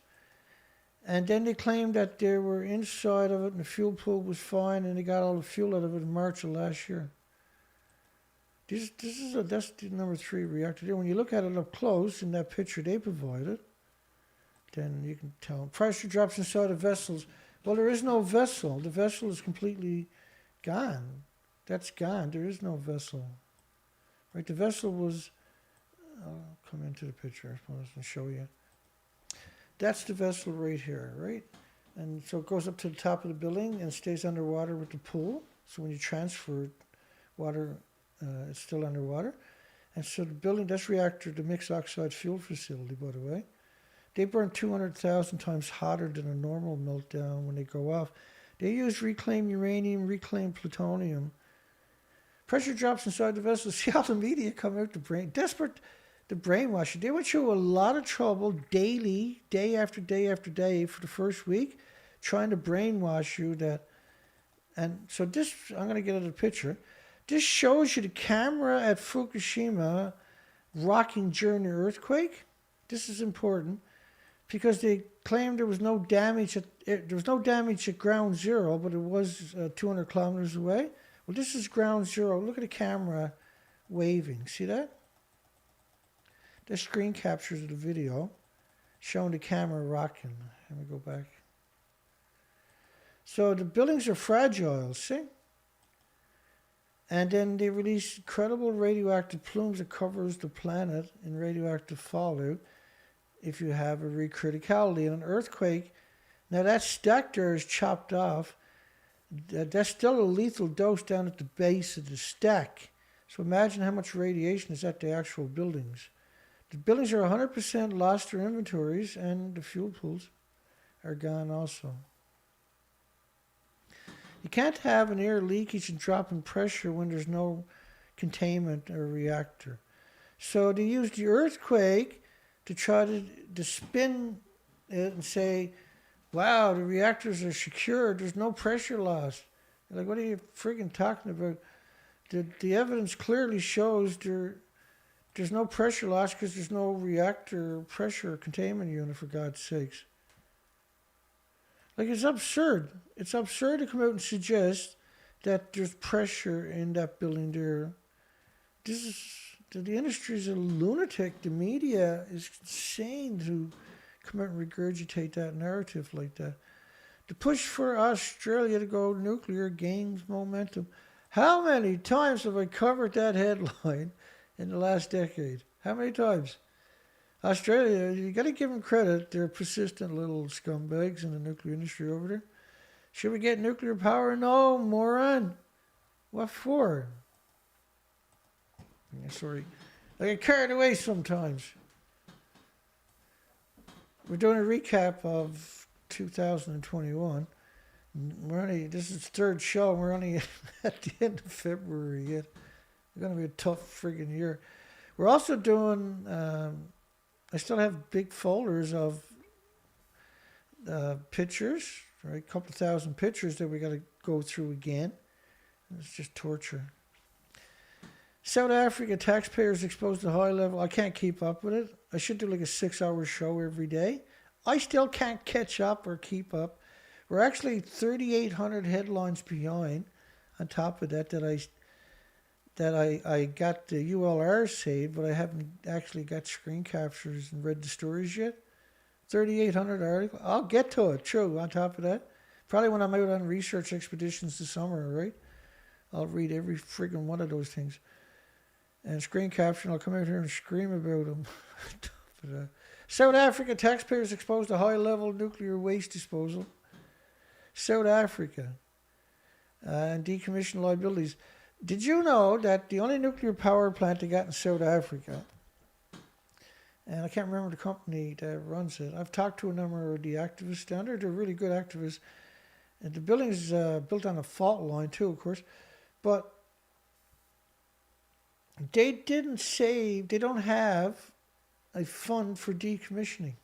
And then they claimed that they were inside of it and the fuel pool was fine and they got all the fuel out of it in March of last year. That's the number 3 reactor there. When you look at it up close in that picture they provided, then you can tell. Pressure drops inside the vessels. Well, there is no vessel. The vessel is completely gone. That's gone. There is no vessel. Right? The vessel was... I'll come into the picture, I suppose, and show you. That's the vessel right here, right? And so it goes up to the top of the building and stays underwater with the pool. So when you transfer water, it's still underwater. And so the building, that's reactor, the mixed oxide fuel facility, by the way. They burn 200,000 times hotter than a normal meltdown when they go off. They use reclaimed uranium, reclaimed plutonium. Pressure drops inside the vessel. See how the media come out desperate to brainwash you. They went through a lot of trouble daily, day after day after day for the first week, trying to brainwash you that. And so this, I'm going to get at a picture. This shows you the camera at Fukushima rocking during the earthquake. This is important because they claimed there was no damage at ground zero, but it was 200 kilometers away. Well, this is ground zero. Look at the camera waving. See that? The screen captures of the video showing the camera rocking. Let me go back. So the buildings are fragile, see? And then they release incredible radioactive plumes that covers the planet in radioactive fallout if you have a recriticality. And an earthquake, now that stack there is chopped off. That's still a lethal dose down at the base of the stack. So imagine how much radiation is at the actual buildings. The buildings are 100% lost their inventories and the fuel pools are gone also. You can't have an air leakage and drop in pressure when there's no containment or reactor. So they use the earthquake to try to spin it and say, wow, the reactors are secure, there's no pressure loss. Like, what are you friggin' talking about? The evidence clearly shows there's no pressure loss because there's no reactor pressure containment unit, for God's sakes. Like, it's absurd. It's absurd to come out and suggest that there's pressure in that building there. The industry is a lunatic. The media is insane to come out and regurgitate that narrative like that. The push for Australia to go nuclear gains momentum. How many times have I covered that headline in the last decade? How many times? Australia, you got to give them credit. They're persistent little scumbags in the nuclear industry over there. Should we get nuclear power? No, moron. What for? Sorry. I get carried away sometimes. We're doing a recap of 2021. This is the third show. We're only at the end of February yet. It's going to be a tough friggin' year. We're also doing, I still have big folders of pictures, right? A couple thousand pictures that we got to go through again. It's just torture. South Africa taxpayers exposed to high level. I can't keep up with it. I should do like a 6-hour show every day. I still can't catch up or keep up. We're actually 3,800 headlines behind. On top of that, I got the ULR saved, but I haven't actually got screen captures and read the stories yet. 3,800 articles. I'll get to it, true, on top of that. Probably when I'm out on research expeditions this summer, right? I'll read every friggin' one of those things. And screen capture, and I'll come out here and scream about them. But, South Africa taxpayers exposed to high-level nuclear waste disposal. South Africa and decommissioned liabilities. Did you know that the only nuclear power plant they got in South Africa And I can't remember the company that runs it. I've talked to a number of the activists down there. They're really good activists. And the building is built on a fault line too, of course. But they don't have a fund for decommissioning.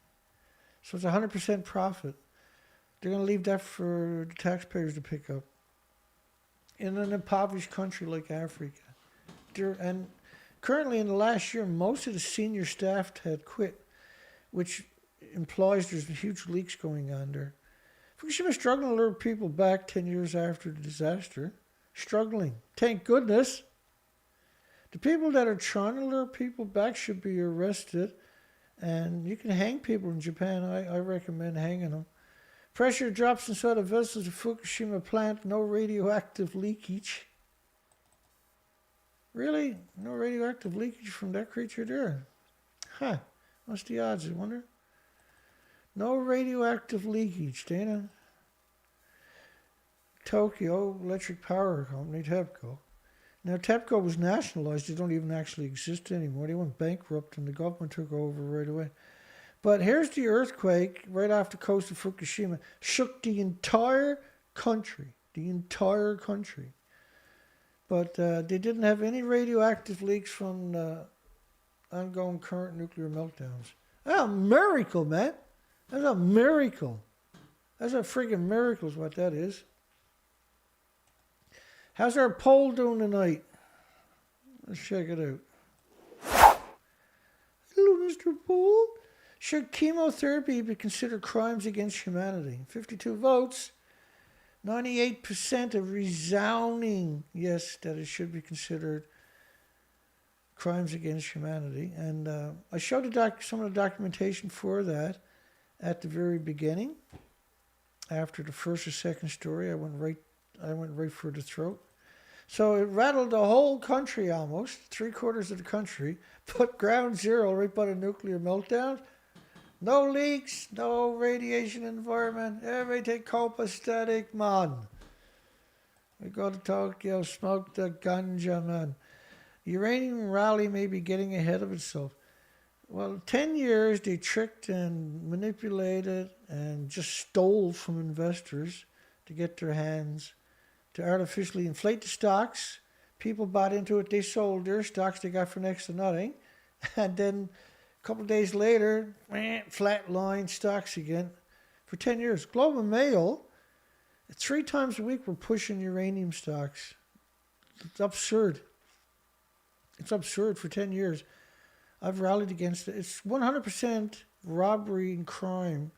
So it's 100% profit. They're going to leave that for the taxpayers to pick up. In an impoverished country like Africa. And currently in the last year, most of the senior staff had quit, which implies there's huge leaks going on there. Fukushima's struggling to lure people back 10 years after the disaster. Struggling. Thank goodness. The people that are trying to lure people back should be arrested. And you can hang people in Japan. I recommend hanging them. Pressure drops inside the vessels of Fukushima plant. No radioactive leakage. Really? No radioactive leakage from that creature there? Huh. What's the odds, I wonder? No radioactive leakage, Dana. Tokyo Electric Power Company, TEPCO. Now, TEPCO was nationalized. They don't even actually exist anymore. They went bankrupt and the government took over right away. But here's the earthquake right off the coast of Fukushima. Shook the entire country. The entire country. But they didn't have any radioactive leaks from ongoing current nuclear meltdowns. That's a miracle, man. That's a miracle. That's a friggin' miracle is what that is. How's our poll doing tonight? Let's check it out. Hello, Mr. Poll. Should chemotherapy be considered crimes against humanity? 52 votes. 98% of resounding yes that it should be considered crimes against humanity. And I showed some of the documentation for that at the very beginning. After the first or second story, I went right for the throat. So it rattled the whole country almost, 3/4 of the country, put ground zero right by the nuclear meltdown. No leaks, no radiation environment, everything copacetic, man. We go to Tokyo, smoke the ganja, man. Uranium rally may be getting ahead of itself. Well, 10 years they tricked and manipulated and just stole from investors to get their hands to artificially inflate the stocks. People bought into it, they sold their stocks they got for next to nothing. And then a couple of days later, flat line stocks again for 10 years. Globe and Mail, 3 times a week, we're pushing uranium stocks. It's absurd. It's absurd for 10 years. I've rallied against it. It's 100% robbery and crime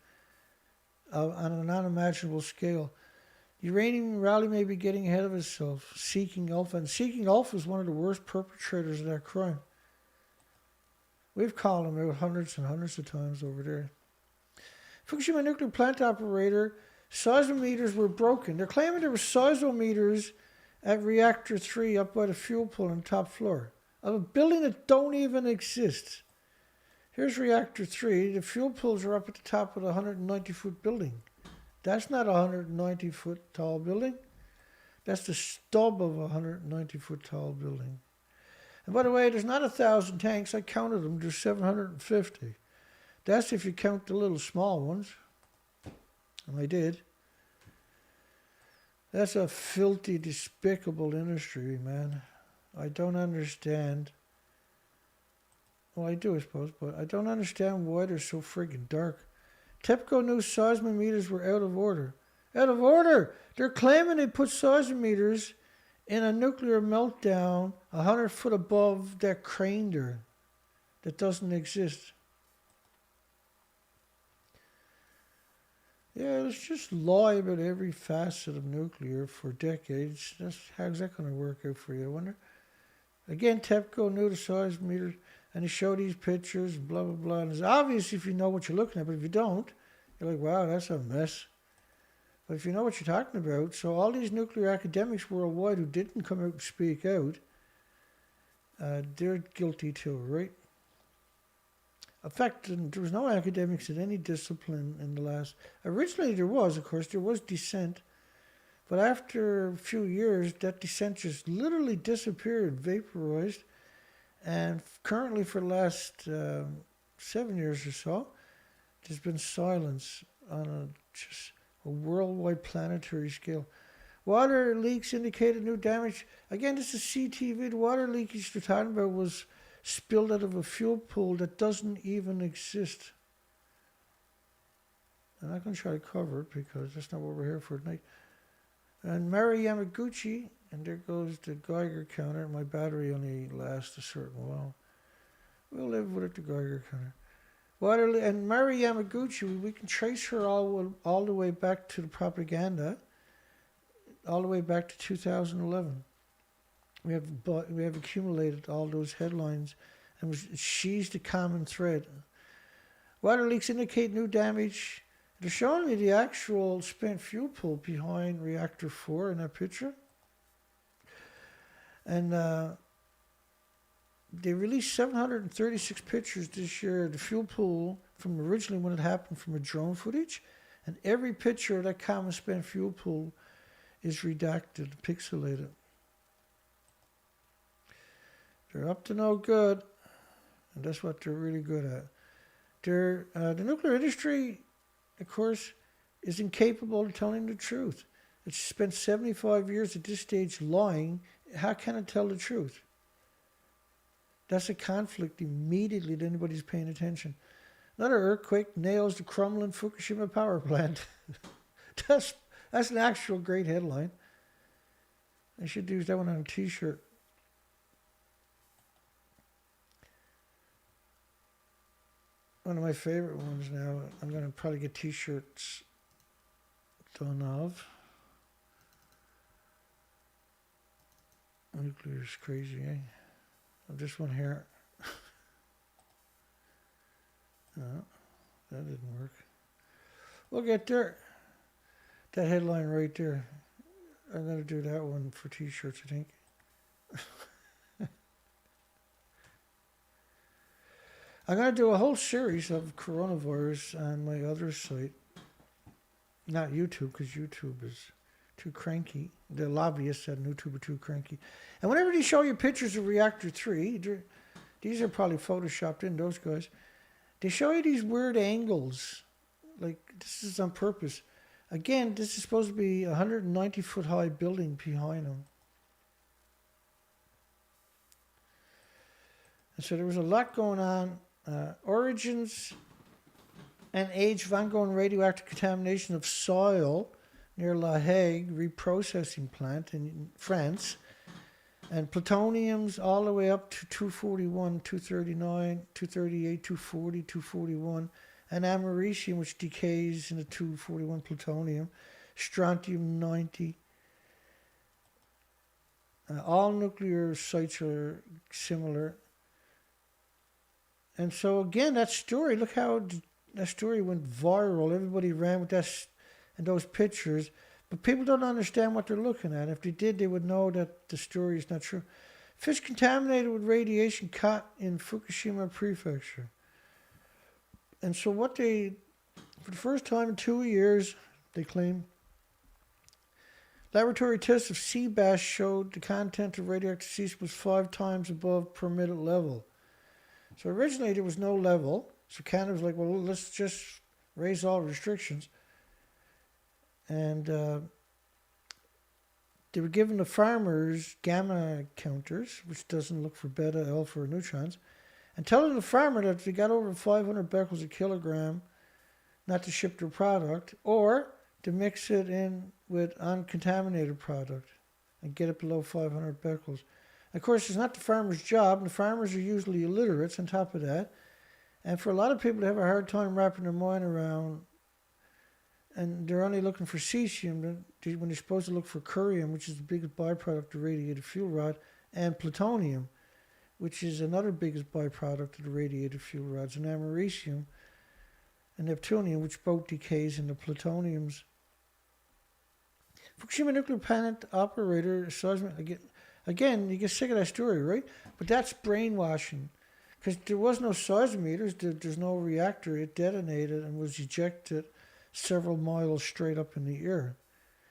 on an unimaginable scale. Uranium rally may be getting ahead of itself. Seeking Alpha. And Seeking Alpha is one of the worst perpetrators of that crime. We've called them out hundreds and hundreds of times over there. Fukushima nuclear plant operator, seismometers were broken. They're claiming there were seismometers at reactor 3 up by the fuel pool on the top floor of a building that don't even exist. Here's reactor 3. The fuel pools are up at the top of the 190-foot building. That's not a 190-foot tall building. That's the stub of a 190-foot tall building. And by the way, there's not 1,000 tanks. I counted them. There's 750. That's if you count the little small ones. And I did. That's a filthy, despicable industry, man. I don't understand. Well, I do, I suppose, but I don't understand why they're so friggin' dark. TEPCO knew seismometers were out of order. Out of order! They're claiming they put seismometers in a nuclear meltdown 100 foot above that crane there that doesn't exist. Yeah, let's just lie about every facet of nuclear for decades. How's that going to work out for you, I wonder? Again, TEPCO knew the seismometers, and they show these pictures, blah, blah, blah. And it's obvious if you know what you're looking at, but if you don't, you're like, wow, that's a mess. But if you know what you're talking about, so all these nuclear academics worldwide who didn't come out and speak out, they're guilty too, right? In fact, there was no academics in any discipline in the last... Originally there was, of course, there was dissent. But after a few years, that dissent just literally disappeared, vaporized. And currently for the last 7 years or so, there's been silence on just a worldwide planetary scale. Water leaks indicated new damage. Again, this is CTV. The water leakage they're talking about was spilled out of a fuel pool that doesn't even exist. I'm not going to try to cover it because that's not what we're here for tonight. And Mari Yamaguchi, and there goes the Geiger counter. My battery only lasts a certain while. We'll live with it, the Geiger counter. And Mari Yamaguchi, we can trace her all the way back to the propaganda, all the way back to 2011. We have accumulated all those headlines, and she's the common thread. Water leaks indicate new damage. They're showing me the actual spent fuel pool behind reactor 4 in that picture. And they released 736 pictures this year of the fuel pool from originally when it happened from a drone footage. And every picture of that common spent fuel pool is redacted, pixelated. They're up to no good, and that's what they're really good at. The nuclear industry, of course, is incapable of telling the truth. It's spent 75 years at this stage lying. How can it tell the truth? That's a conflict immediately that anybody's paying attention. Another earthquake nails the crumbling Fukushima power plant. That's an actual great headline. I should use that one on a t-shirt. One of my favorite ones now. I'm going to probably get t-shirts done of. Nuclear is crazy, eh? This one here. No, that didn't work. We'll get there. That headline right there. I'm going to do that one for t-shirts, I think. I'm going to do a whole series of coronavirus on my other site. Not YouTube, because YouTube is too cranky. The lobbyists at YouTube are too cranky. And whenever they show you pictures of Reactor 3, these are probably photoshopped in, those guys. They show you these weird angles. Like, this is on purpose. Again, this is supposed to be a 190-foot high building behind them. And so there was a lot going on. Origins and age of ongoing radioactive contamination of soil near La Hague reprocessing plant in France, and plutoniums all the way up to 241, 239, 238, 240, 241, and americium, which decays into 241 plutonium, strontium 90. All nuclear sites are similar. And so again, that story, look how that story went viral. Everybody ran with that and those pictures. But people don't understand what they're looking at. If they did, they would know that the story is not true. Fish contaminated with radiation caught in Fukushima Prefecture. And so for the first time in 2 years, they claim, laboratory tests of sea bass showed the content of radioactive cesium was 5 times above permitted level. So originally there was no level. So Canada was like, well, let's just raise all restrictions. And they were giving the farmers gamma counters, which doesn't look for beta, alpha, or neutrons, and telling the farmer that if they got over 500 becquerels a kilogram, not to ship their product, or to mix it in with uncontaminated product and get it below 500 becquerels. Of course, it's not the farmer's job, and the farmers are usually illiterates on top of that. And for a lot of people, they have a hard time wrapping their mind around, and they're only looking for cesium when they're supposed to look for curium, which is the biggest byproduct of radiated fuel rod, and plutonium, which is another biggest byproduct of the radiated fuel rods, and americium and neptunium, which both decays into plutoniums. Fukushima nuclear plant operator, seismic, again, you get sick of that story, right? But that's brainwashing. Because there was no seismometers, there's no reactor. It detonated and was ejected several miles straight up in the air.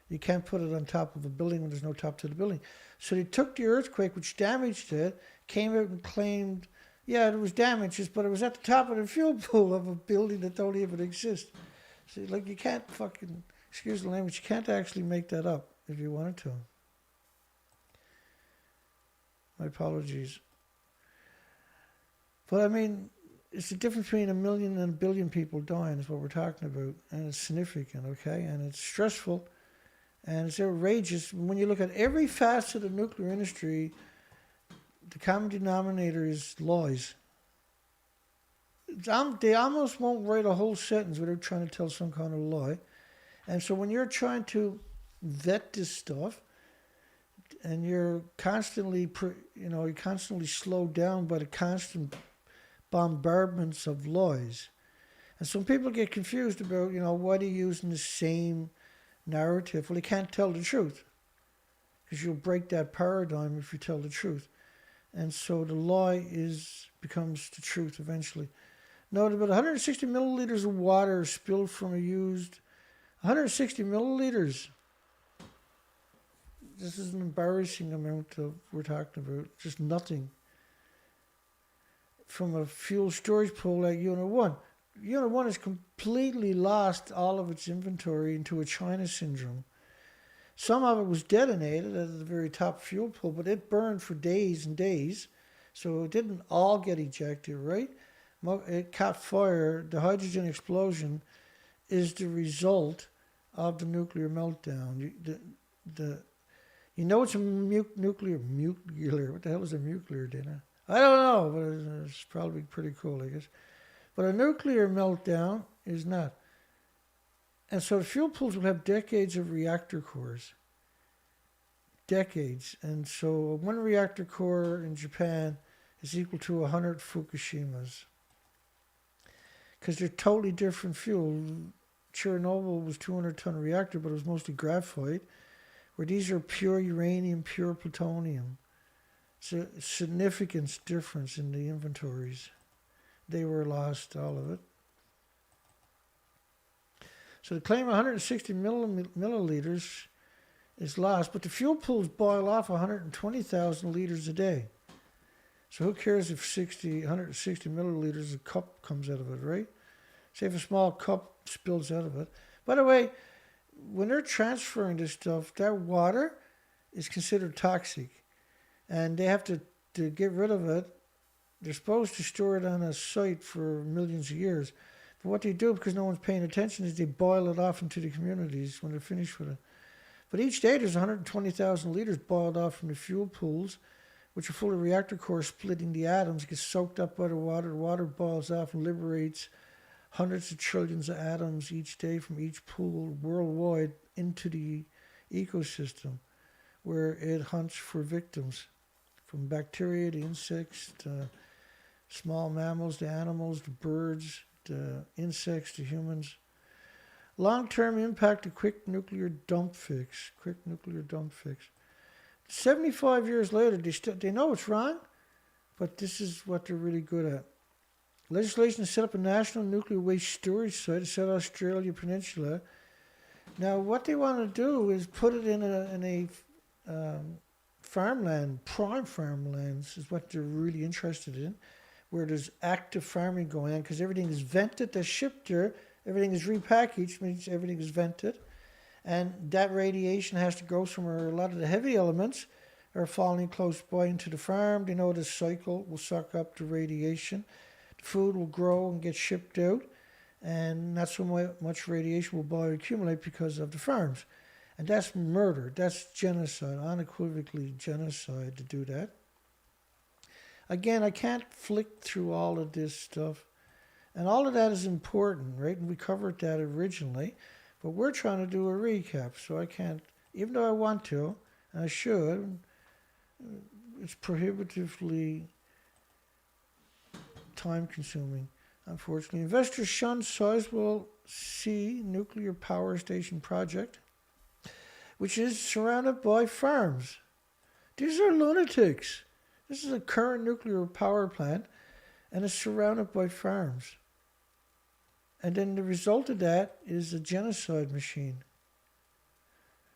You can't put it on top of a building when there's no top to the building. So they took the earthquake, which damaged it, came out and claimed, Yeah, there was damages, but it was at the top of the fuel pool of a building that don't even exist. See, like, you can't fucking, excuse the language, you can't actually make that up if you wanted to. My apologies. But I mean, it's the difference between 1 million and 1 billion people dying is what we're talking about. And it's significant, okay? And it's stressful. And it's outrageous. When you look at every facet of the nuclear industry, the common denominator is lies. They almost won't write a whole sentence without trying to tell some kind of lie. And so when you're trying to vet this stuff, and you're constantly, you're constantly slowed down by the constant bombardments of lies. And some people get confused about, why they're using the same narrative. Well, they can't tell the truth, because you'll break that paradigm if you tell the truth. And so the lie becomes the truth eventually. Note about 160 milliliters of water spilled from a used 160 milliliters. This is an embarrassing amount we're talking about. Just nothing. From a fuel storage pool like Unit 1. Unit 1 has completely lost all of its inventory into a China syndrome. Some of it was detonated at the very top fuel pool, but it burned for days and days. So it didn't all get ejected, right? It caught fire. The hydrogen explosion is the result of the nuclear meltdown. It's a nuclear. What the hell is a nuclear dinner? I don't know, but it's probably pretty cool, I guess. But a nuclear meltdown is not. And so the fuel pools will have decades of reactor cores. Decades. And so one reactor core in Japan is equal to 100 Fukushimas. Because they're totally different fuel. Chernobyl was 200-ton reactor, but it was mostly graphite. Where these are pure uranium, pure plutonium. It's a significant difference in the inventories. They were lost, all of it. So the claim of 160 milliliters is lost, but the fuel pools boil off 120,000 liters a day. So who cares if 160 milliliters, a cup comes out of it, right? Say if a small cup spills out of it. By the way, when they're transferring this stuff, that water is considered toxic. And they have to get rid of it. They're supposed to store it on a site for millions of years. But what they do, because no one's paying attention, is they boil it off into the communities when they're finished with it. But each day there's 120,000 liters boiled off from the fuel pools, which are full of reactor cores splitting the atoms. It gets soaked up by the water. The water boils off and liberates hundreds of trillions of atoms each day from each pool worldwide into the ecosystem, where it hunts for victims, from bacteria to insects to small mammals to animals to birds to insects to humans. Long-term impact of quick nuclear dump fix. 75 years later, they know it's wrong, but this is what they're really good at. Legislation to set up a national nuclear waste storage site at South Australia Peninsula. Now, what they want to do is put it in a farmland, prime farmlands is what they're really interested in, where there's active farming going on, because everything is vented, that's shipped there, everything is repackaged, means everything is vented, and that radiation has to go somewhere. A lot of the heavy elements are falling close by into the farm. They know the cycle will suck up the radiation. The food will grow and get shipped out, and not so much radiation will bioaccumulate because of the farms. And that's murder. That's genocide, unequivocally genocide to do that. Again, I can't flick through all of this stuff. And all of that is important, right? And we covered that originally. But we're trying to do a recap, so I can't, even though I want to, and I should, it's prohibitively time-consuming, unfortunately. Investors shun Sizewell C nuclear power station project, which is surrounded by farms. These are lunatics. This is a current nuclear power plant, and it's surrounded by farms. And then the result of that is a genocide machine.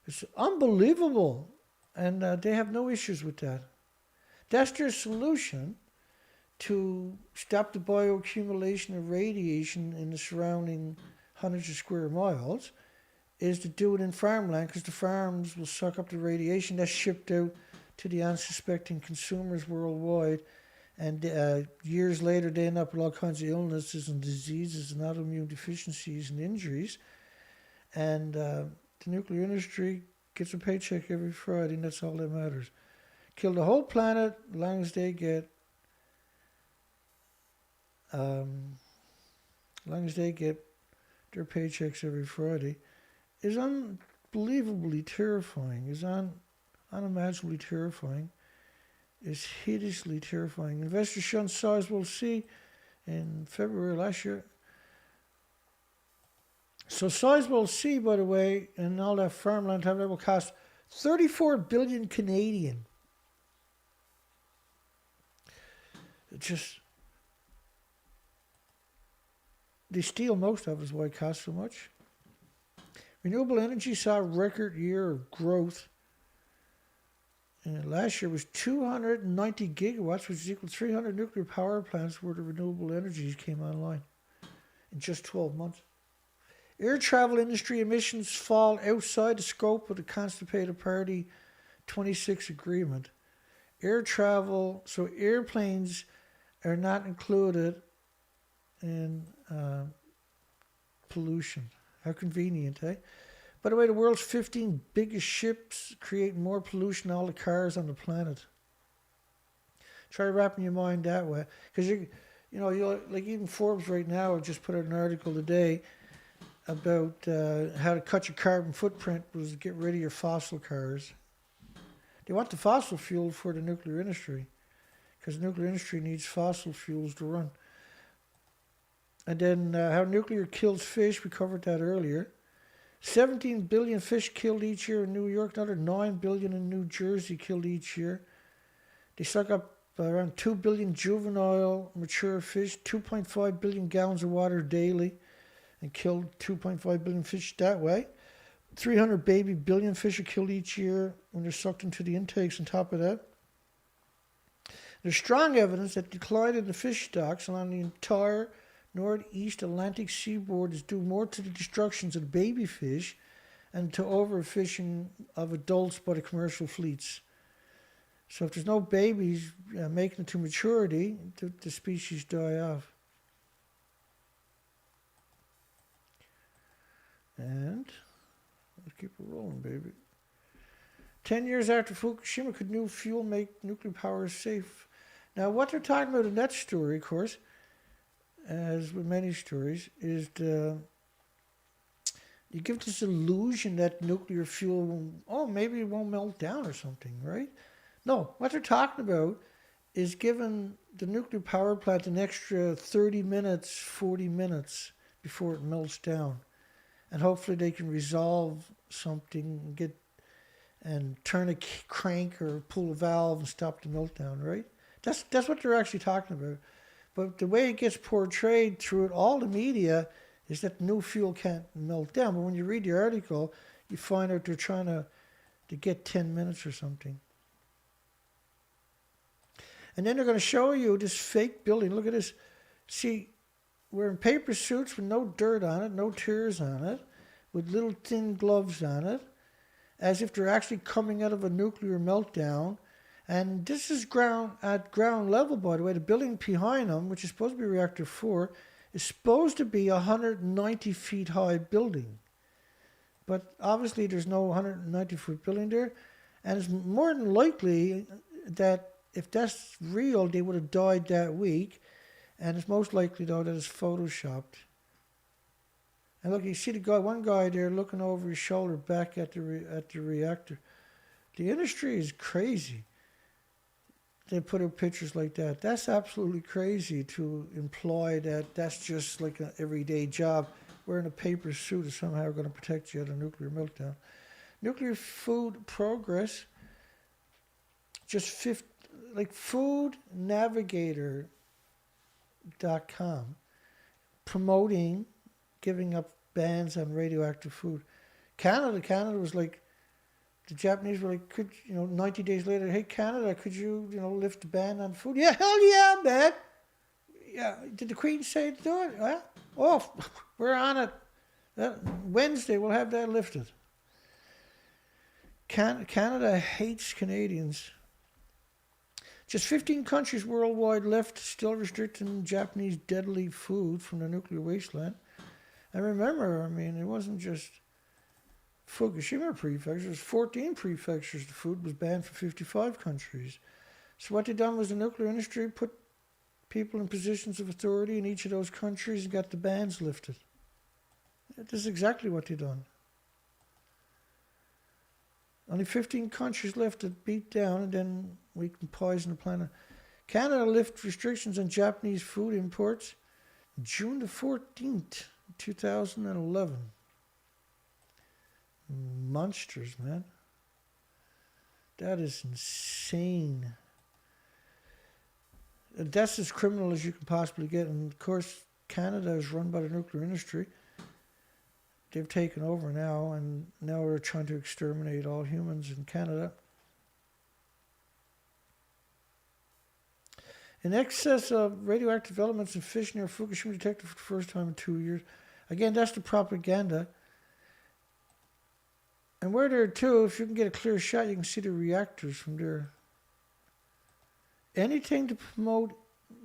It's unbelievable, and they have no issues with that. That's their solution to stop the bioaccumulation of radiation in the surrounding hundreds of square miles is to do it in farmland, because the farms will suck up the radiation that's shipped out to the unsuspecting consumers worldwide. And years later, they end up with all kinds of illnesses and diseases and autoimmune deficiencies and injuries. And the nuclear industry gets a paycheck every Friday, and that's all that matters. Kill the whole planet as long as they get their paychecks every Friday, is unbelievably terrifying, is unimaginably terrifying, is hideously terrifying. Investors shunned Sizewell C in February last year. So Sizewell C, by the way, and all that farmland that will cost 34 billion Canadian. Just, they steal most of it, is why it costs so much. Renewable energy saw a record year of growth. And last year was 290 gigawatts, which is equal to 300 nuclear power plants where the renewable energies came online in just 12 months. Air travel industry emissions fall outside the scope of the Constipated Party 26 agreement. Air travel, so airplanes are not included in pollution. How convenient, eh? By the way, the world's 15 biggest ships create more pollution than all the cars on the planet. Try wrapping your mind that way. Because, you know, like even Forbes right now just put out an article today about how to cut your carbon footprint was to get rid of your fossil cars. They want the fossil fuel for the nuclear industry, because the nuclear industry needs fossil fuels to run. And then how nuclear kills fish, we covered that earlier. 17 billion fish killed each year in New York, another 9 billion in New Jersey killed each year. They suck up around 2 billion juvenile mature fish, 2.5 billion gallons of water daily, and killed 2.5 billion fish that way. 300 baby billion fish are killed each year when they're sucked into the intakes on top of that. There's strong evidence that decline in the fish stocks along the entire northeast Atlantic seaboard is due more to the destructions of the baby fish and to overfishing of adults by the commercial fleets. So if there's no babies making it to maturity, the species die off. And let's keep it rolling, baby. 10 years after Fukushima, could new fuel make nuclear power safe? Now, what they're talking about in that story, of course, as with many stories, is you give this illusion that nuclear fuel, maybe it won't melt down or something, right? No, what they're talking about is giving the nuclear power plant an extra 30 minutes, 40 minutes before it melts down. And hopefully they can resolve something and turn a crank or pull a valve and stop the meltdown, right? That's what they're actually talking about. But the way it gets portrayed through all the media is that new fuel can't melt down. But when you read the article, you find out they're trying to get 10 minutes or something. And then they're going to show you this fake building. Look at this. See, wearing paper suits with no dirt on it, no tears on it, with little thin gloves on it, as if they're actually coming out of a nuclear meltdown. And this is at ground level, by the way. The building behind them, which is supposed to be Reactor 4, is supposed to be a 190 feet high building. But obviously there's no 190 foot building there. And it's more than likely that if that's real, they would have died that week. And it's most likely, though, that it's photoshopped. And look, you see one guy there looking over his shoulder back at the reactor. The industry is crazy. They put up pictures like that. That's absolutely crazy to imply that that's just like an everyday job. Wearing a paper suit is somehow going to protect you at a nuclear meltdown. Nuclear food progress, foodnavigator.com, promoting giving up bans on radioactive food. Canada was like The Japanese were like, 90 days later, hey, Canada, could you, lift the ban on food? Yeah, hell yeah, man. Yeah, did the Queen say to do it? Huh? Oh, we're on it. Wednesday, we'll have that lifted. Canada hates Canadians. Just 15 countries worldwide left still restricting Japanese deadly food from the nuclear wasteland. And remember, it wasn't just Fukushima prefecture, it was 14 prefectures. The food was banned for 55 countries. So what they done was the nuclear industry put people in positions of authority in each of those countries and got the bans lifted. This is exactly what they done. Only 15 countries left to beat down, and then we can poison the planet. Canada lifted restrictions on Japanese food imports June the 14th, 2011. Monsters, man. That is insane. That's as criminal as you can possibly get. And of course, Canada is run by the nuclear industry. They've taken over now, and now we're trying to exterminate all humans in Canada. In excess of radioactive elements in fish near Fukushima detected for the first time in 2 years. Again, that's the propaganda. And where there are two, if you can get a clear shot, you can see the reactors from there. Anything to promote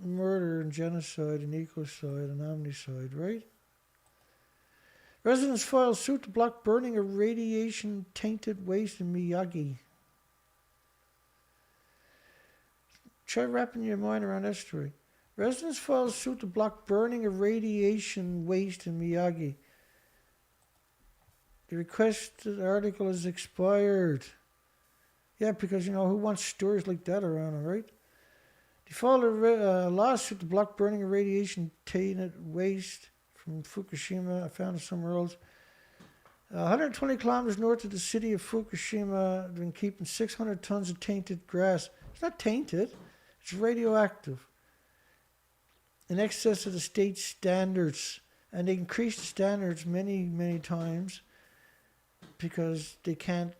murder and genocide and ecocide and omnicide, right? Residents file suit to block burning of radiation-tainted waste in Miyagi. Try wrapping your mind around that story. Residents file suit to block burning of radiation waste in Miyagi. The requested article is expired. Yeah, because, who wants stories like that around them, right? They filed a lawsuit to block burning of radiation-tainted waste from Fukushima. I found it somewhere else. 120 kilometers north of the city of Fukushima, they've been keeping 600 tons of tainted grass. It's not tainted. It's radioactive. In excess of the state standards. And they increased the standards many, many times because they can't,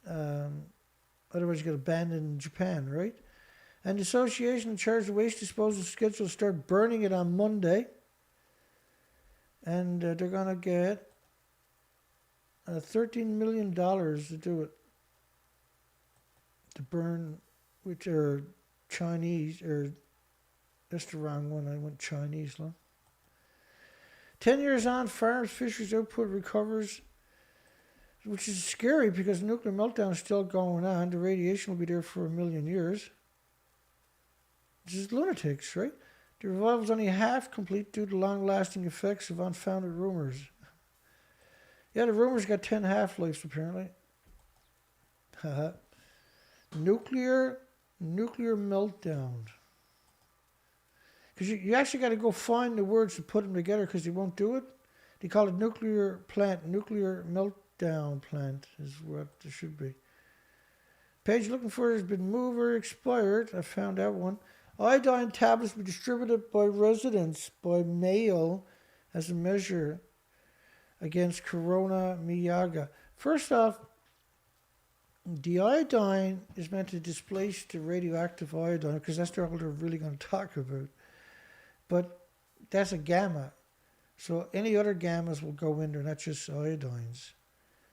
otherwise you get abandoned in Japan, right? And the association in charge of waste disposal schedule to start burning it on Monday. And they're going to get $13 million to do it. To burn, which are Chinese, or that's the wrong one, I went Chinese. 10 years on, farms, fishers' output recovers, which is scary because the nuclear meltdown is still going on. The radiation will be there for 1 million years. This is lunatics, right? The revival is only half complete due to long-lasting effects of unfounded rumors. Yeah, the rumors got 10 half-lives, apparently. Nuclear meltdown. Because you actually got to go find the words to put them together because they won't do it. They call it nuclear plant. Nuclear meltdown plant is what it should be. Page looking for has been moved or expired. I found that one. Iodine tablets will be distributed by residents by mail as a measure against Corona Miyaga. First off, the iodine is meant to displace the radioactive iodine because that's all they're really going to talk about. But that's a gamma. So any other gammas will go in there, not just iodines.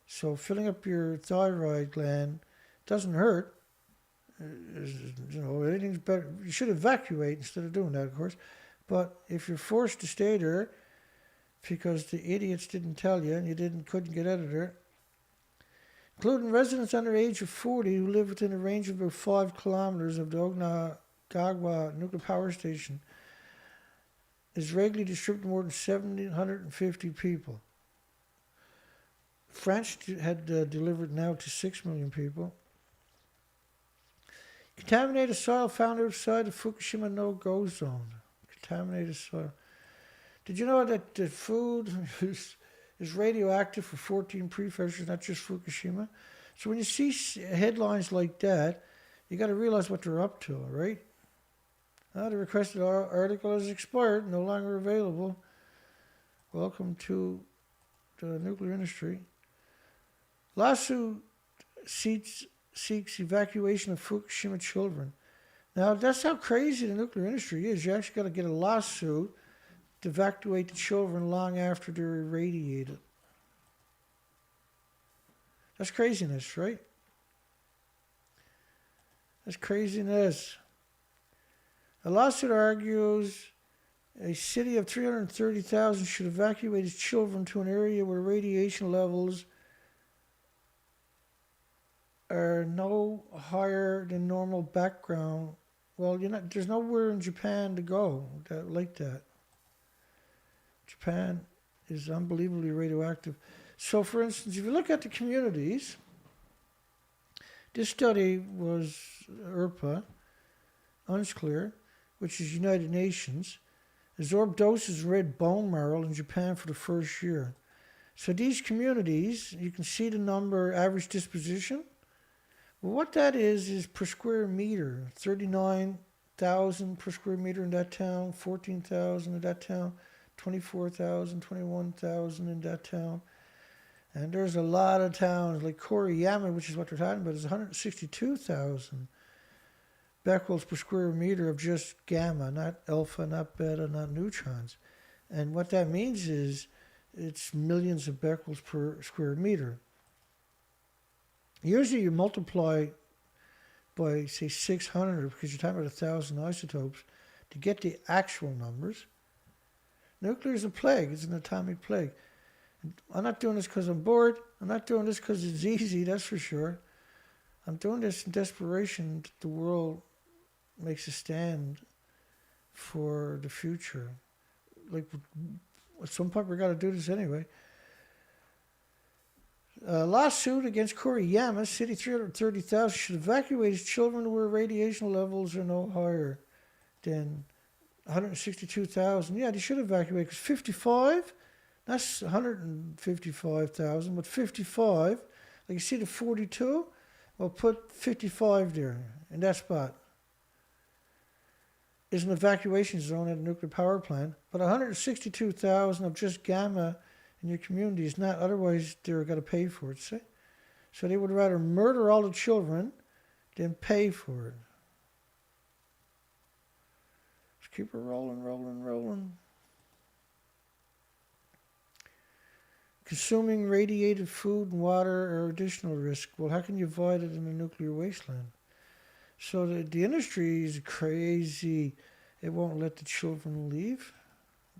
So filling up your thyroid gland doesn't hurt. Anything's better. You should evacuate instead of doing that, of course. But if you're forced to stay there because the idiots didn't tell you and you couldn't get out of there, including residents under the age of 40 who live within a range of about 5 kilometers of the Onagawa nuclear power station, is regularly distributed to more than 750 people. France had delivered now to 6 million people. Contaminated soil found outside the Fukushima no-go zone. Contaminated soil. Did you know that the food is radioactive for 14 prefectures, not just Fukushima? So when you see headlines like that, you got to realize what they're up to, all right? The requested article is expired, no longer available. Welcome to the nuclear industry. Lawsuit seeks evacuation of Fukushima children. Now, that's how crazy the nuclear industry is. You actually got to get a lawsuit to evacuate the children long after they're irradiated. That's craziness, right? That's craziness. A lawsuit argues a city of 330,000 should evacuate its children to an area where radiation levels are no higher than normal background. Well, there's nowhere in Japan to go like that. Japan is unbelievably radioactive. So, for instance, if you look at the communities, this study was RECA, UNCLEAR, which is United Nations, absorbed doses of red bone marrow in Japan for the first year. So these communities, you can see the number, average disposition. Well, what that is per square meter. 39,000 per square meter in that town, 14,000 in that town, 24,000, 21,000 in that town. And there's a lot of towns like Koriyama, which is what they're talking about, is 162,000 becquerels per square meter of just gamma, not alpha, not beta, not neutrons. And what that means is it's millions of becquerels per square meter. Usually you multiply by, say, 600, because you're talking about 1,000 isotopes, to get the actual numbers. Nuclear is a plague. It's an atomic plague. I'm not doing this because I'm bored. I'm not doing this because it's easy, that's for sure. I'm doing this in desperation that the world makes a stand for the future. Like, at some point, we've got to do this anyway. A lawsuit against Koriyama, city 330,000, should evacuate its children where radiation levels are no higher than 162,000. Yeah, they should evacuate, because 55, that's 155,000, but 55, like you see the 42, well, put 55 there in that spot. Is an evacuation zone at a nuclear power plant, but 162,000 of just gamma in your community is not, otherwise they're going to pay for it, see? So they would rather murder all the children than pay for it. Let's keep it rolling. Consuming radiated food and water are additional risk. Well, how can you avoid it in a nuclear wasteland? So the industry is crazy. It won't let the children leave.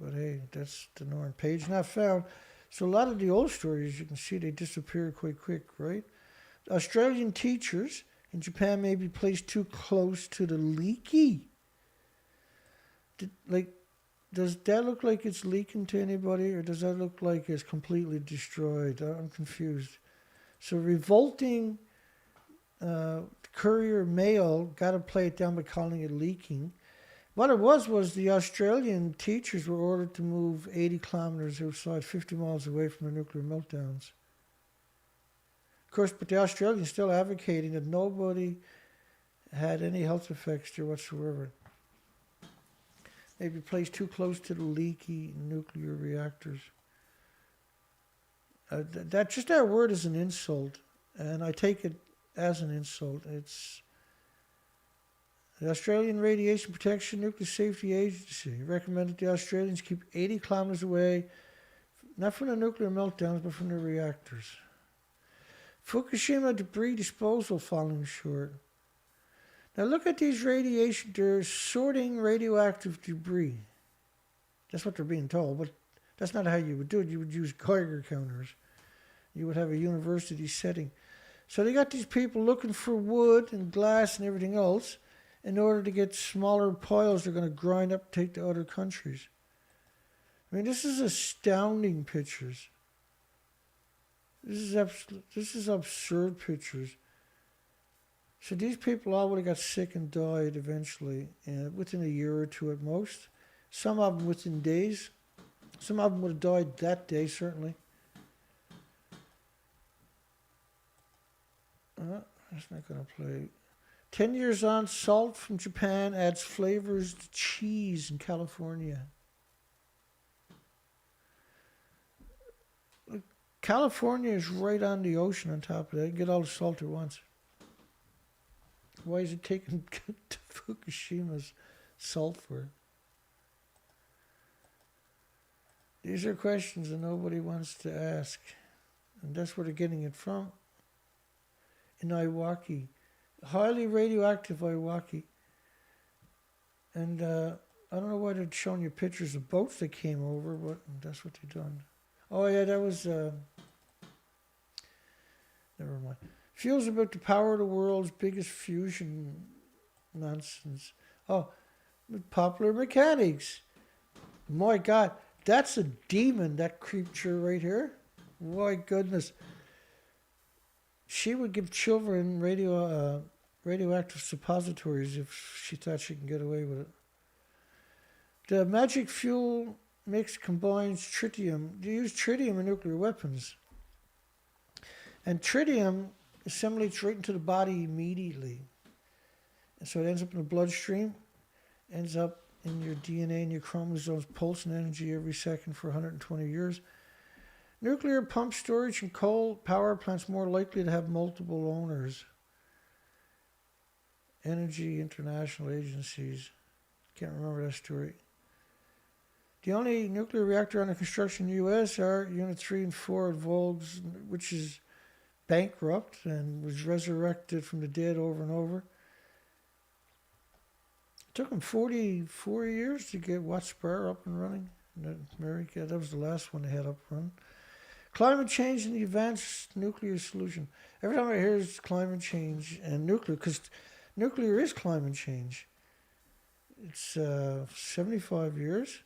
But hey, that's the norm. Page not found. So a lot of the old stories, you can see they disappear quite quick, right? Australian teachers in Japan may be placed too close to the leaky. Does that look like it's leaking to anybody, or does that look like it's completely destroyed? I'm confused. So revolting Courier Mail got to play it down by calling it leaking. What it was the Australian teachers were ordered to move 80 kilometers outside, 50 miles away from the nuclear meltdowns. Of course, but the Australians still advocating that nobody had any health effects there whatsoever. Maybe placed too close to the leaky nuclear reactors. That word is an insult, and I take it as an insult. It's the Australian Radiation Protection Nuclear Safety Agency recommended the Australians keep 80 kilometers away, not from the nuclear meltdowns, but from the reactors. Fukushima debris disposal falling short. Now look at these radiation, they're sorting radioactive debris. That's what they're being told, but that's not how you would do it. You would use Geiger counters. You would have a university setting. So they got these people looking for wood and glass and everything else in order to get smaller piles they're going to grind up and take to other countries. I mean, this is astounding pictures. This is absurd pictures. So these people all would have got sick and died eventually, within a year or two at most. Some of them within days. Some of them would have died that day, certainly. That's not going to play. 10 years on, salt from Japan adds flavors to cheese in California. California is right on the ocean on top of that. You get all the salt at once. Why is it taking to Fukushima's sulfur? These are questions that nobody wants to ask. And that's where they're getting it from. In Iwaki. Highly radioactive Iwaki. And I don't know why they're showing you pictures of boats that came over, but that's what they've done. Oh yeah, that was... never mind. Fuel's about to power the world's biggest fusion nonsense. Oh, popular mechanics. My God, that's a demon, that creature right here. My goodness. She would give children radioactive suppositories if she thought she can get away with it. The magic fuel mix combines tritium. They use tritium in nuclear weapons. And tritium assimilates right into the body immediately. And so it ends up in the bloodstream, ends up in your DNA and your chromosomes, pulsing energy every second for 120 years. Nuclear pump storage and coal power plants more likely to have multiple owners. Energy international agencies. Can't remember that story. The only nuclear reactor under construction in the U.S. are Unit 3 and 4 at Volks, which is bankrupt and was resurrected from the dead over and over. It took them 44 years to get Waterford up and running in America. That was the last one they had up and running. Climate change and the advanced nuclear solution. Every time I hear it's climate change and nuclear, because nuclear is climate change. It's 75 years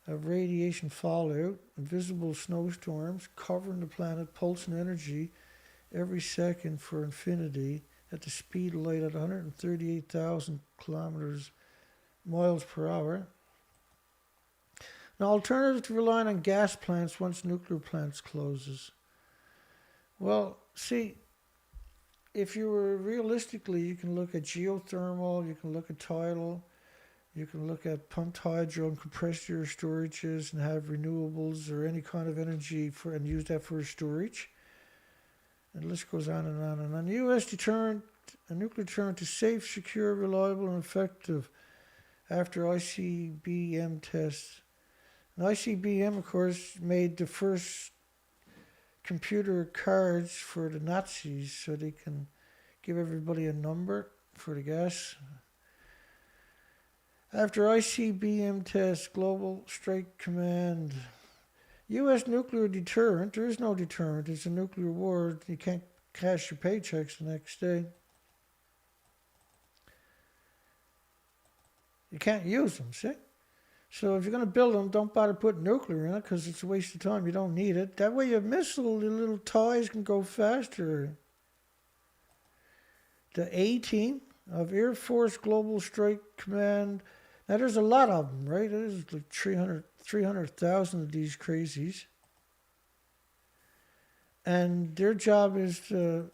of radiation fallout, invisible snowstorms covering the planet, pulsing energy every second for infinity at the speed of light at 138,000 miles per hour. An alternative to relying on gas plants once nuclear plants closes. Well, see, if you were realistically, you can look at geothermal, you can look at tidal, you can look at pumped hydro and compressed air storages and have renewables or any kind of energy for and use that for storage. And the list goes on and on and on. The U.S. deterrent, a nuclear deterrent is safe, secure, reliable, and effective after ICBM tests. And ICBM, of course, made the first computer cards for the Nazis so they can give everybody a number for the gas. After ICBM tests, Global Strike Command, U.S. nuclear deterrent, there is no deterrent, it's a nuclear war, you can't cash your paychecks the next day. You can't use them, see? So if you're going to build them, don't bother putting nuclear in it because it's a waste of time. You don't need it. That way your missile, the little toys can go faster. The A-Team of Air Force Global Strike Command. Now there's a lot of them, right? There's like 300,000 of these crazies. And their job is to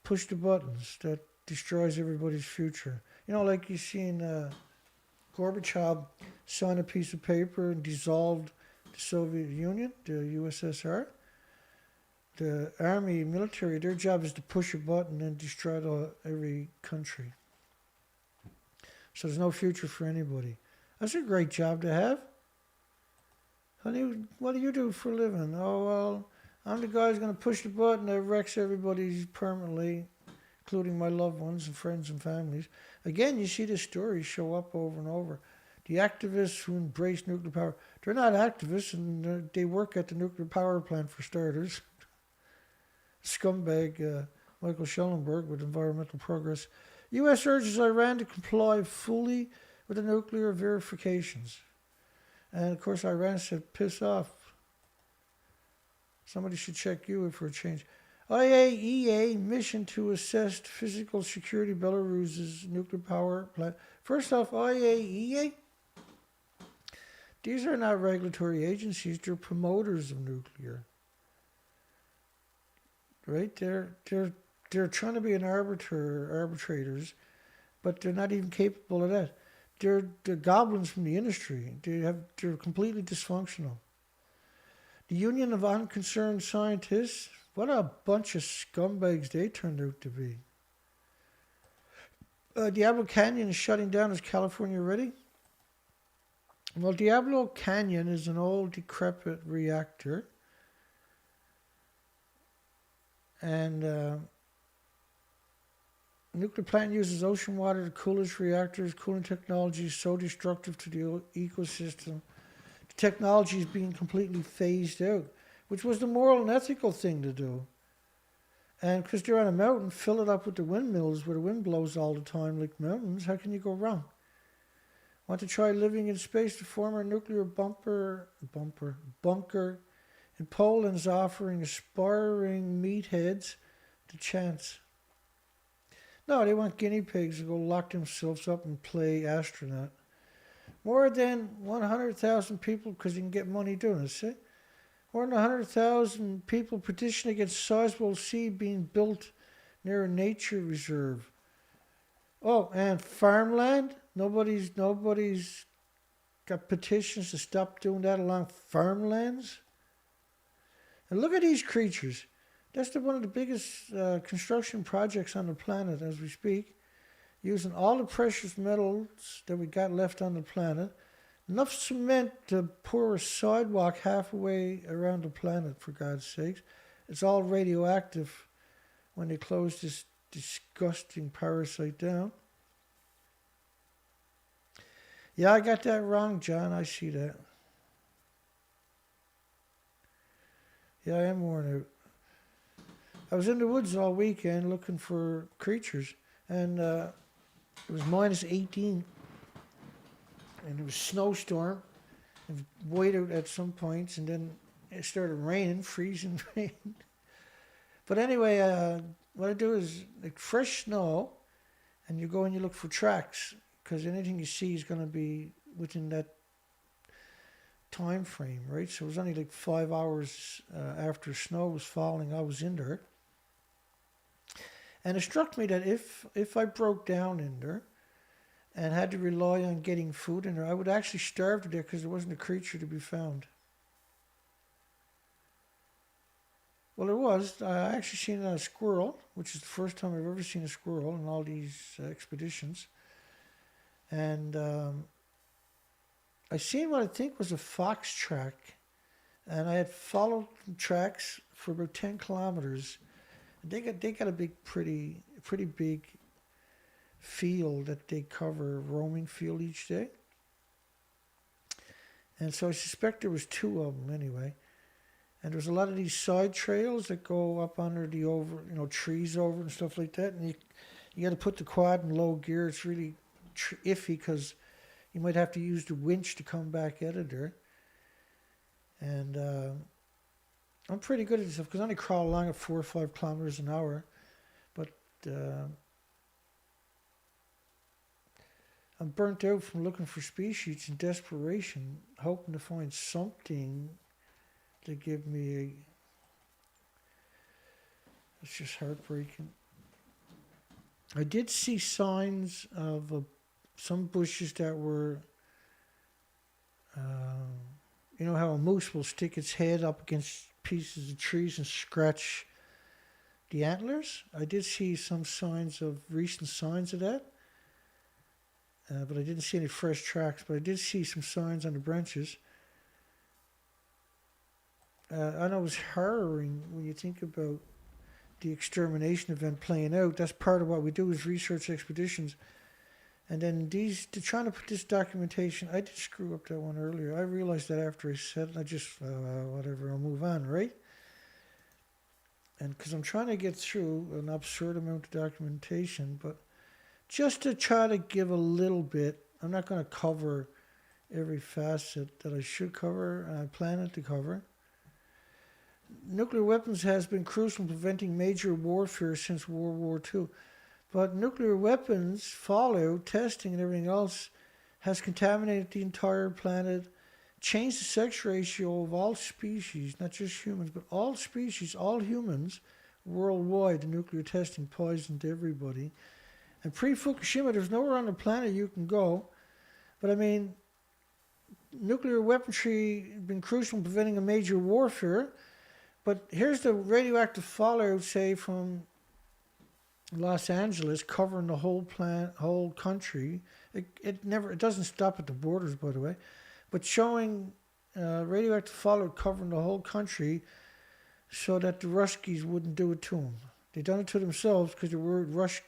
push the buttons that destroys everybody's future. You know, like you seen Gorbachev sign a piece of paper and dissolved the Soviet Union, the USSR. The army, military, their job is to push a button and destroy every country. So there's no future for anybody. That's a great job to have. Honey, what do you do for a living? Oh, well, I'm the guy who's going to push the button that wrecks everybody permanently, including my loved ones and friends and families. Again, you see this story show up over and over. The activists who embrace nuclear power, they're not activists, and they work at the nuclear power plant for starters. Scumbag Michael Schellenberg with Environmental Progress. U.S. urges Iran to comply fully with the nuclear verifications. And of course, Iran said, piss off. Somebody should check you for a change. IAEA mission to assess physical security of Belarus's nuclear power plant. First off, IAEA, these are not regulatory agencies, they're promoters of nuclear. Right? They're trying to be an arbitrators, but they're not even capable of that. They're goblins from the industry. They're completely dysfunctional. The Union of Unconcerned Scientists, what a bunch of scumbags they turned out to be. Diablo Canyon is shutting down. Is California ready? Well, Diablo Canyon is an old decrepit reactor. And a nuclear plant uses ocean water to cool its reactors. Cooling technology is so destructive to the ecosystem. The technology is being completely phased out, which was the moral and ethical thing to do. And because they're on a mountain, fill it up with the windmills where the wind blows all the time like mountains. How can you go wrong? Want to try living in space? The former nuclear bunker in Poland is offering aspiring meatheads the chance. No, they want guinea pigs to go lock themselves up and play astronaut. More than 100,000 people, because you can get money doing it, see? More than 100,000 people petition against Sizewell C being built near a nature reserve. Oh, and farmland? Nobody's got petitions to stop doing that along farmlands? And look at these creatures. That's one of the biggest construction projects on the planet as we speak. Using all the precious metals that we got left on the planet. Enough cement to pour a sidewalk halfway around the planet, for God's sakes. It's all radioactive when they close this disgusting parasite down. Yeah, I got that wrong, John. I see that. Yeah, I am worn out. I was in the woods all weekend looking for creatures, and it was minus 18. And it was a snowstorm. It was white out at some points, and then it started raining, freezing rain. But anyway, what I do is like fresh snow, and you go and you look for tracks, because anything you see is going to be within that time frame, right? So it was only like 5 hours after snow was falling, I was in there. And it struck me that if I broke down in there, and had to rely on getting food in there, I would actually starve to death because there wasn't a creature to be found. Well, there was. I actually seen a squirrel, which is the first time I've ever seen a squirrel in all these expeditions. And I seen what I think was a fox track. And I had followed the tracks for about 10 kilometers. And they got a pretty big field that they cover, roaming field each day. And so I suspect there was 2 of them anyway. And there's a lot of these side trails that go up under the trees over and stuff like that. And you got to put the quad in low gear. It's really iffy because you might have to use the winch to come back out of there. And I'm pretty good at this stuff because I only crawl along at 4 or 5 kilometers an hour. But I'm burnt out from looking for species in desperation, hoping to find something to give me it's just heartbreaking. I did see signs of some bushes that were, you know how a moose will stick its head up against pieces of trees and scratch the antlers? I did see some recent signs of that. But I didn't see any fresh tracks, but I did see some signs on the branches. I know it was harrowing when you think about the extermination event playing out. That's part of what we do is research expeditions. And then trying to put this documentation, I did screw up that one earlier. I realized that after I said it, I just, whatever, I'll move on, right? And because I'm trying to get through an absurd amount of documentation, but just to try to give a little bit, I'm not going to cover every facet that I should cover and I plan to cover. Nuclear weapons has been crucial in preventing major warfare since World War II. But nuclear weapons, fallout, testing, and everything else has contaminated the entire planet, changed the sex ratio of all species, not just humans, but all species, all humans worldwide. The nuclear testing poisoned everybody. And pre-Fukushima, there's nowhere on the planet you can go. But I mean, nuclear weaponry has been crucial in preventing a major warfare. But here's the radioactive fallout, say, from Los Angeles, covering the whole country. It doesn't stop at the borders, by the way, but showing radioactive fallout covering the whole country, so that the Ruskies wouldn't do it to them. They done it to themselves because they were worried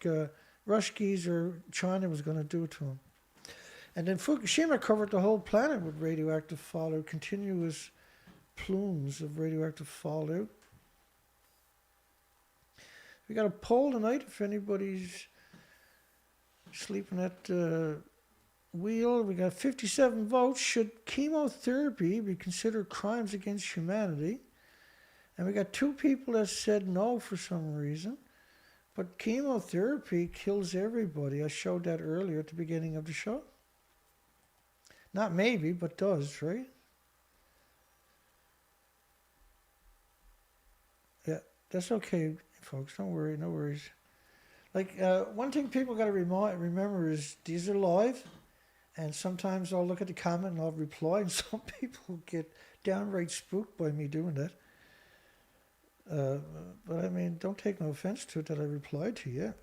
Ruskies or China was going to do it to them. And then Fukushima covered the whole planet with radioactive fallout, continuous plumes of radioactive fallout. We got a poll tonight if anybody's sleeping at the wheel. We got 57 votes. Should chemotherapy be considered crimes against humanity? And we got 2 people that said no for some reason. But chemotherapy kills everybody. I showed that earlier at the beginning of the show. Not maybe, but does, right? Yeah, that's okay, folks. Don't worry, no worries. Like, one thing people got to remember is these are live. And sometimes I'll look at the comment and I'll reply. And some people get downright spooked by me doing that. But I mean, don't take no offense to it that I replied to you.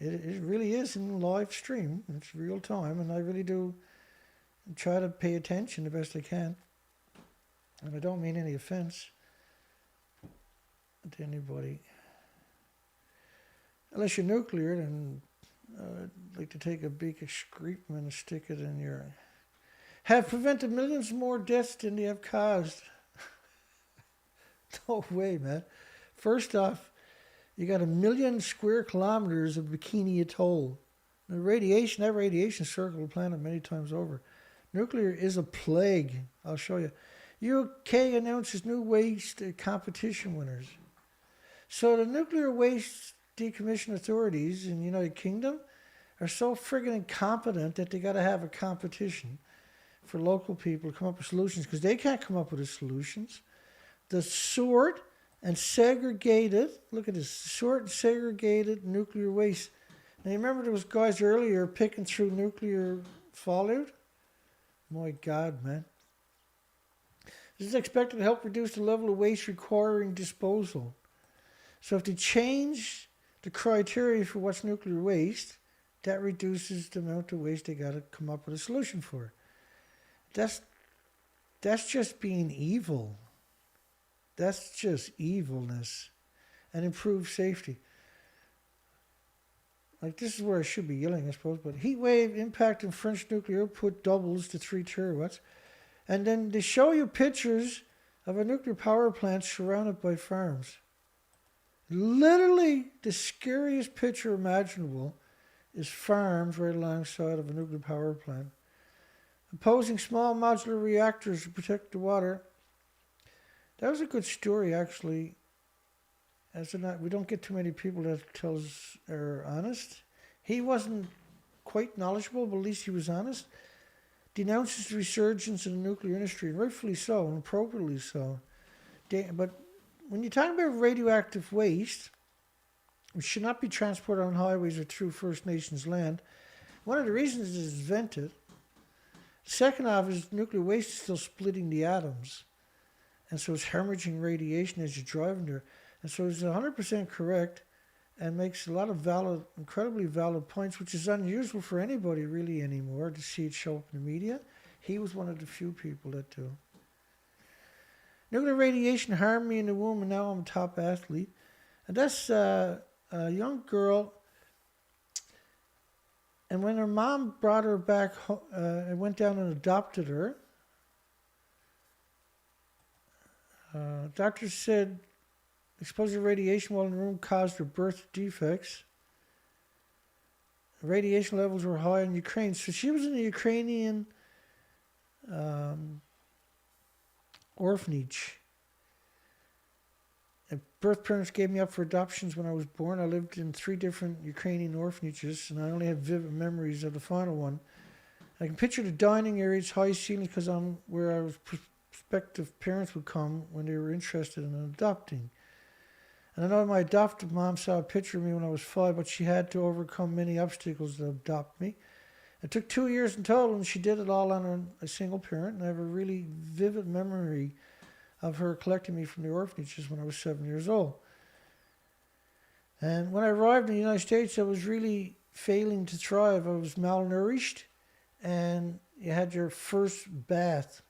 It really is in live stream. It's real time, and I really do try to pay attention the best I can. And I don't mean any offense to anybody. Unless you're nuclear, then I'd like to take a big excrement and stick it in your... Have prevented millions more deaths than they have caused. No way, man. First off, you got 1 million square kilometers of Bikini Atoll. The radiation, that radiation circled the planet many times over. Nuclear is a plague. I'll show you. UK announces new waste competition winners. So the nuclear waste decommission authorities in the United Kingdom are so friggin' incompetent that they got to have a competition for local people to come up with solutions, because they can't come up with the solutions. The sort and segregated, look at this, sort and segregated nuclear waste. Now you remember there was guys earlier picking through nuclear fallout? My God, man. This is expected to help reduce the level of waste requiring disposal. So if they change the criteria for what's nuclear waste, that reduces the amount of waste they got to come up with a solution for. That's just being evil. That's just evilness. And improved safety. Like, this is where I should be yelling, I suppose. But heat wave impact in French nuclear output doubles to 3 terawatts. And then they show you pictures of a nuclear power plant surrounded by farms. Literally, the scariest picture imaginable is farms right alongside of a nuclear power plant. Opposing small modular reactors to protect the water. That was a good story, actually. We don't get too many people that are honest. He wasn't quite knowledgeable, but at least he was honest. Denounces the resurgence in the nuclear industry, and rightfully so, and appropriately so. But when you talk about radioactive waste, which should not be transported on highways or through First Nations land, one of the reasons it is vented. Second off is nuclear waste is still splitting the atoms. And so it's hemorrhaging radiation as you're driving there. And so it's 100% correct and makes a lot of incredibly valid points, which is unusual for anybody really anymore to see it show up in the media. He was one of the few people that do. Nuclear radiation harmed me in the womb, and now I'm a top athlete. And that's a young girl. And when her mom brought her back home, I went down and adopted her. Doctors said exposure to radiation while in the room caused her birth defects. Radiation levels were high in Ukraine. So she was in a Ukrainian orphanage. And birth parents gave me up for adoptions when I was born. I lived in 3 different Ukrainian orphanages, and I only have vivid memories of the final one. I can picture the dining areas, high ceilings, because I'm where I was prospective parents would come when they were interested in adopting. And I know my adoptive mom saw a picture of me when I was 5, but she had to overcome many obstacles to adopt me. It took 2 years in total, and she did it all on a single parent. And I have a really vivid memory of her collecting me from the orphanages when I was 7 years old. And when I arrived in the United States, I was really failing to thrive. I was malnourished, and you had your first bath.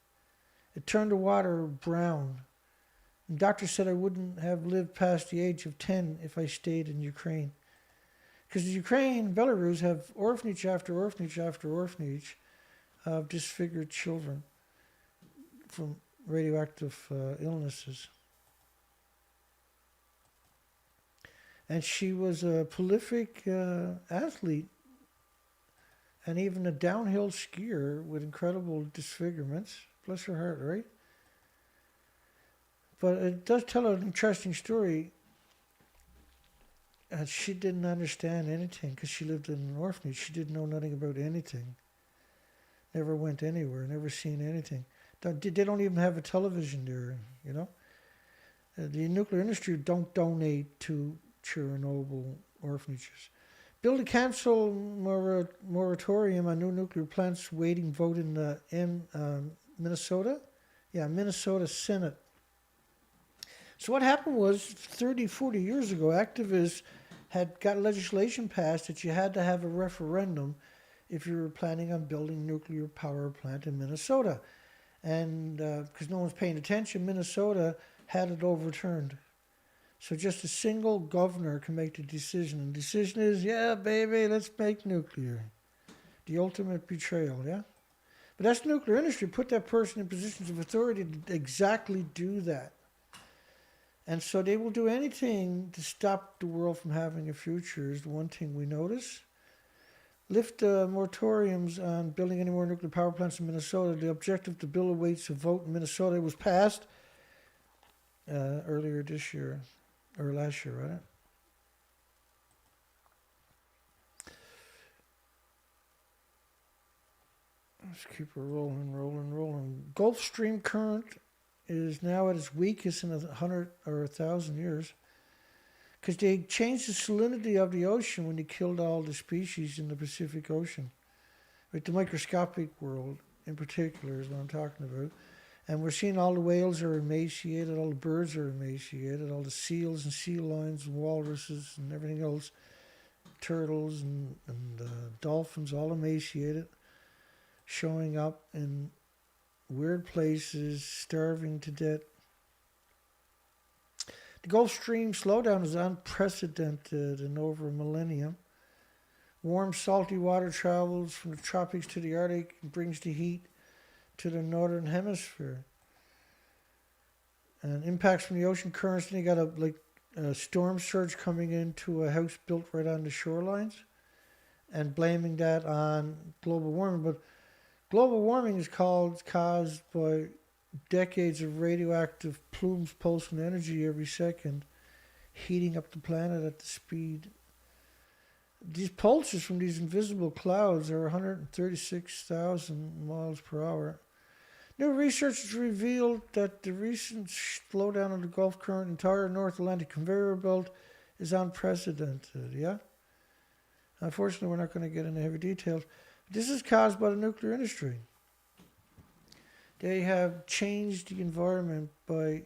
It turned the water brown. And doctors said I wouldn't have lived past the age of 10 if I stayed in Ukraine. Because Ukraine and Belarus have orphanage after orphanage after orphanage of disfigured children from radioactive illnesses. And she was a prolific athlete and even a downhill skier with incredible disfigurements. Bless her heart, right? But it does tell an interesting story. She didn't understand anything because she lived in an orphanage. She didn't know nothing about anything. Never went anywhere, never seen anything. They don't even have a television there, you know. The nuclear industry don't donate to Chernobyl orphanages. Bill to cancel moratorium on new nuclear plants waiting vote in Minnesota. Yeah, Minnesota Senate. So what happened was 30, 40 years ago, activists had got legislation passed that you had to have a referendum if you were planning on building a nuclear power plant in Minnesota. And because no one's paying attention, Minnesota had it overturned. So just a single governor can make the decision. And the decision is, yeah, baby, let's make nuclear. The ultimate betrayal, yeah? But that's the nuclear industry. Put that person in positions of authority to exactly do that. And so they will do anything to stop the world from having a future is the one thing we notice. Lift moratoriums on building any more nuclear power plants in Minnesota. The objective to bill awaits a vote in Minnesota. It was passed earlier this year, or last year, right? Let's keep it rolling. Gulf Stream current is now at its weakest in 100 or 1,000 years because they changed the salinity of the ocean when they killed all the species in the Pacific Ocean. Right, the microscopic world in particular is what I'm talking about. And we're seeing all the whales are emaciated, all the birds are emaciated, all the seals and sea lions and walruses and everything else, turtles and dolphins, all emaciated, showing up in weird places, starving to death. The Gulf Stream slowdown is unprecedented in over a millennium. Warm, salty water travels from the tropics to the Arctic and brings the heat to the northern hemisphere. And impacts from the ocean currents, then you got a storm surge coming into a house built right on the shorelines and blaming that on global warming. But global warming is caused by decades of radioactive plumes pulsing energy every second, heating up the planet at the speed. These pulses from these invisible clouds are 136,000 miles per hour. New research has revealed that the recent slowdown of the Gulf current entire North Atlantic conveyor belt is unprecedented, yeah? Unfortunately, we're not going to get into heavy details. This is caused by the nuclear industry. They have changed the environment by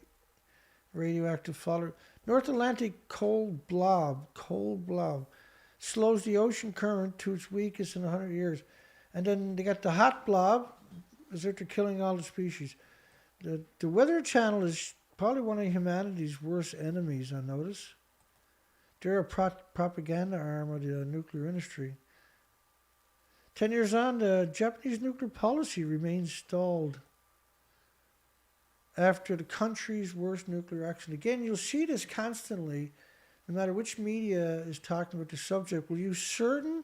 radioactive fallout. North Atlantic cold blob, slows the ocean current to its weakest in 100 years. And then they got the hot blob, as if they're killing all the species. The Weather Channel is probably one of humanity's worst enemies, I notice. They're a propaganda arm of the nuclear industry. 10 years on, the Japanese nuclear policy remains stalled after the country's worst nuclear accident. Again, you'll see this constantly, no matter which media is talking about the subject, will use certain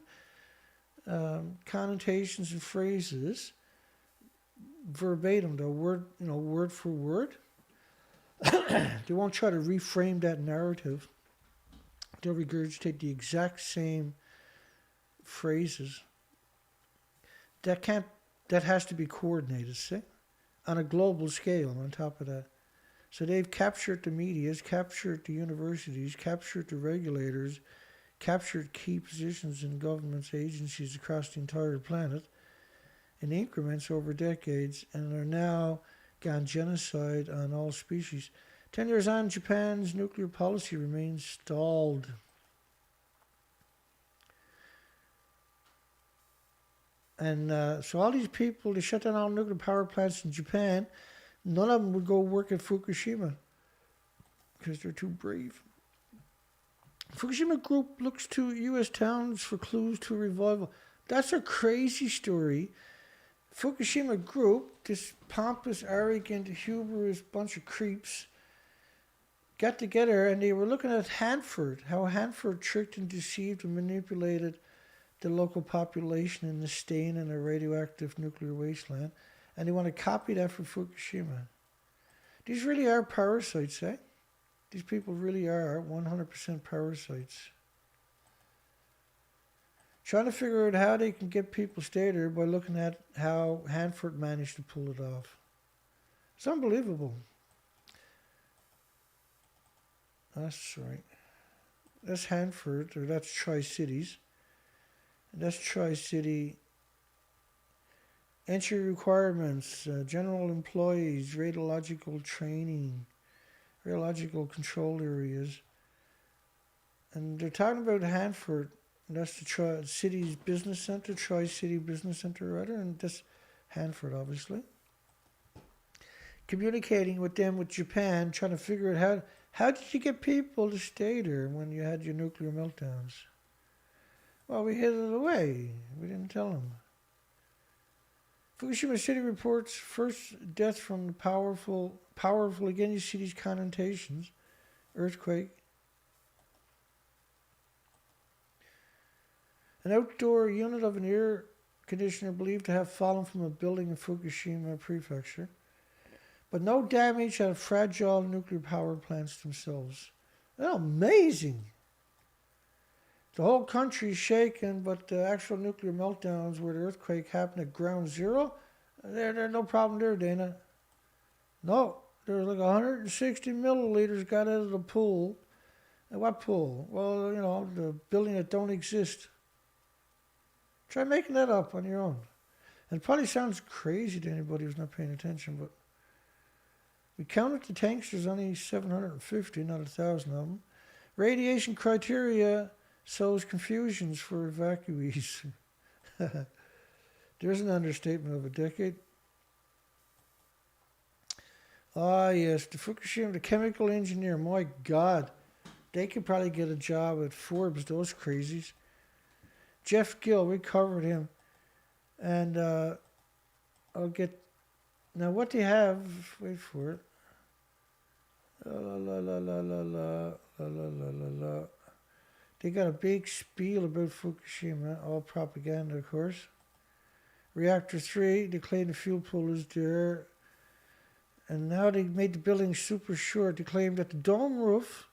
connotations and phrases verbatim, though, word for word. They won't try to reframe that narrative. They'll regurgitate the exact same phrases. That has to be coordinated, see? On a global scale on top of that. So they've captured the medias, captured the universities, captured the regulators, captured key positions in governments, agencies across the entire planet in increments over decades and are now gone genocide on all species. 10 years on, Japan's nuclear policy remains stalled. And so all these people, they shut down all nuclear power plants in Japan. None of them would go work at Fukushima because they're too brave. Fukushima Group looks to U.S. towns for clues to revival. That's a crazy story. Fukushima Group, this pompous, arrogant, hubris bunch of creeps, got together and they were looking at Hartford, how Hartford tricked and deceived and manipulated the local population in the staying in a radioactive nuclear wasteland, and they want to copy that for Fukushima. These really are parasites, eh? These people really are 100% parasites. Trying to figure out how they can get people to stay there by looking at how Hartford managed to pull it off. It's unbelievable. That's right. That's Hartford, or that's Tri-Cities. And that's Tri-City. Entry requirements, general employees, radiological training, radiological control areas. And they're talking about Hartford. And that's the Tri-City's business center, Tri-City Business Center, rather, and that's Hartford, obviously. Communicating with them, with Japan, trying to figure out how did you get people to stay there when you had your nuclear meltdowns? Well, we hid it away. We didn't tell them. Fukushima City reports first death from the powerful, again you see these connotations, earthquake. An outdoor unit of an air conditioner believed to have fallen from a building in Fukushima Prefecture, but no damage at fragile nuclear power plants themselves. That's amazing. The whole country is shaken, but the actual nuclear meltdowns where the earthquake happened at ground zero, there's no problem there, Dana. No, there was like 160 milliliters got out of the pool. And what pool? Well, you know, the building that don't exist. Try making that up on your own. And it probably sounds crazy to anybody who's not paying attention, but we counted the tanks. There's only 750, not 1,000 of them. Radiation criteria sows confusions for evacuees. There's an understatement of a decade. Ah, yes, the Fukushima, the chemical engineer, my God. They could probably get a job at Forbes, those crazies. Jeff Gill, we covered him. And I'll get... Now, what they have... Wait for it. They got a big spiel about Fukushima, all propaganda, of course. Reactor 3, they claim the fuel pool is there. And now they made the building super short. They claim that the dome roof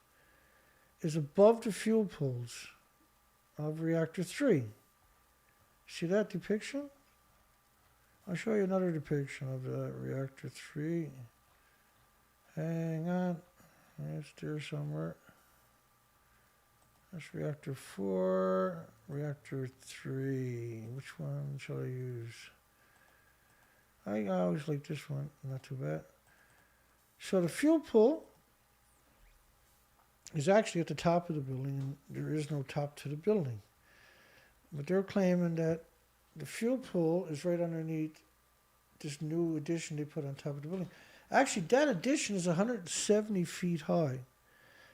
is above the fuel pools of Reactor 3. See that depiction? I'll show you another depiction of the Reactor 3. Hang on. It's there somewhere. That's Reactor 4, Reactor 3. Which one shall I use? I always like this one, not too bad. So the fuel pool is actually at the top of the building, and there is no top to the building. But they're claiming that the fuel pool is right underneath this new addition they put on top of the building. Actually, that addition is 170 feet high.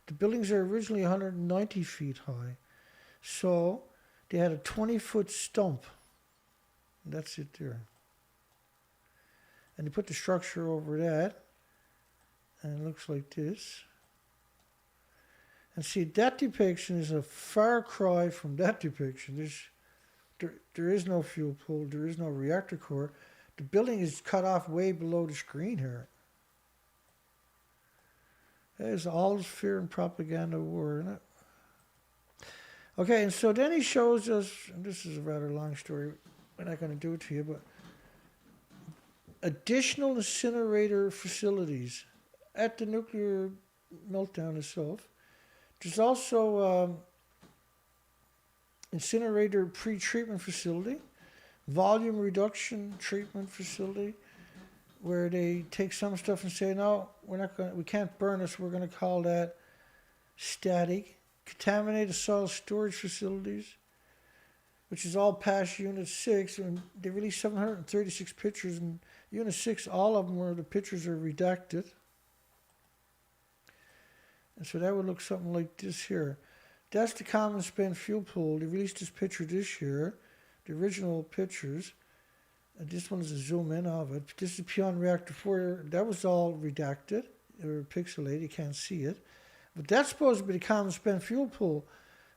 The buildings are originally 190 feet high. So they had a 20-foot stump. And that's it there. And they put the structure over that. And it looks like this. And see, that depiction is a far cry from that depiction. There is no fuel pool. There is no reactor core. The building is cut off way below the screen here. It's all fear and propaganda war, isn't it? Okay, and so then he shows us, and this is a rather long story, we're not going to do it to you, but additional incinerator facilities at the nuclear meltdown itself. There's also incinerator pre-treatment facility, volume reduction treatment facility, where they take some stuff and say, no, we can't burn it, so we're going to call that static. Contaminated soil storage facilities, which is all past Unit 6, and they released 736 pictures, and Unit 6, all of them where the pictures are redacted. And so that would look something like this here. That's the common spent fuel pool. They released this picture this year, the original pictures. And this one is a zoom in of it. This is Pion Reactor 4. That was all redacted or pixelated. You can't see it. But that's supposed to be the common spent fuel pool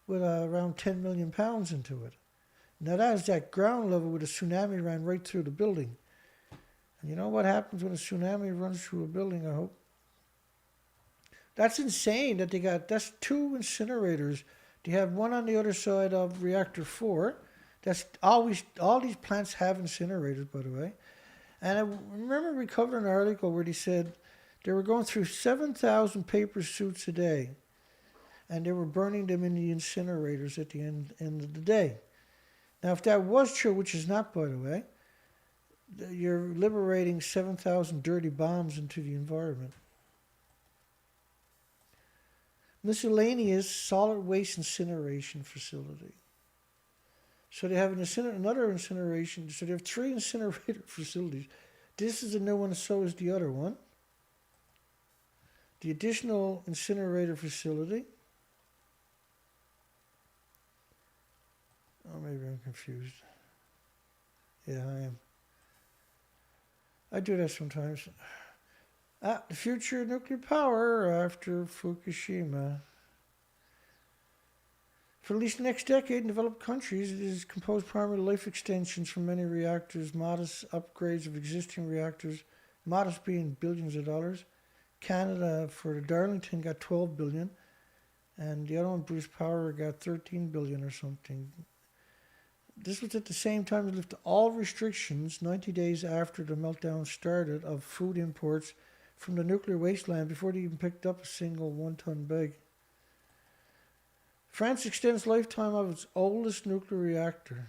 with around 10 million pounds into it. Now that is that ground level where the tsunami ran right through the building. And you know what happens when a tsunami runs through a building, I hope? That's insane that that's 2 incinerators. They have one on the other side of Reactor 4. That's always, all these plants have incinerators, by the way. And I remember we covered an article where they said they were going through 7,000 paper suits a day. And they were burning them in the incinerators at the end of the day. Now, if that was true, which is not, by the way, you're liberating 7,000 dirty bombs into the environment. Miscellaneous solid waste incineration facility. So they have another incineration. So they have 3 incinerator facilities. This is a new one, so is the other one. The additional incinerator facility. Oh, maybe I'm confused. Yeah, I am. I do that sometimes. The future of nuclear power after Fukushima. For at least the next decade in developed countries, it is composed primarily of life extensions from many reactors, modest upgrades of existing reactors, modest being billions of dollars. Canada, for the Darlington, got 12 billion, and the other one, Bruce Power, got 13 billion or something. This was at the same time they lifted all restrictions 90 days after the meltdown started of food imports from the nuclear wasteland before they even picked up a single 1-ton bag. France extends lifetime of its oldest nuclear reactor.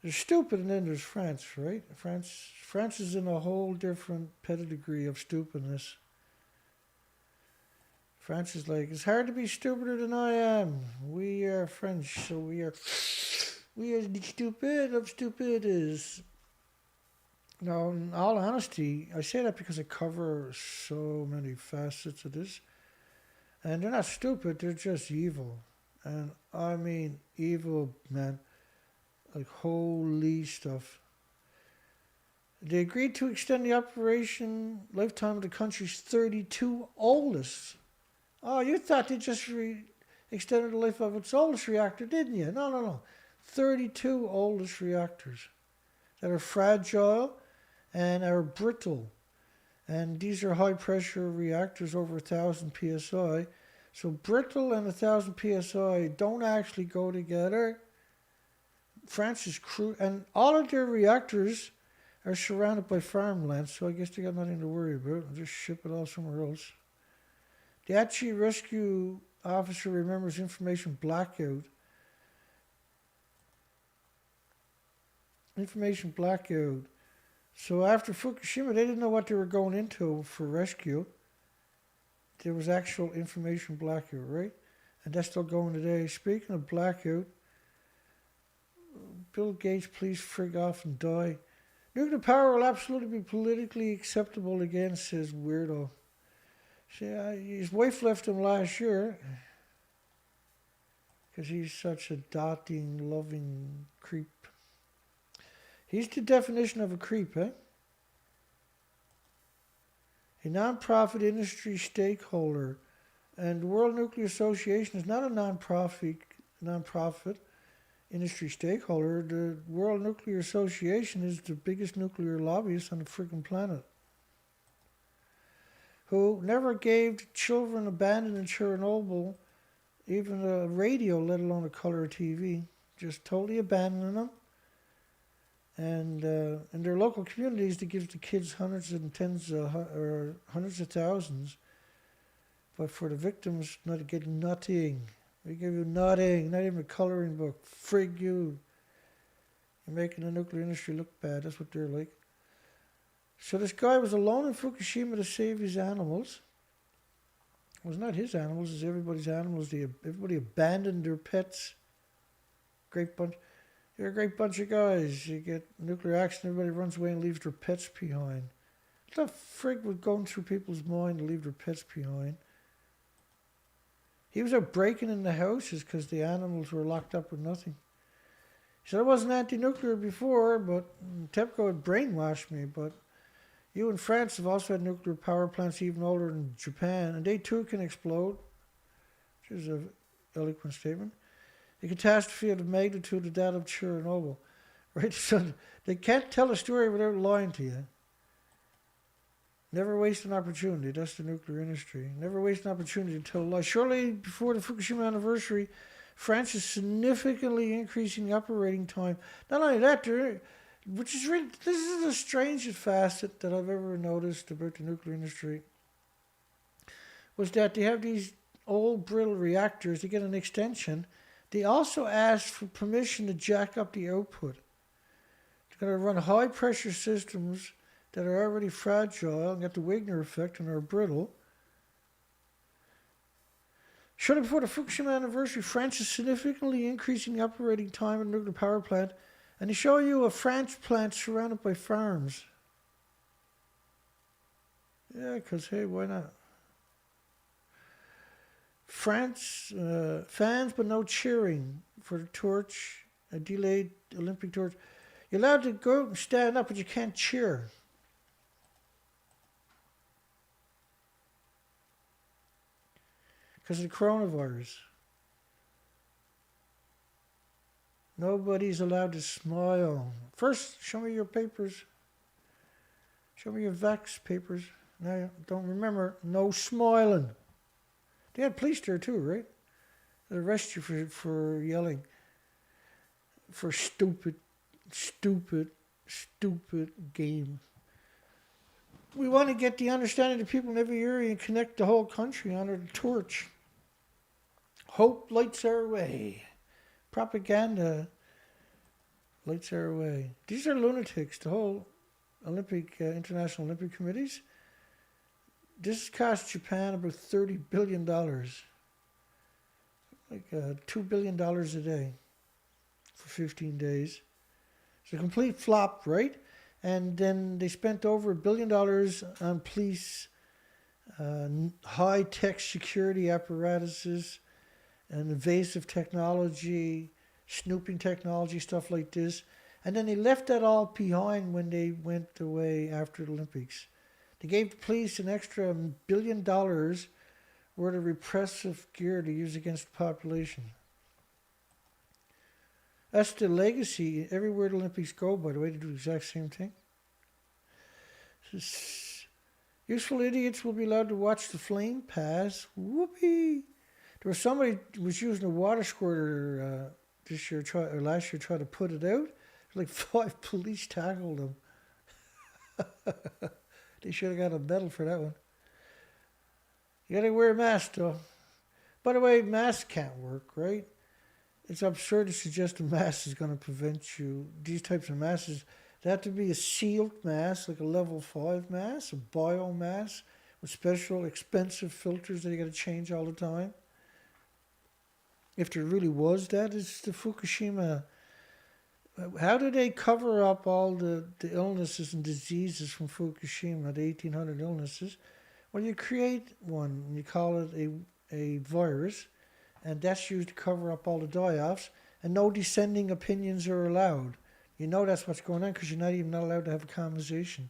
There's stupid and then there's France, right? France is in a whole different pedigree of stupidness. France is like, it's hard to be stupider than I am. We are French, so we are the stupid of stupids. Now, in all honesty, I say that because I cover so many facets of this. And they're not stupid, they're just evil. And I mean evil, man. Like holy stuff. They agreed to extend the operation lifetime of the country's 32 oldest. Oh, you thought they just extended the life of its oldest reactor, didn't you? No. 32 oldest reactors that are fragile and are brittle. And these are high pressure reactors over 1,000 psi. So brittle and 1,000 psi don't actually go together. France is and all of their reactors are surrounded by farmland, so I guess they got nothing to worry about. I'll just ship it all somewhere else. The Daiichi rescue officer remembers information blackout. Information blackout. So after Fukushima, they didn't know what they were going into for rescue. There was actual information blackout, right? And that's still going today. Speaking of blackout, Bill Gates, please frig off and die. Nuclear power will absolutely be politically acceptable again, says weirdo. See, his wife left him last year because he's such a doting, loving creep. He's the definition of a creep, eh? A non-profit industry stakeholder, and the World Nuclear Association is not a non-profit industry stakeholder. The World Nuclear Association is the biggest nuclear lobbyist on the freaking planet, who never gave children abandoned in Chernobyl even a radio, let alone a color TV. Just totally abandoning them. And in their local communities, they give the kids hundreds and hundreds of thousands. But for the victims, not getting nothing. We give you nothing, not even a coloring book. Frig you. You're making the nuclear industry look bad. That's what they're like. So this guy was alone in Fukushima to save his animals. It was not his animals, it was everybody's animals. Everybody abandoned their pets. Great bunch. You're a great bunch of guys. You get a nuclear accident, everybody runs away and leaves their pets behind. What the frig was going through people's mind to leave their pets behind? He was out breaking in the houses because the animals were locked up with nothing. He said, I wasn't anti-nuclear before, but TEPCO had brainwashed me, but you and France have also had nuclear power plants even older than Japan, and they too can explode, which is an eloquent statement. A catastrophe of the magnitude of that of Chernobyl. Right? So they can't tell a story without lying to you. Never waste an opportunity. That's the nuclear industry. Never waste an opportunity to tell a lie. Shortly before the Fukushima anniversary, France is significantly increasing the operating time. Not only that, which is really, this is the strangest facet that I've ever noticed about the nuclear industry, was that they have these old brittle reactors. They get an extension. They also ask for permission to jack up the output. They're going to run high pressure systems that are already fragile and get the Wigner effect and are brittle. Shortly before the Fukushima anniversary, France is significantly increasing the operating time of the nuclear power plant, and they show you a French plant surrounded by farms. Yeah, because hey, why not? France, fans but no cheering for the torch, a delayed Olympic torch. You're allowed to go out and stand up, but you can't cheer. Because of the coronavirus. Nobody's allowed to smile. First, show me your papers. Show me your vax papers. Now, don't remember, no smiling. They had police there too, right? They arrest you for yelling. For stupid game. We want to get the understanding of people in every area and connect the whole country under the torch. Hope lights our way. Propaganda lights our way. These are lunatics, the whole International Olympic Committees. This cost Japan about $30 billion. Like $2 billion a day for 15 days. It's a complete flop, right? And then they spent over $1 billion on police, high-tech security apparatuses, and invasive technology, snooping technology, stuff like this. And then they left that all behind when they went away after the Olympics. They gave the police an extra $1 billion worth of repressive gear to use against the population. That's the legacy. Everywhere the Olympics go, by the way, they do the exact same thing. Useful idiots will be allowed to watch the flame pass. Whoopee! There was somebody who was using a water squirter last year, trying to put it out. Like 5 police tackled them. They should have got a medal for that one. You gotta wear a mask though. By the way, masks can't work, right? It's absurd to suggest a mask is going to prevent you. These types of masks, they have to be a sealed mask, like a level 5 mask, a bio mask, with special expensive filters that you got to change all the time. If there really was that, it's the Fukushima. How do they cover up all the illnesses and diseases from Fukushima, the 1800 illnesses? Well, you create one, and you call it a virus, and that's used to cover up all the die-offs, and no dissenting opinions are allowed. You know that's what's going on because you're not even allowed to have a conversation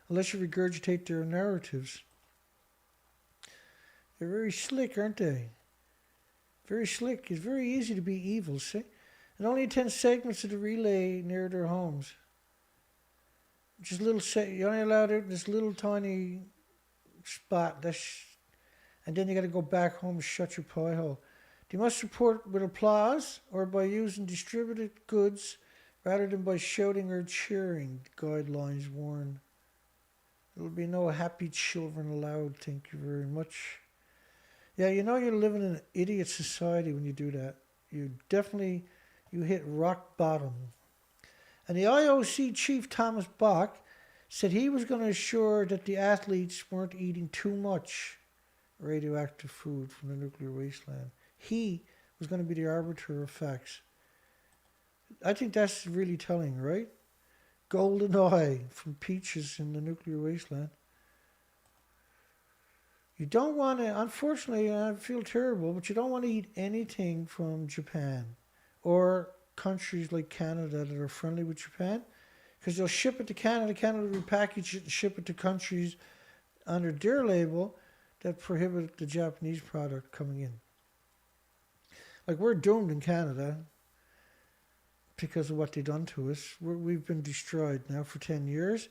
unless you regurgitate their narratives. They're very slick, aren't they? Very slick. It's very easy to be evil, see? And only attend segments of the relay near their homes. Just you're only allowed out in this little tiny spot. And then you got to go back home and shut your pie hole. They must support with applause or by using distributed goods rather than by shouting or cheering, the guidelines warn. There will be no happy children allowed, thank you very much. Yeah, you know you're living in an idiot society when you do that. You hit rock bottom. And the IOC chief, Thomas Bach, said he was going to assure that the athletes weren't eating too much radioactive food from the nuclear wasteland. He was going to be the arbiter of facts. I think that's really telling, right? Golden eye from peaches in the nuclear wasteland. You don't want to, unfortunately, I feel terrible, but you don't want to eat anything from Japan or countries like Canada that are friendly with Japan, because they'll ship it to Canada, Canada will repackage it and ship it to countries under their label that prohibit the Japanese product coming in. Like, we're doomed in Canada because of what they've done to us. We've been destroyed now for 10 years.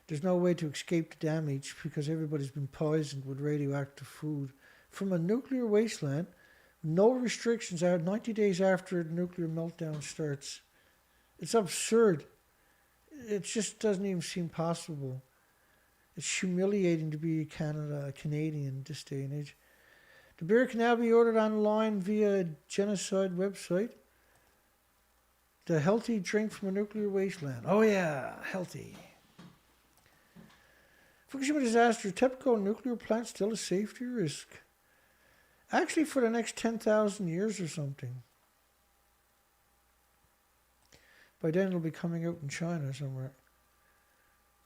There's no way to escape the damage because everybody's been poisoned with radioactive food from a nuclear wasteland. No restrictions out 90 days after the nuclear meltdown starts. It's absurd. It just doesn't even seem possible. It's humiliating to be a Canadian this day and age. The beer can now be ordered online via a genocide website. The healthy drink from a nuclear wasteland. Oh yeah, healthy. Fukushima disaster. TEPCO nuclear plant still a safety risk. Actually, for the next 10,000 years or something. By then it'll be coming out in China somewhere.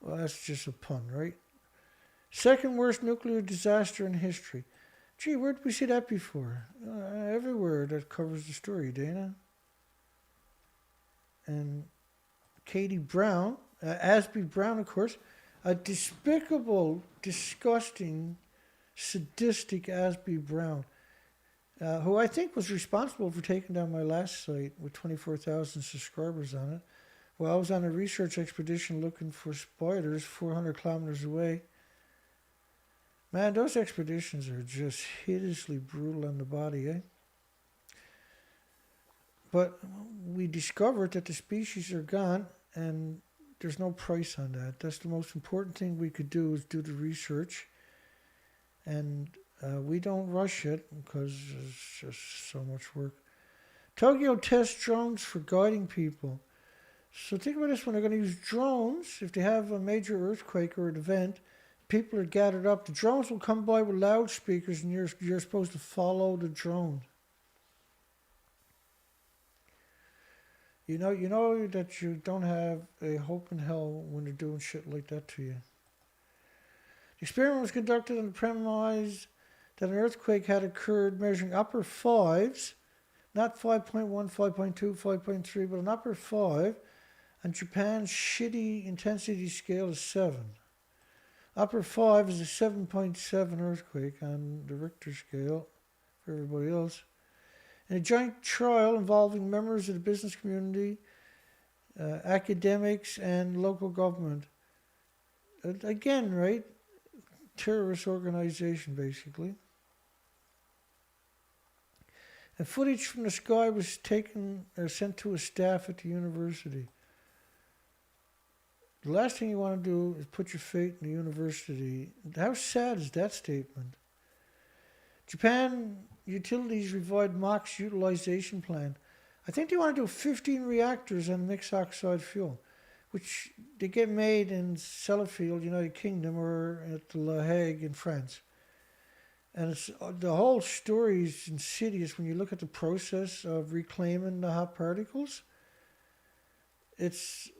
Well, that's just a pun, right? Second worst nuclear disaster in history. Gee, where did we see that before? Everywhere that covers the story, Dana. And Katie Brown, Asby Brown, of course, a despicable, disgusting, sadistic Asby Brown, who I think was responsible for taking down my last site with 24,000 subscribers on it. Well, I was on a research expedition looking for spiders 400 kilometers away. Man, those expeditions are just hideously brutal on the body, eh? But we discovered that the species are gone, and there's no price on that. That's the most important thing we could do, is do the research. And we don't rush it because it's just so much work. Tokyo tests drones for guiding people. So think about this, when they're going to use drones, if they have a major earthquake or an event, people are gathered up, the drones will come by with loudspeakers and you're supposed to follow the drone. You know that you don't have a hope in hell when they're doing shit like that to you. The experiment was conducted on the premise that an earthquake had occurred measuring upper fives, not 5.1, 5.2, 5.3, but an upper 5, and Japan's shitty intensity scale is 7. Upper 5 is a 7.7 earthquake on the Richter scale for everybody else. In a joint trial involving members of the business community, academics, and local government. Again, right? Terrorist organization, basically. And footage from the sky was taken or sent to a staff at the university. The last thing you want to do is put your fate in the university. How sad is that statement? Japan Utilities revived MOX utilization plan. I think they want to do 15 reactors on mixed oxide fuel, which they get made in Sellafield, United Kingdom, or at La Hague in France. And it's, the whole story is insidious when you look at the process of reclaiming the hot particles. It's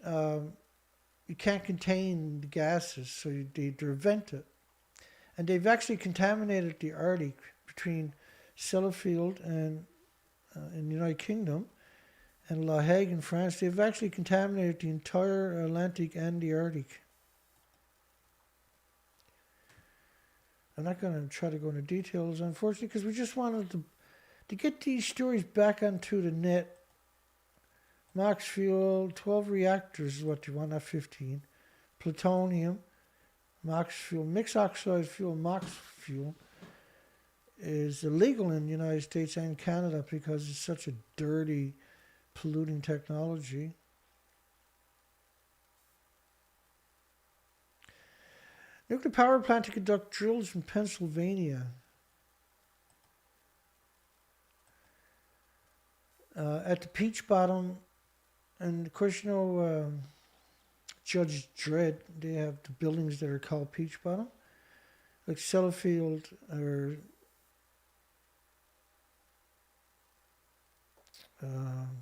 you can't contain the gases, so they prevent it. And they've actually contaminated the Arctic between Sellafield and in the United Kingdom and La Hague in France. They've actually contaminated the entire Atlantic and the Arctic. I'm not going to try to go into details, unfortunately, because we just wanted to get these stories back onto the net. MOX fuel, 12 reactors is what you want, not 15. Plutonium, MOX fuel, mixed oxide fuel, MOX fuel is illegal in the United States and Canada because it's such a dirty, polluting technology. Nuclear power plant to conduct drills in Pennsylvania. at the Peach Bottom, and of course, you know, Judge Dredd, they have the buildings that are called Peach Bottom. Like Sellafield, or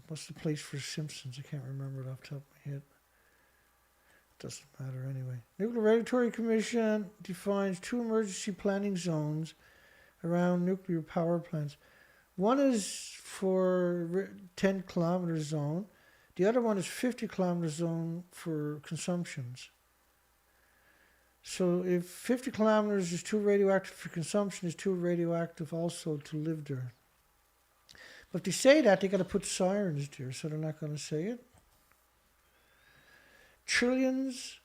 what's the place for Simpsons? I can't remember it off the top of my head. Doesn't matter anyway. Nuclear Regulatory Commission defines 2 emergency planning zones around nuclear power plants. One is for 10 kilometer zone. The other one is 50 kilometer zone for consumptions. So if 50 kilometers is too radioactive for consumption, it's too radioactive also to live there. But if they say that, they got to put sirens there, so they're not going to say it. Trillions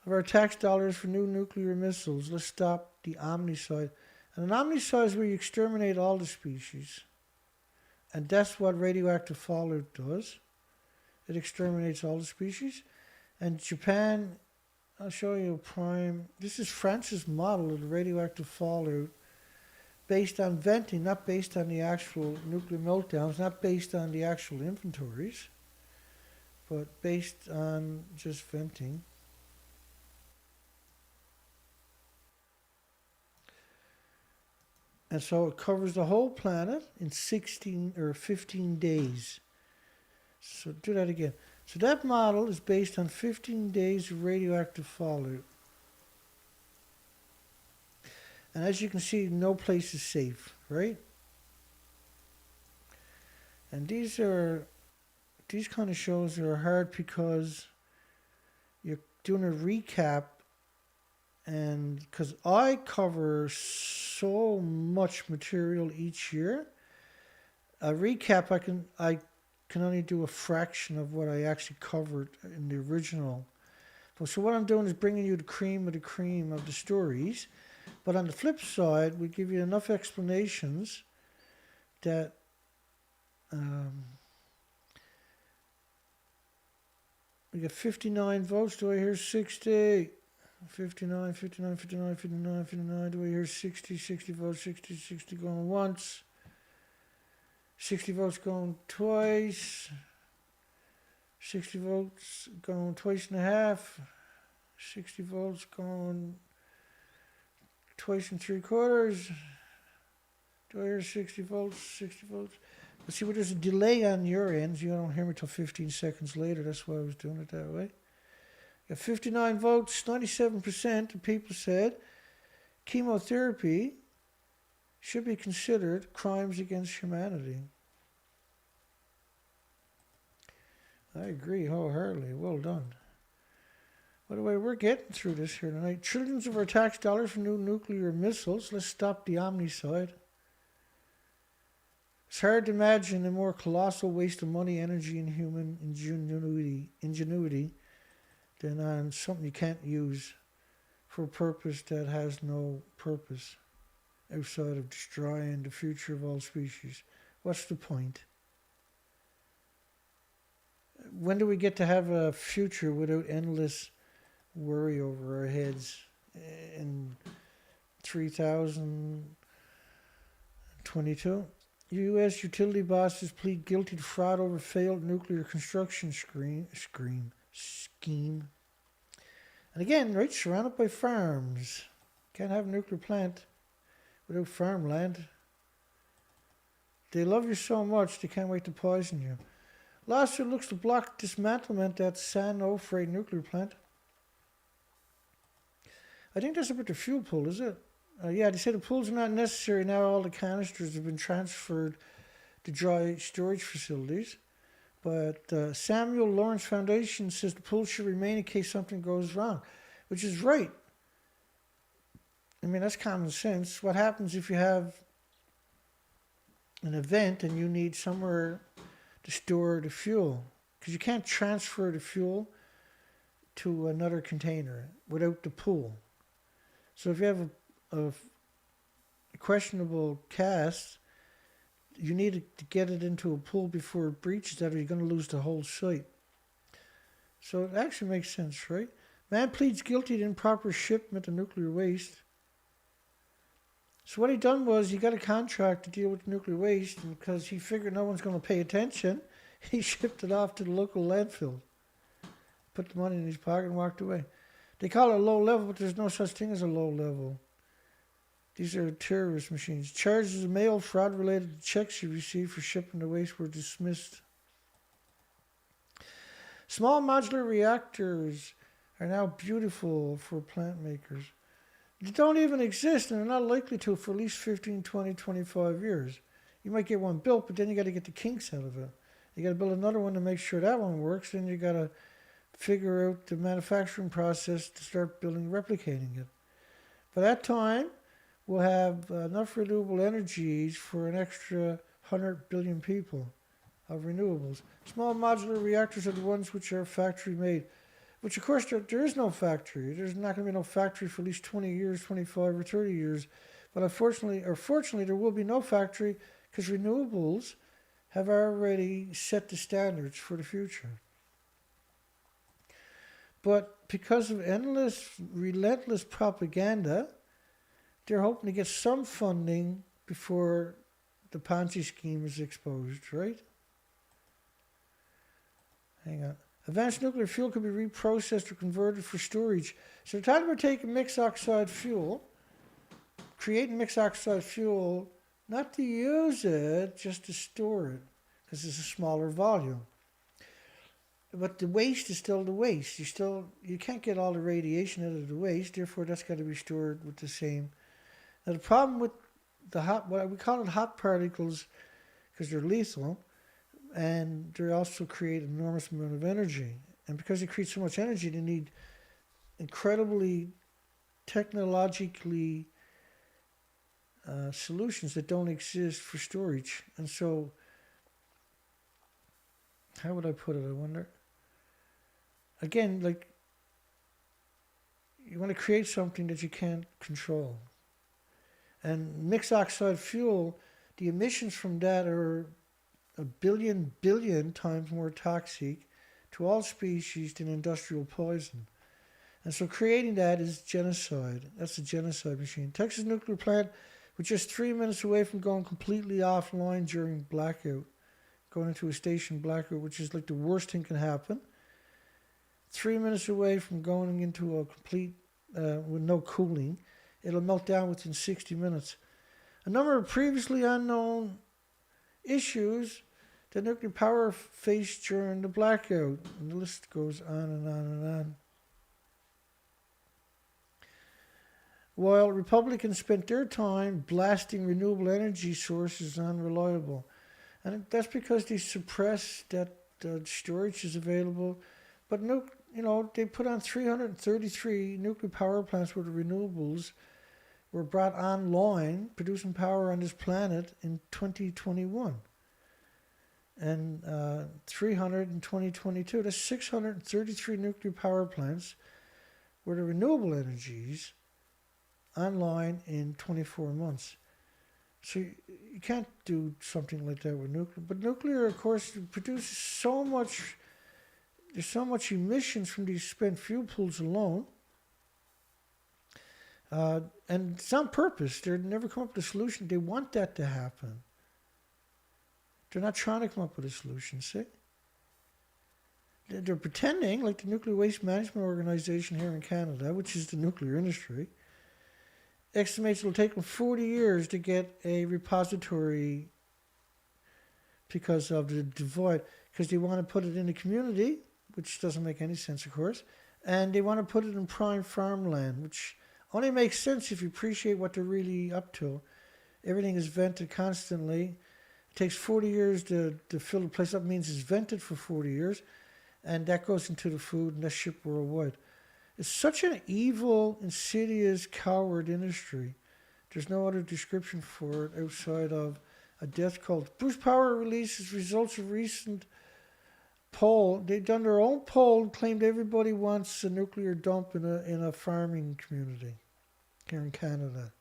of our tax dollars for new nuclear missiles. Let's stop the omnicide. And an omnicide is where you exterminate all the species. And that's what radioactive fallout does. It exterminates all the species. And Japan, I'll show you a prime. This is France's model of the radioactive fallout based on venting, not based on the actual nuclear meltdowns, not based on the actual inventories, but based on just venting. And so it covers the whole planet in 16 or 15 days. So do that again. So that model is based on 15 days of radioactive fallout. And as you can see, no place is safe, right? And these kind of shows are hard because you're doing a recap, and because I cover so much material each year, a recap I can only do a fraction of what I actually covered in the original. So what I'm doing is bringing you the cream of the stories, but on the flip side, we give you enough explanations that we got 59 votes. Do I hear 60? 59, 59, 59, 59, 59. Do I hear 60? 60 votes, 60, 60 going once. 60 votes going twice. 60 votes going twice and a half. 60 votes going twice and 3/4. Do I hear 60 votes? 60 votes. Let's see, well, there's a delay on your end. You don't hear me till 15 seconds later. That's why I was doing it that way. Got 59 votes. 97% of people said chemotherapy should be considered crimes against humanity. I agree wholeheartedly. Well done. By the way, we're getting through this here tonight. Trillions of our tax dollars for new nuclear missiles. Let's stop the omnicide. It's hard to imagine a more colossal waste of money, energy, and human ingenuity than on something you can't use for a purpose that has no purpose outside of destroying the future of all species. What's the point? When do we get to have a future without endless worry over our heads? In 3022? U.S. utility bosses plead guilty to fraud over failed nuclear construction scheme. And again, right, surrounded by farms. Can't have a nuclear plant without farmland. They love you so much, they can't wait to poison you. Lawsuit looks to block dismantlement at San Onofre nuclear plant. I think that's about the fuel pool, is it? Yeah, they say the pools are not necessary now. All the canisters have been transferred to dry storage facilities. But Samuel Lawrence Foundation says the pool should remain in case something goes wrong, which is right. I mean, that's common sense. What happens if you have an event and you need somewhere to store the fuel? Because you can't transfer the fuel to another container without the pool. So if you have a questionable cast, you need to get it into a pool before it breaches that, or you're going to lose the whole site. So it actually makes sense, right? Man pleads guilty to improper shipment of nuclear waste. So what he done was he got a contract to deal with nuclear waste, and because he figured no one's going to pay attention, he shipped it off to the local landfill, put the money in his pocket and walked away. They call it low level, but there's no such thing as a low level. These are terrorist machines. Charges of mail fraud related to checks you received for shipping the waste were dismissed. Small modular reactors are now beautiful for plant makers. They don't even exist, and they're not likely to for at least 15, 20, 25 years. You might get one built, but then you got to get the kinks out of it. You got to build another one to make sure that one works. Then you got to figure out the manufacturing process to start building, replicating it. By that time, we'll have enough renewable energies for an extra 100 billion people of renewables. Small modular reactors are the ones which are factory made, which of course there is no factory. There's not going to be no factory for at least 20 years, 25 or 30 years. But unfortunately, or fortunately, there will be no factory because renewables have already set the standards for the future. But because of endless, relentless propaganda, they're hoping to get some funding before the Ponzi scheme is exposed, right? Hang on. Advanced nuclear fuel could be reprocessed or converted for storage. So they're talking about taking mixed oxide fuel, creating mixed oxide fuel, not to use it, just to store it, because it's a smaller volume. But the waste is still the waste. You can't get all the radiation out of the waste, therefore that's got to be stored with the same. Now the problem with the what we call it hot particles, because they're lethal, and they also create an enormous amount of energy. And because they create so much energy, they need incredibly technologically solutions that don't exist for storage. And so, how would I put it, I wonder? Again, like, you want to create something that you can't control. And mixed oxide fuel, the emissions from that are a billion times more toxic to all species than industrial poison. And so creating that is genocide. That's a genocide machine. Texas nuclear plant was just 3 minutes away from going completely offline during blackout, going into a station blackout, which is like the worst thing can happen. 3 minutes away from going into a complete, with no cooling. It'll melt down within 60 minutes. A number of previously unknown issues that nuclear power faced during the blackout. And the list goes on and on and on. While Republicans spent their time blasting renewable energy sources unreliable. And that's because they suppress that storage is available. But they put on 333 nuclear power plants where the renewables were brought online, producing power on this planet in 2021. And 300 in 2022. That's 633 nuclear power plants where the renewable energies online in 24 months. So you can't do something like that with nuclear. But nuclear, of course, produces so much. There's so much emissions from these spent fuel pools alone. And it's on purpose. They're never come up with a solution. They want that to happen. They're not trying to come up with a solution, see? They're pretending, like the Nuclear Waste Management Organization here in Canada, which is the nuclear industry, estimates it'll take them 40 years to get a repository because of the divide. Because they want to put it in the community, which doesn't make any sense, of course, and they want to put it in prime farmland, which only makes sense if you appreciate what they're really up to. Everything is vented constantly. It takes 40 years to fill the place up. It means it's vented for 40 years, and that goes into the food, and that's shipped worldwide. It's such an evil, insidious, coward industry. There's no other description for it outside of a death cult. Bruce Power releases results of recent poll. They've done their own poll and claimed everybody wants a nuclear dump in a farming community here in Canada.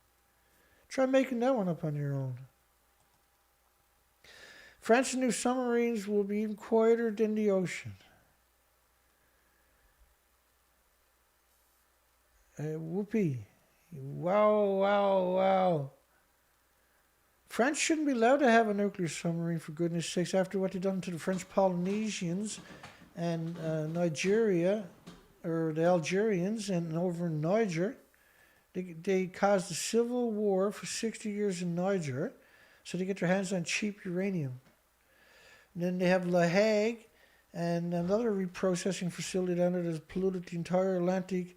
Try making that one up on your own. France's new submarines will be even quieter than the ocean. Whoopee. Wow, wow, wow. France shouldn't be allowed to have a nuclear submarine, for goodness sakes, after what they've done to the French Polynesians and Nigeria, or the Algerians, and over in Niger. They caused a civil war for 60 years in Niger, so they get their hands on cheap uranium. And then they have La Hague and another reprocessing facility down there that's polluted the entire Atlantic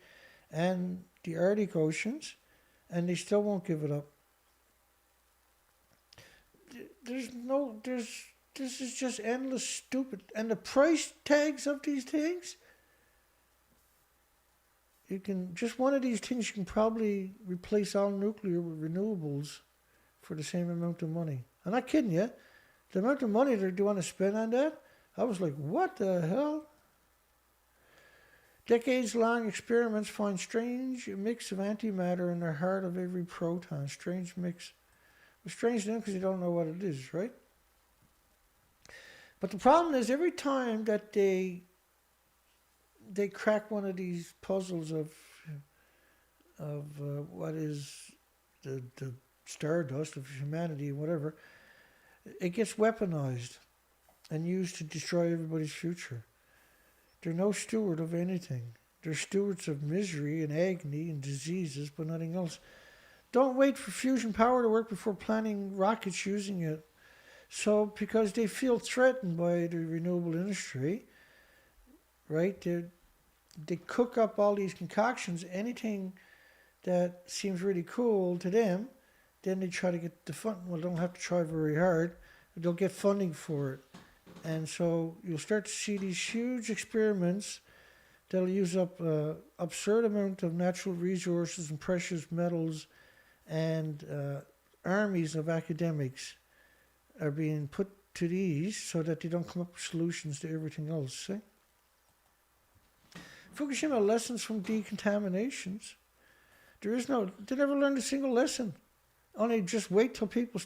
and the Arctic oceans, and they still won't give it up. This is just endless stupid. And the price tags of these things, just one of these things, you can probably replace all nuclear with renewables for the same amount of money. I'm not kidding you. The amount of money they want to spend on that, I was like, what the hell? Decades-long experiments find strange mix of antimatter in the heart of every proton. Strange mix. Well, strange to them because they don't know what it is, right? But the problem is, every time that they crack one of these puzzles of what is the stardust of humanity, whatever, it gets weaponized and used to destroy everybody's future. They're no steward of anything. They're stewards of misery and agony and diseases, but nothing else. Don't wait for fusion power to work before planning rockets using it. So, because they feel threatened by the renewable industry, right? They cook up all these concoctions, anything that seems really cool to them, then they try to get the fund. Well, they don't have to try very hard. They'll get funding for it. And so you'll start to see these huge experiments that'll use up an absurd amount of natural resources and precious metals, and armies of academics are being put to these so that they don't come up with solutions to everything else. See? Fukushima lessons from decontaminations. They never learned a single lesson. Only just wait till people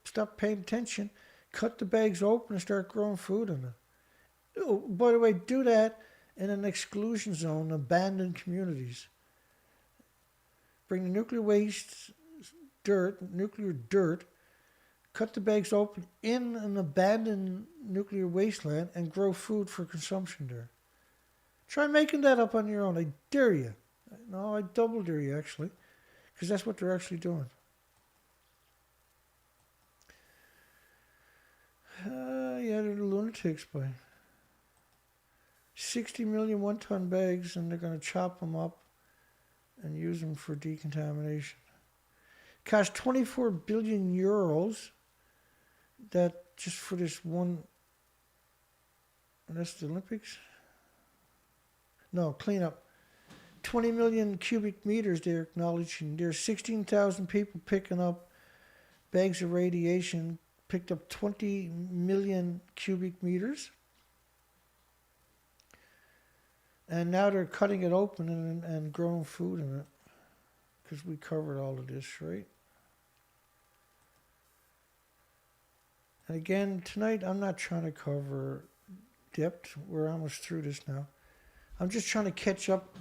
stop paying attention, cut the bags open and start growing food in it. Oh, by the way, do that in an exclusion zone, abandoned communities. Bring the nuclear waste, nuclear dirt, cut the bags open in an abandoned nuclear wasteland and grow food for consumption there. Try making that up on your own. I dare you. No, I double dare you, actually, because that's what they're actually doing. Yeah, they're the lunatics, by 60 million one-ton bags, and they're going to chop them up and use them for decontamination. Cost 24 billion euros. That just for this one. And that's the Olympics. No, cleanup. 20 million cubic meters they're acknowledging. There's 16,000 people picking up bags of radiation, picked up 20 million cubic meters. And now they're cutting it open and growing food in it. Because we covered all of this, right? And again, tonight I'm not trying to cover depth. We're almost through this now. I'm just trying to catch up,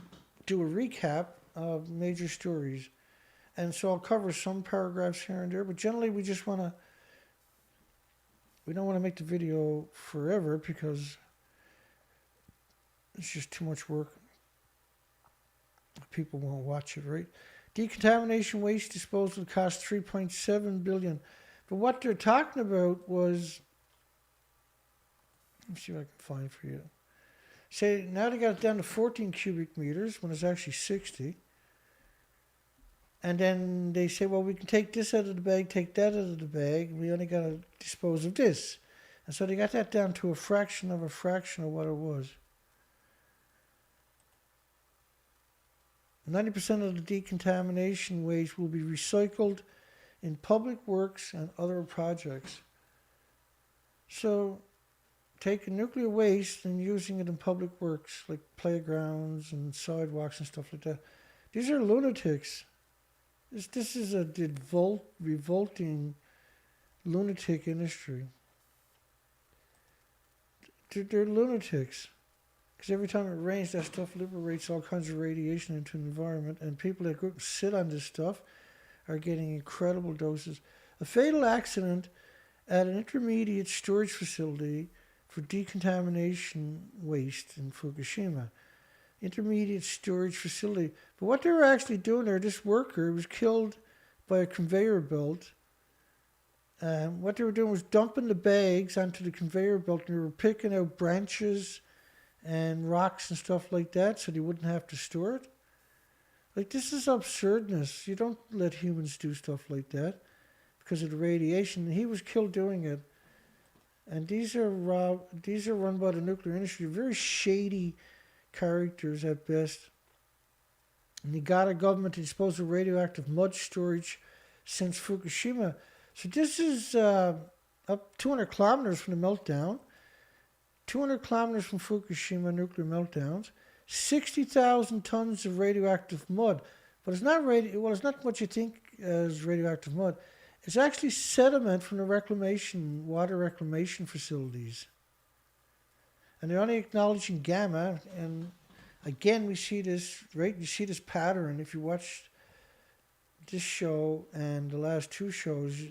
do a recap of major stories. And so I'll cover some paragraphs here and there, but generally we don't want to make the video forever because it's just too much work. People won't watch it, right? Decontamination waste disposal cost $3.7 billion. But what they're talking about was, let me see what I can find for you. Say, now they got it down to 14 cubic meters when it's actually 60. And then they say, well, we can take this out of the bag, take that out of the bag, and we only got to dispose of this. And so they got that down to a fraction of what it was. 90% of the decontamination waste will be recycled in public works and other projects. So, taking nuclear waste and using it in public works, like playgrounds and sidewalks and stuff like that. These are lunatics. This is a revolting lunatic industry. They're lunatics. Because every time it rains, that stuff liberates all kinds of radiation into the environment, and people that go sit on this stuff are getting incredible doses. A fatal accident at an intermediate storage facility for decontamination waste in Fukushima. Intermediate storage facility. But what they were actually doing there, this worker was killed by a conveyor belt. And what they were doing was dumping the bags onto the conveyor belt, and they were picking out branches and rocks and stuff like that so they wouldn't have to store it. Like, this is absurdness. You don't let humans do stuff like that because of the radiation. He was killed doing it. And these are run by the nuclear industry. Very shady characters at best. And you got a government to dispose of radioactive mud storage since Fukushima. So this is up 200 kilometers from the meltdown, 200 kilometers from Fukushima nuclear meltdowns, 60,000 tons of radioactive mud. But it's not it's not what you think as radioactive mud. It's actually sediment from the water reclamation facilities. And they're only acknowledging gamma, and again we see this, right? You see this pattern. If you watched this show and the last two shows,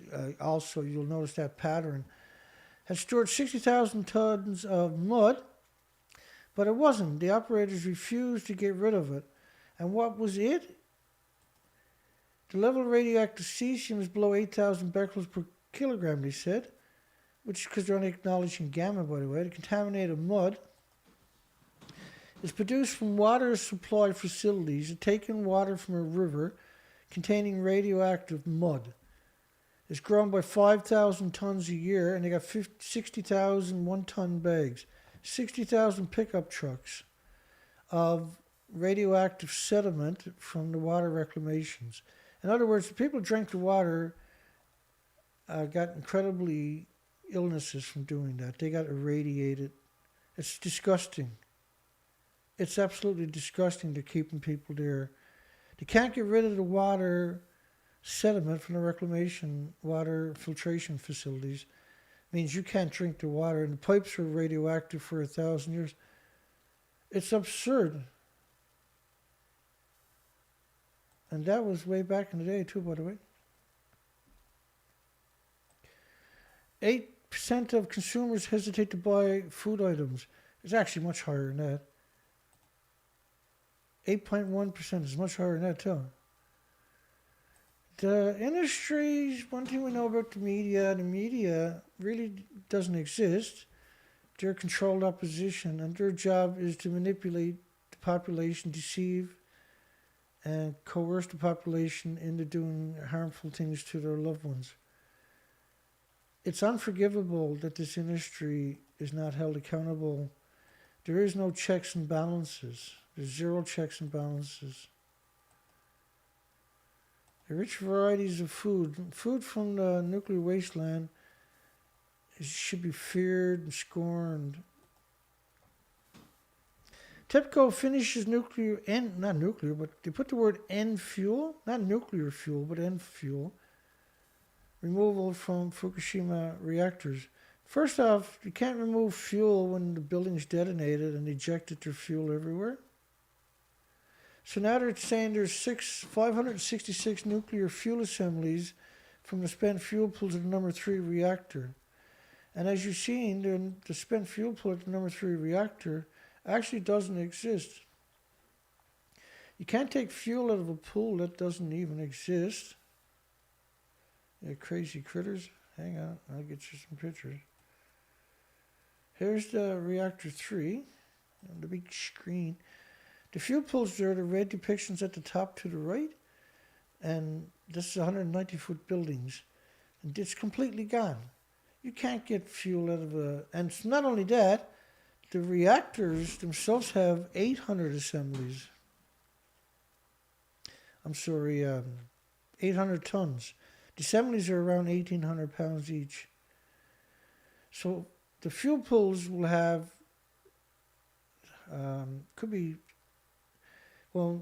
also you'll notice that pattern. Had stored 60,000 tons of mud, but it wasn't. The operators refused to get rid of it. And what was it? The level of radioactive cesium is below 8,000 becquerels per kilogram, they said, which is because they're only acknowledging gamma, by the way. The contaminated mud is produced from water supply facilities that take in water from a river containing radioactive mud. It's grown by 5,000 tons a year, and they got 60,000 one-ton bags, 60,000 pickup trucks of radioactive sediment from the water reclamations. In other words, the people who drank the water got incredibly illnesses from doing that. They got irradiated. It's disgusting. It's absolutely disgusting to keeping people there. They can't get rid of the water sediment from the reclamation water filtration facilities. It means you can't drink the water, and the pipes are radioactive for 1,000 years. It's absurd. And that was way back in the day too, by the way. 8% of consumers hesitate to buy food items. It's actually much higher than that. 8.1% is much higher than that too. The industries, one thing we know about the media really doesn't exist. They're controlled opposition, and their job is to manipulate the population, deceive, and coerce the population into doing harmful things to their loved ones. It's unforgivable that this industry is not held accountable. There is no checks and balances. There's zero checks and balances. The rich varieties of food from the nuclear wasteland should be feared and scorned. TEPCO finishes not nuclear, but they put the word end fuel, not nuclear fuel, but end fuel, removal from Fukushima reactors. First off, you can't remove fuel when the building's detonated and ejected their fuel everywhere. So now they're saying there's 566 nuclear fuel assemblies from the spent fuel pools at the number 3 reactor. And as you've seen, the spent fuel pool at the number 3 reactor actually doesn't exist. You can't take fuel out of a pool that doesn't even exist. Yeah, crazy critters. Hang on, I'll get you some pictures. Here's the reactor 3 on the big screen. The fuel pools there, the red depictions at the top to the right, and this is 190-foot buildings, and it's completely gone. You can't get fuel out of and it's not only that, the reactors themselves have 800 assemblies. 800 tons. The assemblies are around 1,800 pounds each. So the fuel pools will have,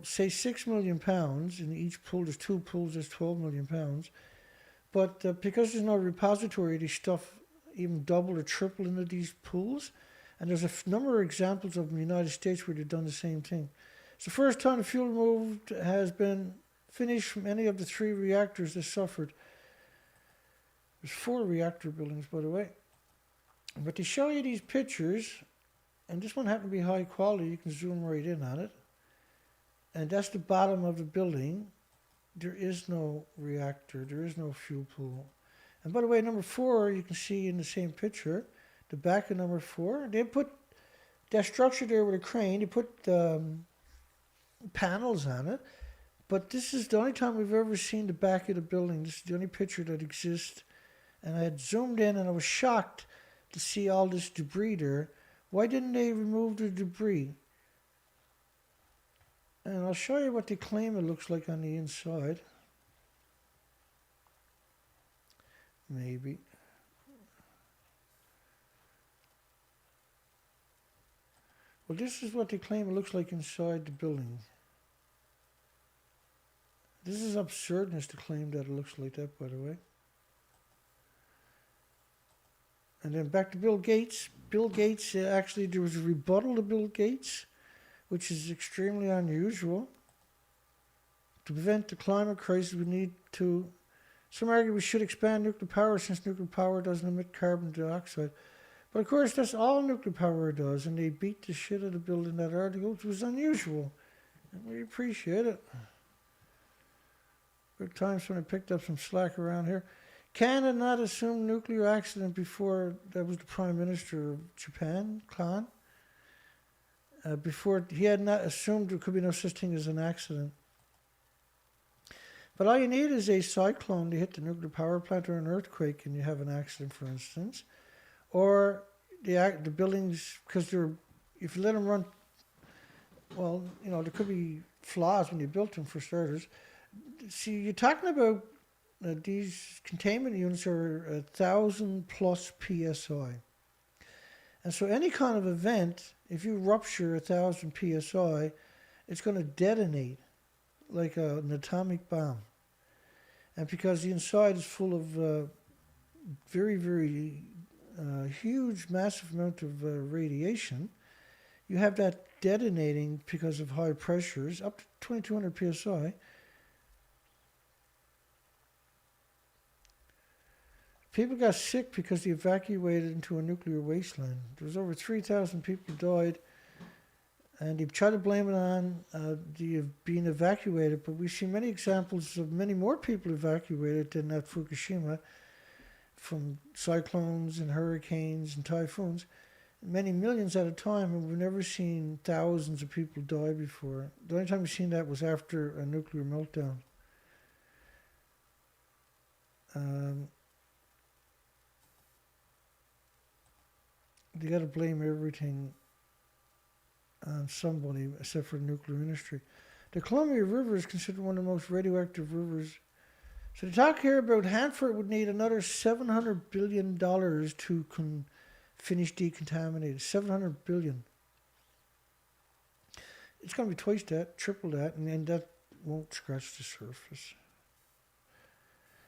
say 6 million pounds. In each pool, there's 2 pools, there's 12 million pounds. But because there's no repository, they stuff even double or triple into these pools. And there's a number of examples of in the United States where they've done the same thing. It's the first time the fuel removed has been finished from any of the 3 reactors that suffered. There's 4 reactor buildings, by the way. But to show you these pictures, and this one happened to be high quality, you can zoom right in on it. And that's the bottom of the building. There is no reactor, there is no fuel pool. And by the way, number 4, you can see in the same picture, the back of number 4, they put that structure there with a crane, they put panels on it. But this is the only time we've ever seen the back of the building. This is the only picture that exists. And I had zoomed in and I was shocked to see all this debris there. Why didn't they remove the debris? And I'll show you what they claim it looks like on the inside. Maybe. Well, this is what they claim it looks like inside the building. This is absurdness to claim that it looks like that, by the way. And then back to Bill Gates. Bill Gates, actually there was a rebuttal to Bill Gates, which is extremely unusual. To prevent the climate crisis, we need to... Some argue we should expand nuclear power since nuclear power doesn't emit carbon dioxide. But of course, that's all nuclear power does, and they beat the shit out of Bill in that article, which was unusual. And we appreciate it. Good times when I picked up some slack around here. Canada not assumed nuclear accident before, that was the Prime Minister of Japan, Khan. Before, he had not assumed there could be no such thing as an accident. But all you need is a cyclone to hit the nuclear power plant or an earthquake and you have an accident, for instance. Or the buildings, because they're, if you let them run, well, you know, there could be flaws when you built them, for starters. See, you're talking about these containment units are 1,000 plus PSI. And so any kind of event, if you rupture 1,000 PSI, it's going to detonate like an atomic bomb. And because the inside is full of very, very huge, massive amount of radiation, you have that detonating because of high pressures, up to 2,200 PSI. People got sick because they evacuated into a nuclear wasteland. There was over 3,000 people died, and they tried to blame it on the being evacuated, but we see many examples of many more people evacuated than at Fukushima from cyclones and hurricanes and typhoons, many millions at a time, and we've never seen thousands of people die before. The only time we've seen that was after a nuclear meltdown. They got to blame everything on somebody except for the nuclear industry. The Columbia River is considered one of the most radioactive rivers. So to talk here about Hartford would need another $700 billion to finish decontaminated. $700 billion. It's going to be twice that, triple that, and that won't scratch the surface.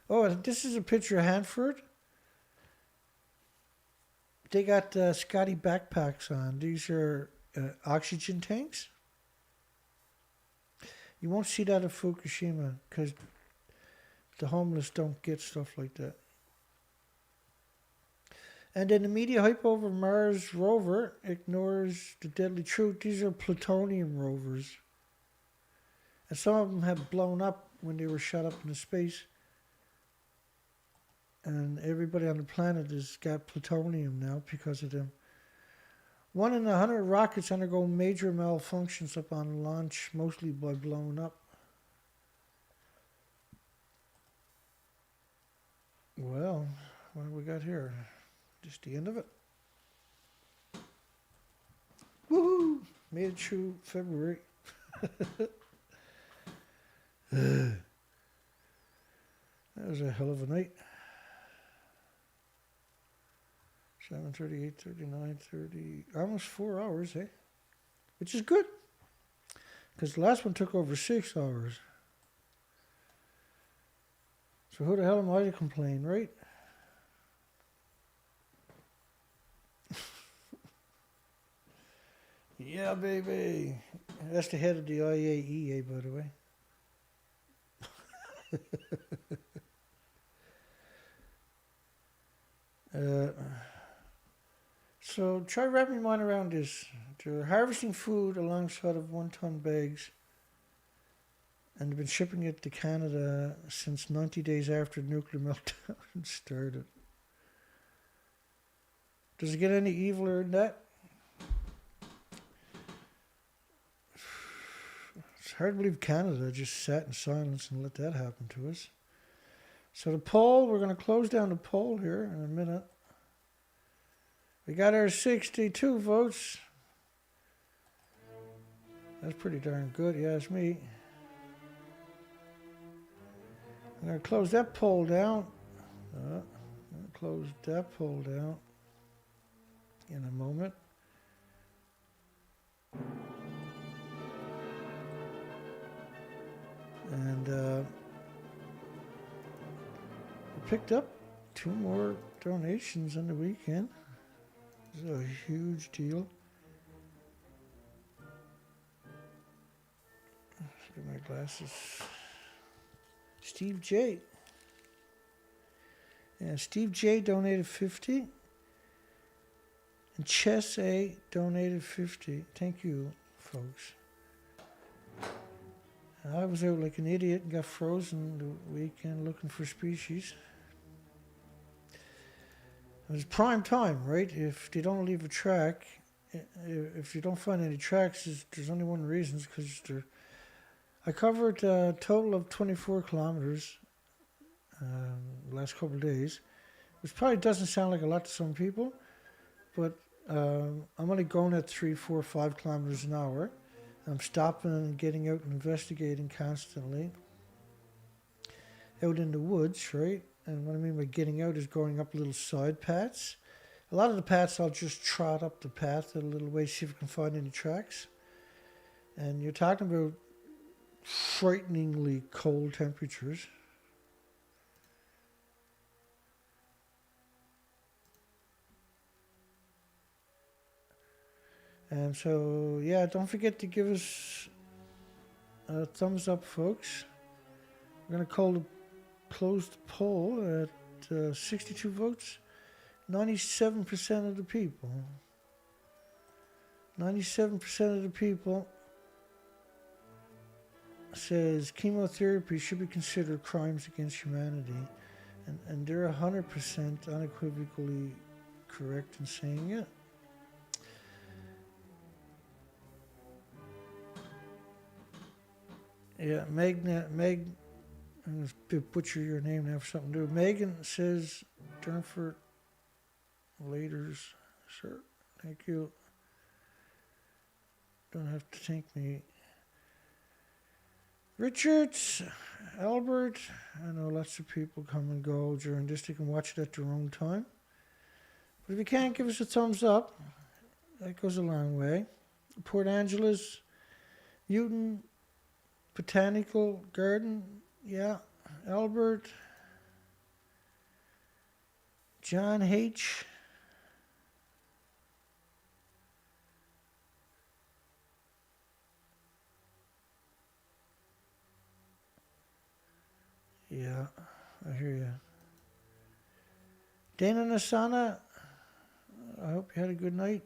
Oh, this is a picture of Hartford. They got Scotty backpacks on. These are oxygen tanks. You won't see that at Fukushima because the homeless don't get stuff like that. And then the media hype over Mars rover ignores the deadly truth. These are plutonium rovers. And some of them have blown up when they were shot up into space. And everybody on the planet has got plutonium now because of them. 1 in 100 rockets undergo major malfunctions upon launch, mostly by blowing up. Well, what have we got here? Just the end of it. Woohoo! Made it through February. That was a hell of a night. 7:30, 8:30, 9:30, almost 4 hours, eh? Which is good, because the last one took over 6 hours. So who the hell am I to complain, right? Yeah, baby. That's the head of the IAEA, by the way. So try wrapping your mind around this. They're harvesting food alongside of 1-ton bags, and they've been shipping it to Canada since 90 days after the nuclear meltdown started. Does it get any eviler than that? It's hard to believe Canada just sat in silence and let that happen to us. So the poll, we're going to close down the poll here in a minute. We got our 62 votes. That's pretty darn good, you ask me. I'm going to close that poll down. I'm going to close that poll down in a moment. And we picked up 2 more donations on the weekend. This is a huge deal. Let's get my glasses. Steve J. Yeah, Steve J donated 50. And Chess A donated 50. Thank you, folks. I was out like an idiot and got frozen the weekend looking for species. It was prime time, right? If they don't leave a track, if you don't find any tracks, there's only one reason, because I covered a total of 24 kilometers the last couple of days, which probably doesn't sound like a lot to some people, but I'm only going at 3, 4, 5 kilometers an hour. I'm stopping and getting out and investigating constantly out in the woods, right? And what I mean by getting out is going up little side paths. A lot of the paths I'll just trot up the path a little way, see if I can find any tracks. And you're talking about frighteningly cold temperatures. And so, yeah, don't forget to give us a thumbs up, folks. We're going to close the poll at 62 votes. 97% of the people. 97% of the people says chemotherapy should be considered crimes against humanity. And they're 100% unequivocally correct in saying it. Yeah, Meg, I'm going to butcher your name now for something to do. Megan says, Durnford, laters, sir. Thank you. Don't have to thank me. Richards, Albert, I know lots of people come and go during this. They can watch it at their own time. But if you can't, give us a thumbs up. That goes a long way. Port Angeles, Newton, Botanical Garden, yeah. Albert, John H. Yeah, I hear you. Dana Nasana, I hope you had a good night.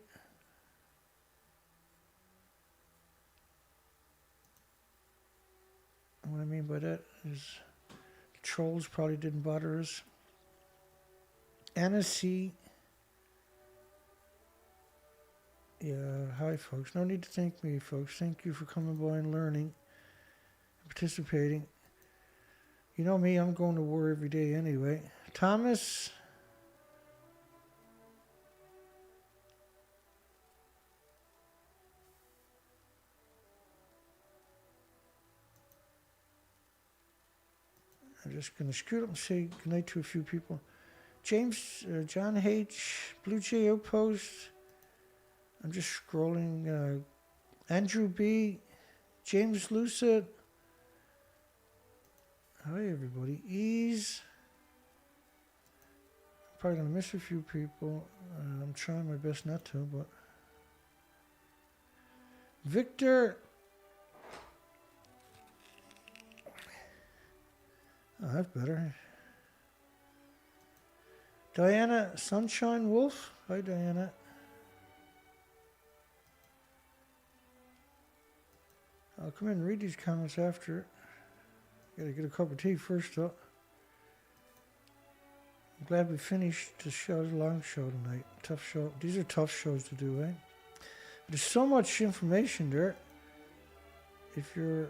What I mean by that is the trolls probably didn't bother us. Anna C. Yeah, hi folks. No need to thank me, folks. Thank you for coming by and learning and participating. You know me, I'm going to war every day anyway. Thomas. I'm just going to scoot up and say goodnight to a few people. James, John H., Blue Jay Outpost. I'm just scrolling. Andrew B., James Lucid. Hi, everybody. Ease. I'm probably going to miss a few people. I'm trying my best not to, but. Victor. Oh, that's better. Diana Sunshine Wolf. Hi, Diana. I'll come in and read these comments after. Gotta get a cup of tea first, though. I'm glad we finished the show. It was a long show tonight. Tough show. These are tough shows to do, eh? There's so much information there. If you're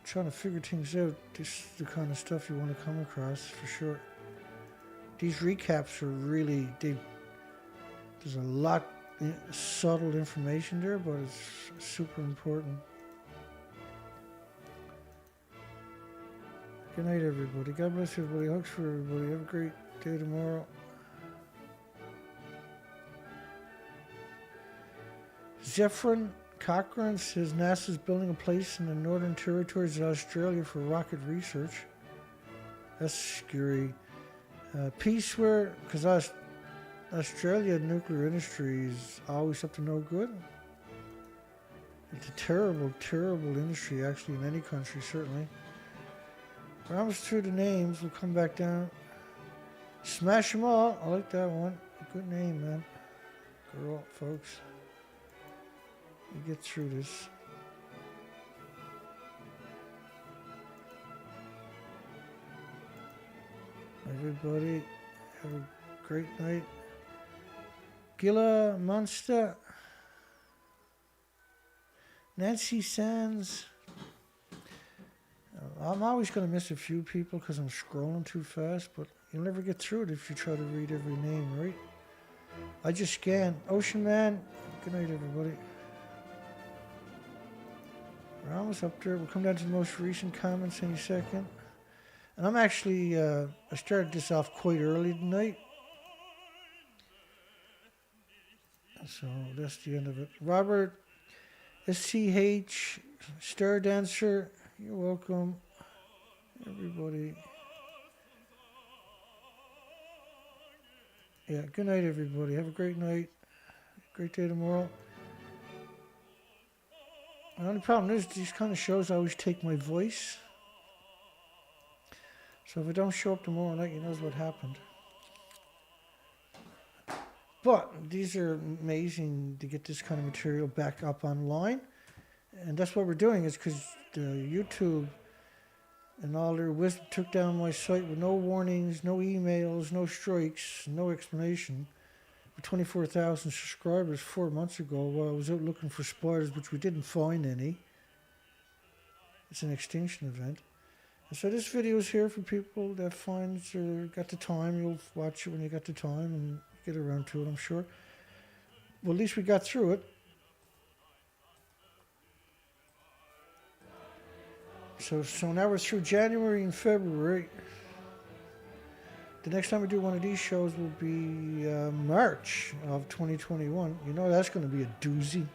trying to figure things out, this is the kind of stuff you want to come across, for sure. These recaps are really, there's a lot of subtle information there, but it's super important. Good night, everybody. God bless everybody. Hugs for everybody. Have a great day tomorrow. Zephyrin Cochran says NASA's building a place in the Northern Territories of Australia for rocket research. That's scary. Peaceware, because Australia nuclear industry is always up to no good. It's a terrible, terrible industry, actually, in any country, certainly. We're almost through the names. We'll come back down. Smash them all. I like that one. Good name, man. Girl, folks. You get through this. Everybody, have a great night. Gilla Monster. Nancy Sands. I'm always going to miss a few people because I'm scrolling too fast, but you'll never get through it if you try to read every name, right? I just scan. Ocean Man. Good night, everybody. We're almost up there. We'll come down to the most recent comments any second. And I'm actually, I started this off quite early tonight. So that's the end of it. Robert, SCH, Star Dancer, you're welcome. Everybody. Yeah, good night, everybody. Have a great night. Great day tomorrow. The only problem is these kind of shows I always take my voice. So if I don't show up tomorrow night, you know what happened. But these are amazing to get this kind of material back up online. And that's what we're doing, is because YouTube and all their wisdom took down my site with no warnings, no emails, no strikes, no explanation. With 24,000 subscribers 4 months ago, while I was out looking for spiders, which we didn't find any. It's an extinction event. And so this video is here for people that finds or got the time. You'll watch it when you got the time and get around to it, I'm sure. Well, at least we got through it. So now we're through January and February. The next time we do one of these shows will be March of 2021. You know that's going to be a doozy.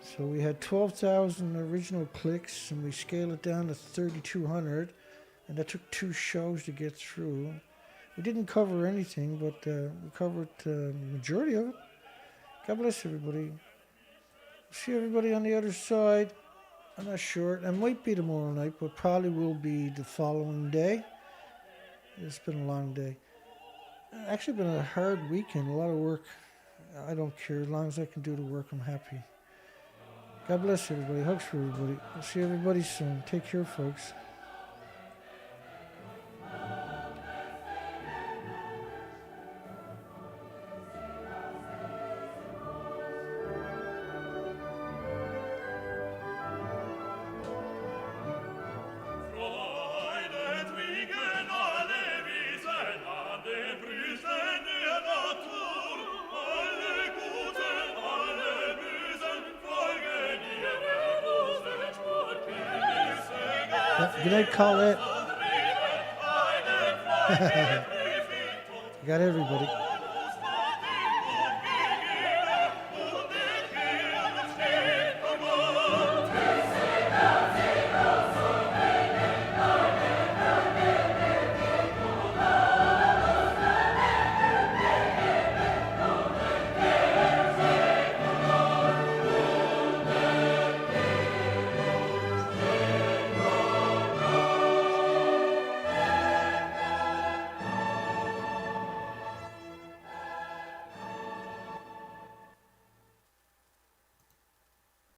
So we had 12,000 original clicks, and we scaled it down to 3,200, and that took 2 shows to get through. We didn't cover anything, but we covered the majority of it. God bless everybody. See everybody on the other side. I'm not sure. It might be tomorrow night, but probably will be the following day. It's been a long day. Actually been a hard weekend, a lot of work. I don't care. As long as I can do the work, I'm happy. God bless everybody. Hugs for everybody. I'll see everybody soon. Take care, folks. Good night, Colette. You got everybody.